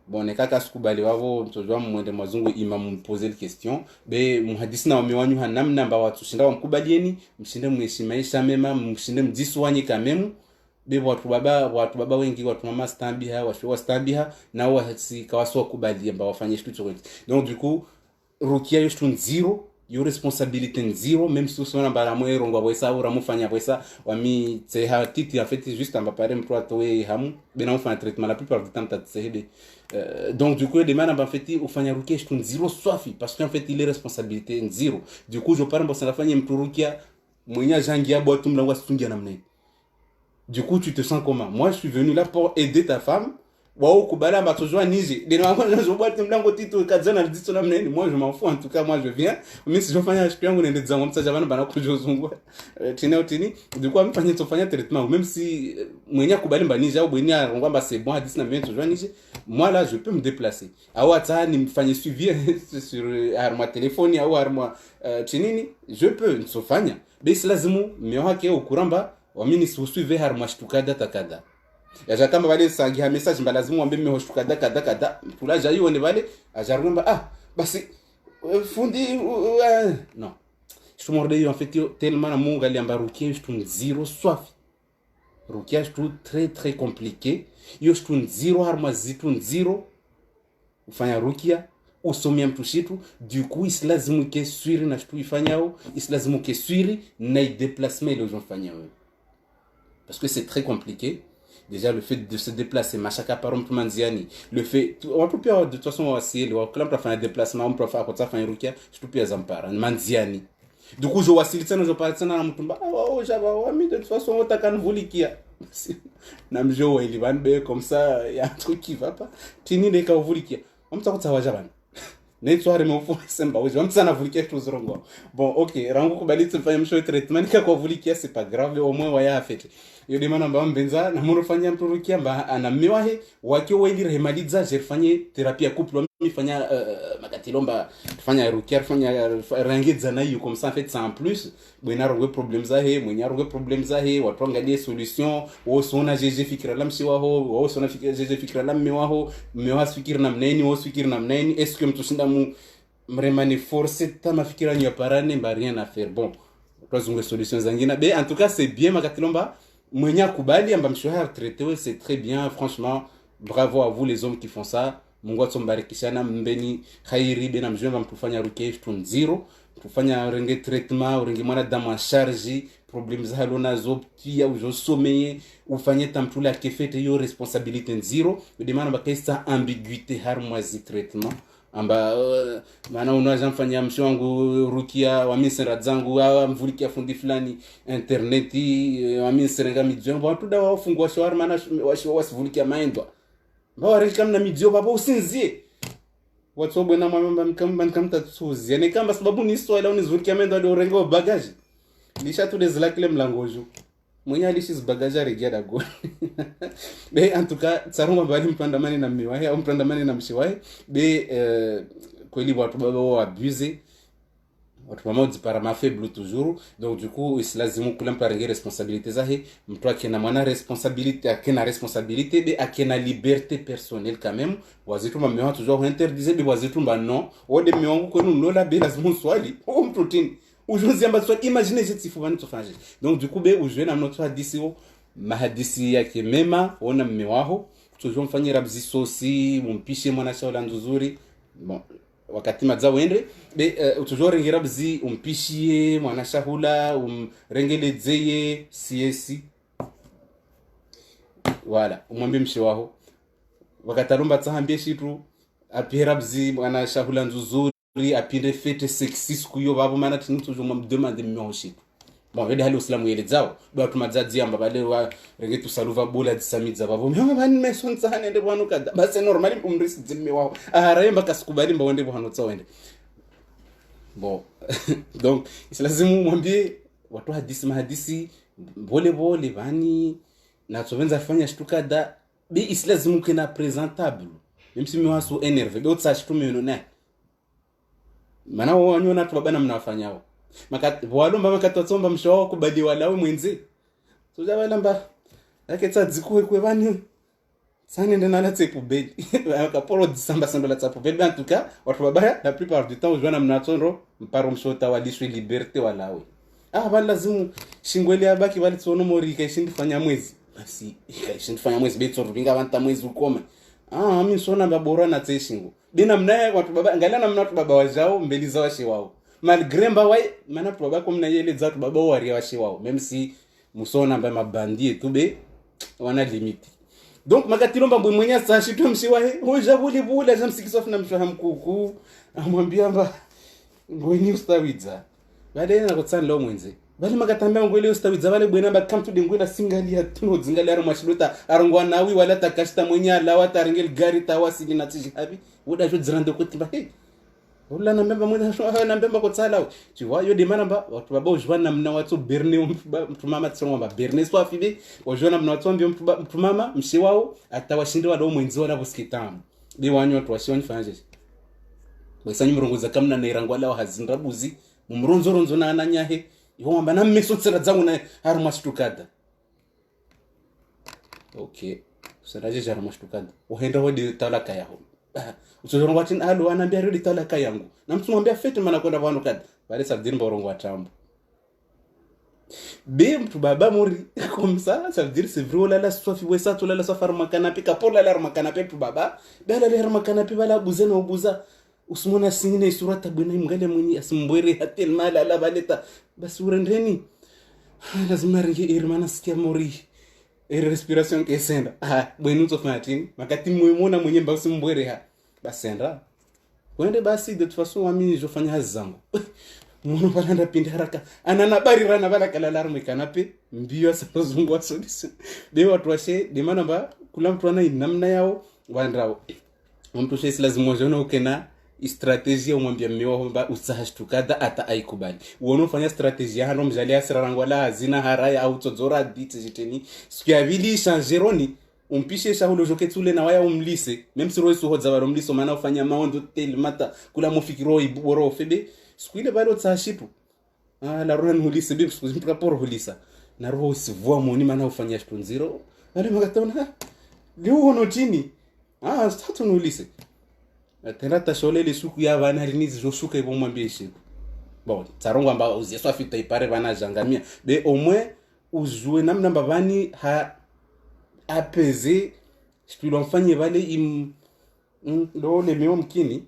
A: bon kaka sikubali wavo mtojwa mwende mazungu imam mposer question be muhadisi na wamewanyu hanamna amba watu shinda wamkubalieni mshinde mheshimaisha mema mshinde mjiswanye kamemu be watu baba wengi watu mama stambiha washwa stambiha na wasi kawaso kubali amba wafanye kitu chochote. Donc du coup rukia yo stun zero yo responsabilité zero même si sona bara mwero ngwa wesa ura mufanya wesa wami tseha titi en fait juste amba pare mtu atoe hamu bena ufanya traitement la plupart du temps tatsehede. Donc du coup les man amba en fait ufanya rukia stun zero swafi parce qu'en fait il est responsabilité zero. Du coup je parle mbo sana fanya mtu rukia mwenye jangia botu mlango asungia namna. Du coup, tu te sens comment? Moi, je suis venu là pour aider ta femme. Waouh, kubala m'a toujours niji. Moi, je m'en fous. En tout cas, moi, je viens. Mais si je fais un espion, on est des hommes, ça, j'avais un banana que je zungo. Tini. Du coup, je fais un traitement. Même si, moi, kubala m'a niji, ou bien, on va c'est bon, à 19 minutes, toujours niji. Moi, là, je peux me déplacer. Awa, ça, ni me fait suivi sur ma téléphone, ou moi, tini, je peux, ne s'offanya. Mais c'est là, mais on a au courant, wamini susuive har mashtukada takada yaja kama wale sangia message mbalazimu wambe mehostukada kada kada tula jayo ne wale ajarumba basi fundi non je suis mordé en fait tellement na munga ali ambarukia je suis zero soif rukia je suis très très compliqué yo je suis zero har mazitu zero ufanya rukia usomia mtushitu du coup islazimu ke swiri na shtu ifanyao islazimu ke swiri na déplacement les gens fanyao. Parce que c'est très compliqué. Déjà, le fait de se déplacer, machaka parom manziani, le fait, on peut pas, de toute façon, on va essayer, on peut faire un déplacement, on peut faire comme ça, faire un rukia, je peux pas zampara, manziani. Du coup, je vois si le temps, je parle de ça, na mutumba, de toute façon, on t'a qu'à nous likia. Namjo, il va be comme ça, il y a un truc qui va pas. Tini les cas vous likia. On t'a quoi ça va ne soirée mon fond semba je vais ça voulikia chose rongo. Bon OK, rango kubali tufanye msho treatment kwa voulikia c'est pas grave au moins waya afete. Yo de mana mbamba benza na murofanya mturukia mba anamewahe wakio wili remaliza jerfanye thérapie couple mifanya makatilomba fanya rukia fanya rangeza na hiyo comme ça en fait ça en plus bwena rongo problème zahe mwenya rongo problème zahe watu angalie solution wosona jeje fikira la msiwaho wosona fikira jeje fikira la mmewaho mmewa fikira na mneni wosfikira na mneni est-ce que mtushinda mremani force tama fikira nyo parane mba rien à faire. Bon twazungue solutions zangina be en tout cas c'est bien makatilomba mwenya kubali amba mshoha traité c'est très bien franchement bravo à vous les hommes qui font ça. Mungu atombarikishana mbeni khairi bena mjomba mtufanya rukia tun zero tufanya renge traitement renge mwana dama charge problème za halona zoptia ujo sommeiller ufanye tamtula kefete yo responsabilité zero de mana bakesta ambiguïté harmoisi traitement amba maana unaanza mfanya msho wangu rukia wa misera zangu au mvulikia fundi fulani interneti wa misera ngamidzo watu da wafungwa shawar maana wasivulikia maendwa bawari kama midio baba usinzie watu bwana mama mkamta tsuzi yani kama sababu ni swala unizukia mendo ndio rengo bagage lisha tu des lakile mlangojo mwenye alishis bagage regia da go be en tout cas tsaruma bali mpandamani na miwahi au mpandamani na mshiwahi be kweli watu baba wa abuse watu mama dipara ma faible toujours. Donc du coup islazimu kula mparenge responsabilité zahe mtu akena mwana responsabilité akena responsabilité be akena liberté personnelle quand même wazitu mama toujours interdisé be wazitu mba non ode miongo kwenu nola be lazimu swali mtu tini ujuzi amba swali imagine cette sifuvani tofanje. Donc du coup be ujwe na notre hadisi mahadisi yake mema ona mmewaho toujours mfanye rabzi sosi mumpishe mwana shaula nzuri. Bon wakati madza wende be toujours rengera bzi umpishie mwana shahula rengele dzeye CS voilà umwambie mshi waho wakatarumba tsahambie shitu apira bzi mwana shahula nzuri apinde fete sexy kuyo babo mana tinu toujours me demander mimi shitu. Bon vede hali uslamu yele zao do tumadzazi amba bale wa renge tu saluva bola disamidza babo mama bani meson tsahane nde bwanu kada base normally umrisi dzimme wao arayemba kasikubali mba wende bwanu tsawende. Bon donc islazimu mwambie watu hadisi mahadisi volleyball vani na tsovenza fanya shtuka da be islazimu kena presentable même si mwa so énervé be utsa shtume no na mana wanyona tu baba mnafanyao makati walomba makati watsomba mshawo kubadi walawe mwenzi so jabalamba yake tsadzikuwe kwevani sana ndena na tsepu beli akapolo disamba sando la tsepu beli en tout cas watu baba la plupart du temps ujwana mnatsonro mparo mshota wadishwe liberté walawe bali lazimu shingwele abaki bali tsono mori kaishindi fanya mwezi basi kaishindi fanya mwezi betso rubinga banta mwezi ukoma mimi sona babora na tseshingo bina mnaye watu baba ngalana mna watu baba wajao mbeli za washe wao malgré mba wai mana watu baba komna yele za watu baba wari washe wao même si musona mba mabandi etube wana limiti donc makatilomba mbwe mwenye sashi tu mshiwahe hoja buli jamsikisofu na mshaha mkuku amwambia mba mbweni ustawiza baadaye na kutsana lo mwenze bali makatambia ngwele ustawiza bale bwena ba kamtu de ngwela singali ya tuno zingali ara mashilota arongwa nawi wala takashita mwenye ala wata ringel gari tawasili na tijihabi woda jo dzirande kutimba wala na mbemba mwenye na mbemba kutsala tu yo de manamba watu baba ujwana mna watu berne mtu mama tsonga ba berne swa fibe ujwana mna watu mbio mtu mama mshi wao atawashindi walo mwenzi wala buskitamu bi wanyo watu washoni fanje bwesanyi mrongoza kamna na irangwala hazinrabuzi mumronzo na ananyahe ihomba na mmeso tsera zangu na haruma shtukada okay saraje haruma shtukada uhenda hodi talaka yaho usozoro watin alo anambia rudi talaka yangu na mtu mwambia fete mana kwenda vano kada bale sabdini borongo atambo be mtu baba mori comme ça ça veut dire c'est vrai là la sofi wesa to la safar makanapi kapola la makanapi tu baba bala la makanapi bala buzena ubuza usumona singine surata bwana mngale mwenye asimbwere hatel mala la baleta basi urendeni lazima ringe irmana sikia mori respiration ke senda bwana utofanya makati muimona mwenye basi mbwere ha basenda kwende basi de toute façon wami jofanya hazi zangu mwana balanda pindi haraka anana bari rana bala kala alarme kanape mbio asazungwa solution de watu washe de manamba kula mtu ana namna yao wandrao mtu shesi lazima jona ukena strategia umwambia mmeo kwamba usahashtukada ata aikubali uonofanya strategia hano mjali asirarangwala hazina haraya au tsodzora dite jiteni sikia vili changeroni umpishe shahulo joketsule na waya umlise même si roiso hodza baro mliso maana ufanya maondo tel mata kula mufikiro iboro febe sikuile balo tsashipu la rona hulise bibi sikuzimpra por hulisa na roho sivua moni maana ufanya shtunziro ale magatona leo ono chini statu nulise tena tashole le suku ya bana rinizi josuka ibo mwambie shiku bon tsarongo amba uzeswa fita ipare bana jangamia be au moins uzue namna mbavani ha apaiser tu l'enfanye vale im ndo le meo mkini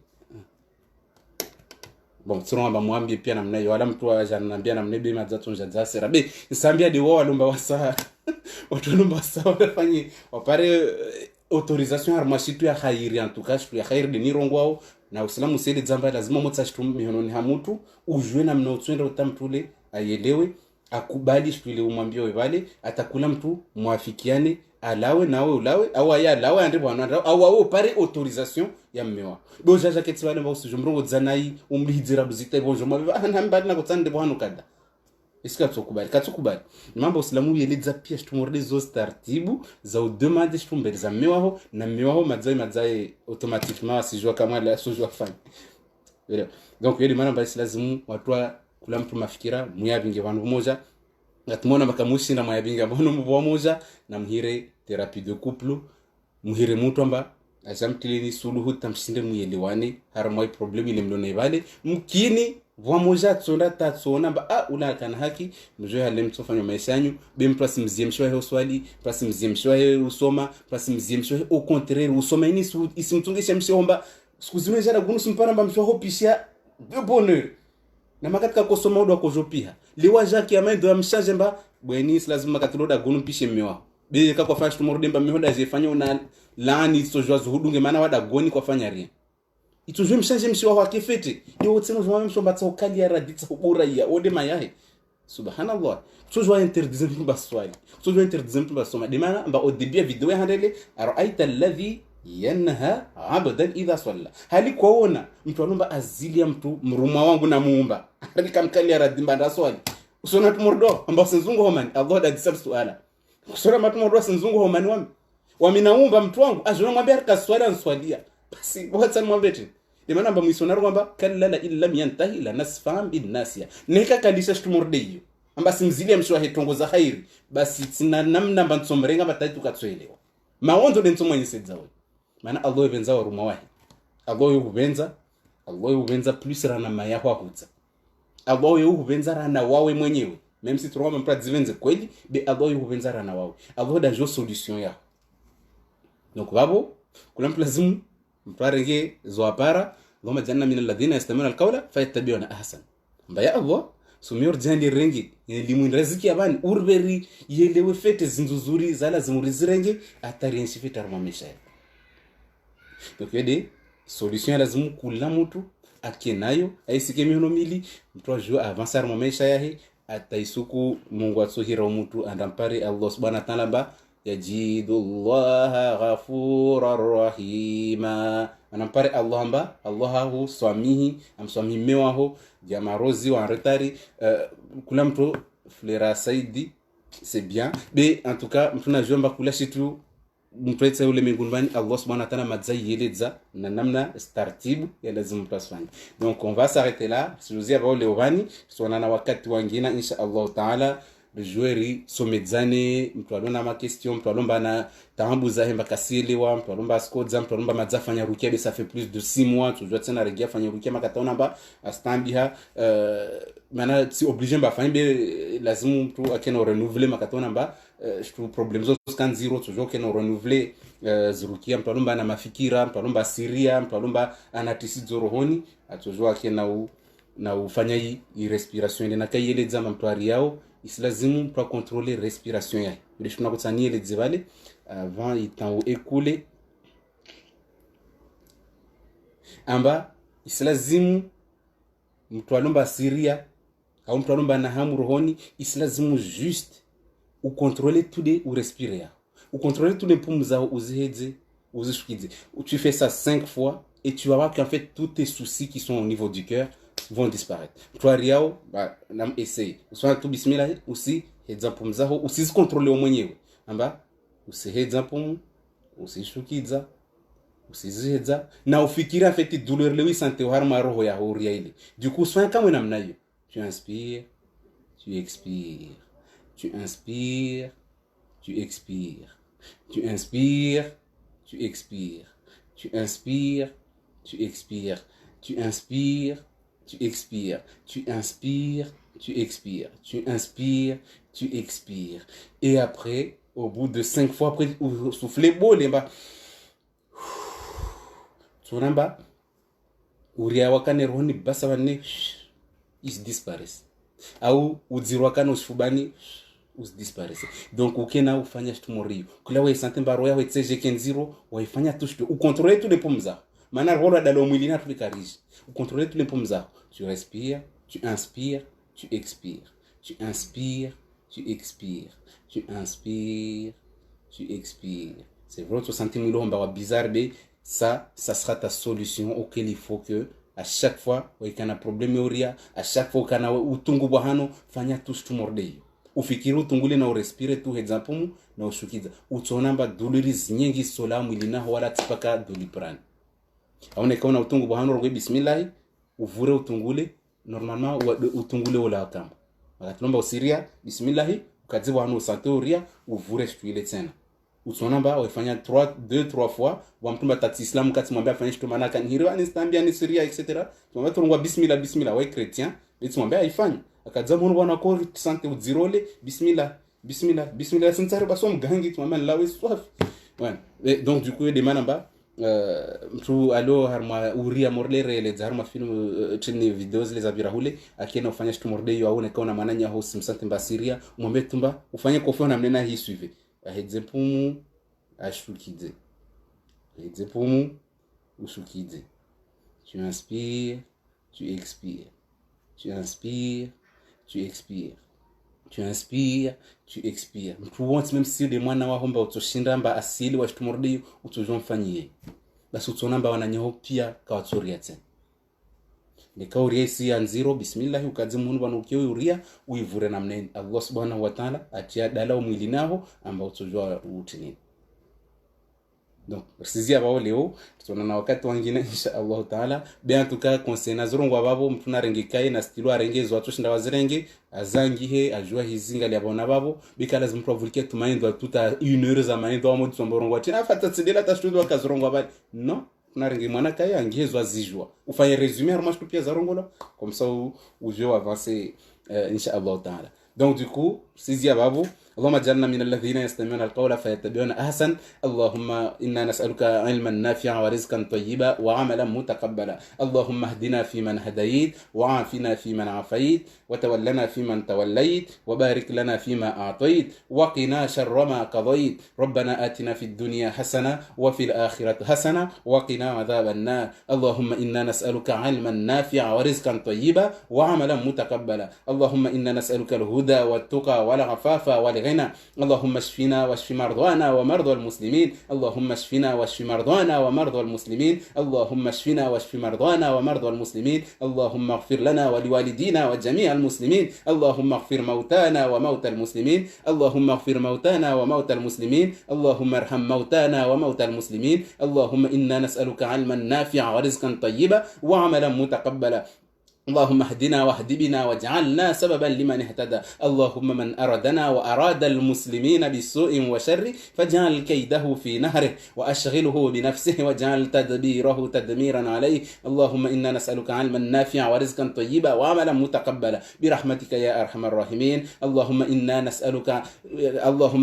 A: bon tsarongo mwambie pia namna yo wala mtu ajanambia namna be madzato njadza sera be isambia de wao lomba wasa watu lomba wasa wafanye wapare autorisation armashitu ya khairi en tout cas ya khairi de nirongwao na uislamu sele dzamba lazima motsashtu mihononi hamutu ujue na mnotswenda utamtule ayelewe akubali shtuile umwambie wevale atakula mtu mwafikiane alawe nawe ulawe au aya alawe ande bwana au wao pare autorisation ya mmewa boja jaketi bale ba usijumrongo dzanai umlihizira buzita bonjo mabe anambali na kutsande bwana kada iska tsokubali mambo islamu yeledza pia shtumorde zo startibu za udemande shtumbele za mewaho na mewaho madzai automatiquement asijua kama la sojua fanya donc yeli mana basi lazimu watu kula mtu mafikira muyabinge vanhu moja ngatumona makamushi na muyabinga bono mbo moja na mhire thérapie de couple mhire mtu amba azamtileni suluhu tamshinde muyelewane haramai problem ile mlone vale mkini vwa moja tsonda tatsona ba ula kana haki mjoe halem tsofanya maisha yanyu bem place mziemshwa he swali place mziemshwa he usoma place mziemshwa he au contraire usoma ini isimtungisha mshomba sikuzime jana gunu simpana mba mshwa hopisha de bonheur na makatika kosoma ndo akojopia liwa jaki ya maido amshaje mba bweni lazima katiloda gunu pishe mmewa be ka kwa fash tumorde mba mehoda jefanya una lani sojwa zuhudunge maana wada goni kwa fanya rien itujwe mshaje mshiwa wake fete yo tseno jwa mshomba tsokali ya raditsa ubura ya ode mayahe subhanallah tujwa interdizem baswali tujwa interdizem basoma de maana mba au début vidéo handele araita alladhi yanha abdan idha salla hali kwaona mtu anomba azili ya mtu mruma wangu na muumba hadi kamkali ya radimba ndaswali usona tumordo amba sinzungu homani Allah da disal suala usona matumordo sinzungu homani wami naumba mtu wangu azuna mwambia rika swala nswalia basi what's mwambie tena de amba mwisonaro kwamba kalla la illa yantahi la nasfam bin nasiya nika kalisha tumorde hiyo amba simzili mshwa hetongoza khairi basi tsina namna bantsomrenga batatu katswelewa maonzo de ntsomwe nyisedzawe maana Allah ibenza waruma wahi Allah yubenza plus rana maya kwa hutsa Allah yubenza rana wawe mwenyewe même si tu roma mpra zivenze kweli be Allah yubenza rana wawe Allah da jo solution ya donc babo kuna mplazimu mparenge zoapara Allahumma janna min alladhina yastami'una alqawla fayattabi'una ahsan mbaya Allah sumior jandi rengi limu riziki abani urberi yelewe fete zinzuzuri zala zimurizirenge atarienshi fitar mamesha donc yede solution lazima kula mtu akenayo aisike mihonomili mtu ajue avancer mamesha yahe ataisuku Mungu atsohira mtu andampare Allah subhanahu wa ta'ala ba yajidullaha ghafurar rahima anampare Allah amba Allahu swamihi amswamimewaho jamarozi wa retari kula mtu flera saidi c'est bien mais en tout cas mtu najomba kula shitu mpretsa ule mingunbani Allah subhanahu wa ta'ala mazai yeledza na namna startibu ya lazima mtasfanya donc on va s'arrêter là sizozia bao leovani sonana wakati wangina insha Allah ta'ala le joueur somedzane mtu alona ma question mtu alomba na tambuza hemba kaselewa mtu alomba skodza mtu alomba madzafanya rukia ça fait plus de 6 mois tu dois tena regia fanya rukia makataona ba astambiha mana si obligé mba fanya be lazima mtu akena renouveler makataona ba je problème zo scan zero tu joke na renouveler zurukia mtu alomba na mafikira mtu alomba siria mtu alomba anatisi zorohoni atujua akena na ufanya hii respiration na kayeleza mtu yao islazimu pour contrôler respiration ya ile tunakutsania les zivale avant itan écoulé amba islazimu mtu alomba siria au mtu alomba na hamu rohoni islazimu juste ou contrôler tout de ou respirer ou contrôler tous les poumons za uzihedze uzishukize tu fais ça 5 fois et tu vas voir qu'en fait tous tes soucis qui sont au niveau du cœur vont disparaître. Toi riao ba nam essaye. Usona tu bismillah aussi exemple mzaho usizi contrôler mwenyewe. Amba usihedza pomu usishukiza usizihedza na ufikira feti douleur lewi sante harma roho ya horia ile. Du coup soin kama namna hiyo. Tu inspires, tu expires. Tu inspires, tu expires. Tu inspires, tu expires. Tu inspires, tu expires. Tu inspires, tu expires, tu inspires, tu expires, tu inspires, tu expires. Et après, au bout de 5 fois, après, soufflez beau, les bas. Turamba, uria wakane rohoni basa wane, ils disparaissent. Au udziru wakane ushubani, us disparaissent. Donc, ukena ufanya shtumorio. Kula we sante mbaroya we tseje kenziro, waifanya tushtu. Ou contrôler tous les pommes. Mana rola dalo mwili na tulikariji. Ou contrôler tous les pommes. Tu respires, tu inspires, tu expires. Tu inspires, tu expires. Tu inspires, tu expires. C'est vrai, tu sens que bizarre, mais ça sera ta solution auquel il faut que à chaque fois où il y a un problème, à chaque fois qu'il y a un utungu bahano, fanya tous tu mordei. Ufikiri utungule na urespire tu exemple na ushukiza. Utonamba dolores nyingi sola mwilina wala tipaka doliprane. Aoneka una utungu bahano rogwe bismillah. Uvure utungule normalement utungule wala kama wakati usiria bismillah ukadziwa hano santoria uvure shtuile tena utonamba ufanya 2-3 fois wa mtumba tati islam kati mwambia fanya shtu manaka nhiriwa ni stambia ni siria etc. Tumwambia turungwa bismillah wa chrétien beti mwambia ifanye akadzama mwana wana ko sante uzirole bismillah santare baso mgangi tumwambia lawe swafi voilà donc du coup des manamba mtu alo harma uria morlere le harma film chini videos les abirahule akiena ufanya shtu morde yo aone kaona mananya ho simsante mbasiria umwambie tumba ufanye kofi na mnena hii suive ahedze pumu ashukide ahedze pumu ushukide tu inspires tu expires tu inspires tu expires tu inspires tu expires mtu wants même si de mwana wa homba utoshinda mba asili wa shtu morde utozomfanyie basi utonamba wananyaho pia kawatsoria tena nikauria isi anziro bismillah ukazi mungu banukio uria uivure na mnene Allah subhanahu wa ta'ala atia dala umwili naho ambao tujua utini. Donc sizia bao leo tunaona wakati wengine insha Allah taala bien tuka konsena zorongo babo mtuna rengekai na stilo arengezwa atushinda wazirenge azangihe ajua hizinga lya bona babo bika lazima tuvulike tumaindo tuta 1 heure za maindo amo tsomborongo tina fata tsidela tashudo akazorongo bali no tunarenge mwana kai angezwa zijwa ufanye resumer armas pia za rongola comme ça où je avancer insha Allah taala. Donc du coup sizia babo اللهم اجعلنا من الذين يستمعون القول فيتبعون احسن. اللهم انا نسالك علما نافعا ورزقا طيبا وعملا متقبلا. اللهم اهدنا فيمن هديت وعافنا فيمن عافيت وتولنا فيمن توليت وبارك لنا فيما اعطيت وقنا شر ما قضيت. ربنا آتنا في الدنيا حسنه وفي الاخره حسنه وقنا عذاب النار. اللهم انا نسالك علما نافعا ورزقا طيبا وعملا متقبلا. اللهم انا نسالك الهدى والتقى والعفاف والغنى. اللهم اشفنا واشف مرضانا ومرضى المسلمين. اللهم اشفنا واشف مرضانا ومرضى المسلمين. اللهم اشفنا واشف مرضانا ومرضى المسلمين. اللهم اغفر لنا ولوالدينا وجميع المسلمين. اللهم اغفر موتانا وموتى المسلمين. اللهم اغفر موتانا وموتى المسلمين. اللهم ارحم موتانا وموتى المسلمين. اللهم انا نسالك علما نافعا ورزقا طيبا وعملا متقبلا. اللهم اهدنا واهد بنا واجعلنا سببا لمن اهتدى. اللهم من أرادنا وأراد المسلمين بسوء وشر فاجعل كيده في نهره وأشغله بنفسه واجعل تدبيره تدميرا عليه. اللهم إنا نسألك علما نافعا ورزقا طيبا وعملا متقبلا برحمتك يا أرحم الراحمين. اللهم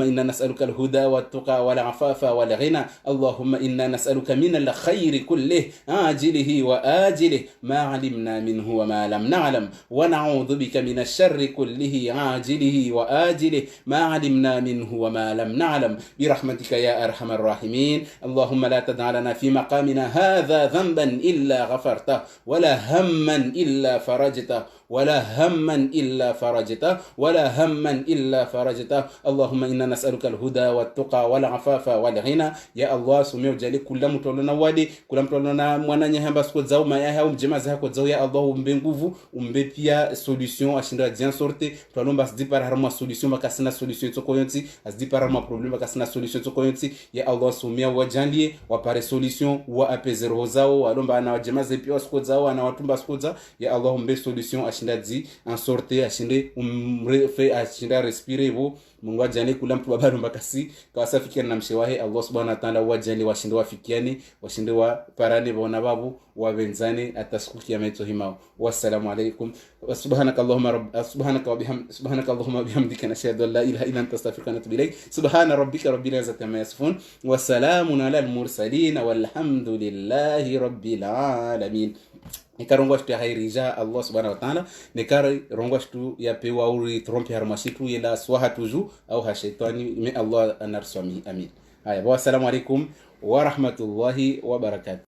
A: إنا نسألك الهدى والتقى والعفاف والغنى. اللهم إنا نسألك من الخير كله عاجله وآجله ما علمنا منه وما لم نعلم ونعوذ بك من الشر كله عاجله وآجله ما علمنا منه وما لم نعلم برحمتك يا أرحم الراحمين. اللهم لا تدع لنا في مقامنا هذا ذنبا إلا غفرته ولا هما إلا فرجته ولا هما إلا فرجته ولا هما إلا فرجته. اللهم إنا نسألك الهدى والتقى والعفاف والغنى. يا الله سميو جالي كل متولنا وادي كل متولنا mwana nyamba sko zao maya au mjema zako zao ya Allah umbe nguvu umbe pia solution ashinda bien sorte twalomba asdi para harma solution makasina solution tsokoyonti asdi para ma problem makasina solution tsokoyonti. Ya Allah sumia wajanlie wapare solution wa apaiser rozao walomba na wajema pia sko zao na watumba sko zao. Ya Allah umbe solution ashinda di en sorte ashinde umrefe ashinda respirer bo Mungu ajani kula mtu babalo mbakasi kwa safikiana na mshewahe Allah subhanahu wa ta'ala wajani washinde wafikiani washinde wa parane bona babu wabenzani atasukuki ya meto himao. Wassalamu alaikum subhanaka allahumma bihamdika nashhadu an la ilaha illa anta astaghfiruka wa atubu ilaik. Subhana rabbika rabbil izzati amma yasifun wa salamun alal mursalin walhamdulillahi rabbil alamin. Nikarongwa shtu ya hairija Allah subhanahu wa ta'ala nikarongwa shtu ya pewa uri trompi harmashitu yela swaha tuju au hashaitani me Allah anarswami amin. Haya, wassalamu alaikum wa rahmatullahi wa barakatuh.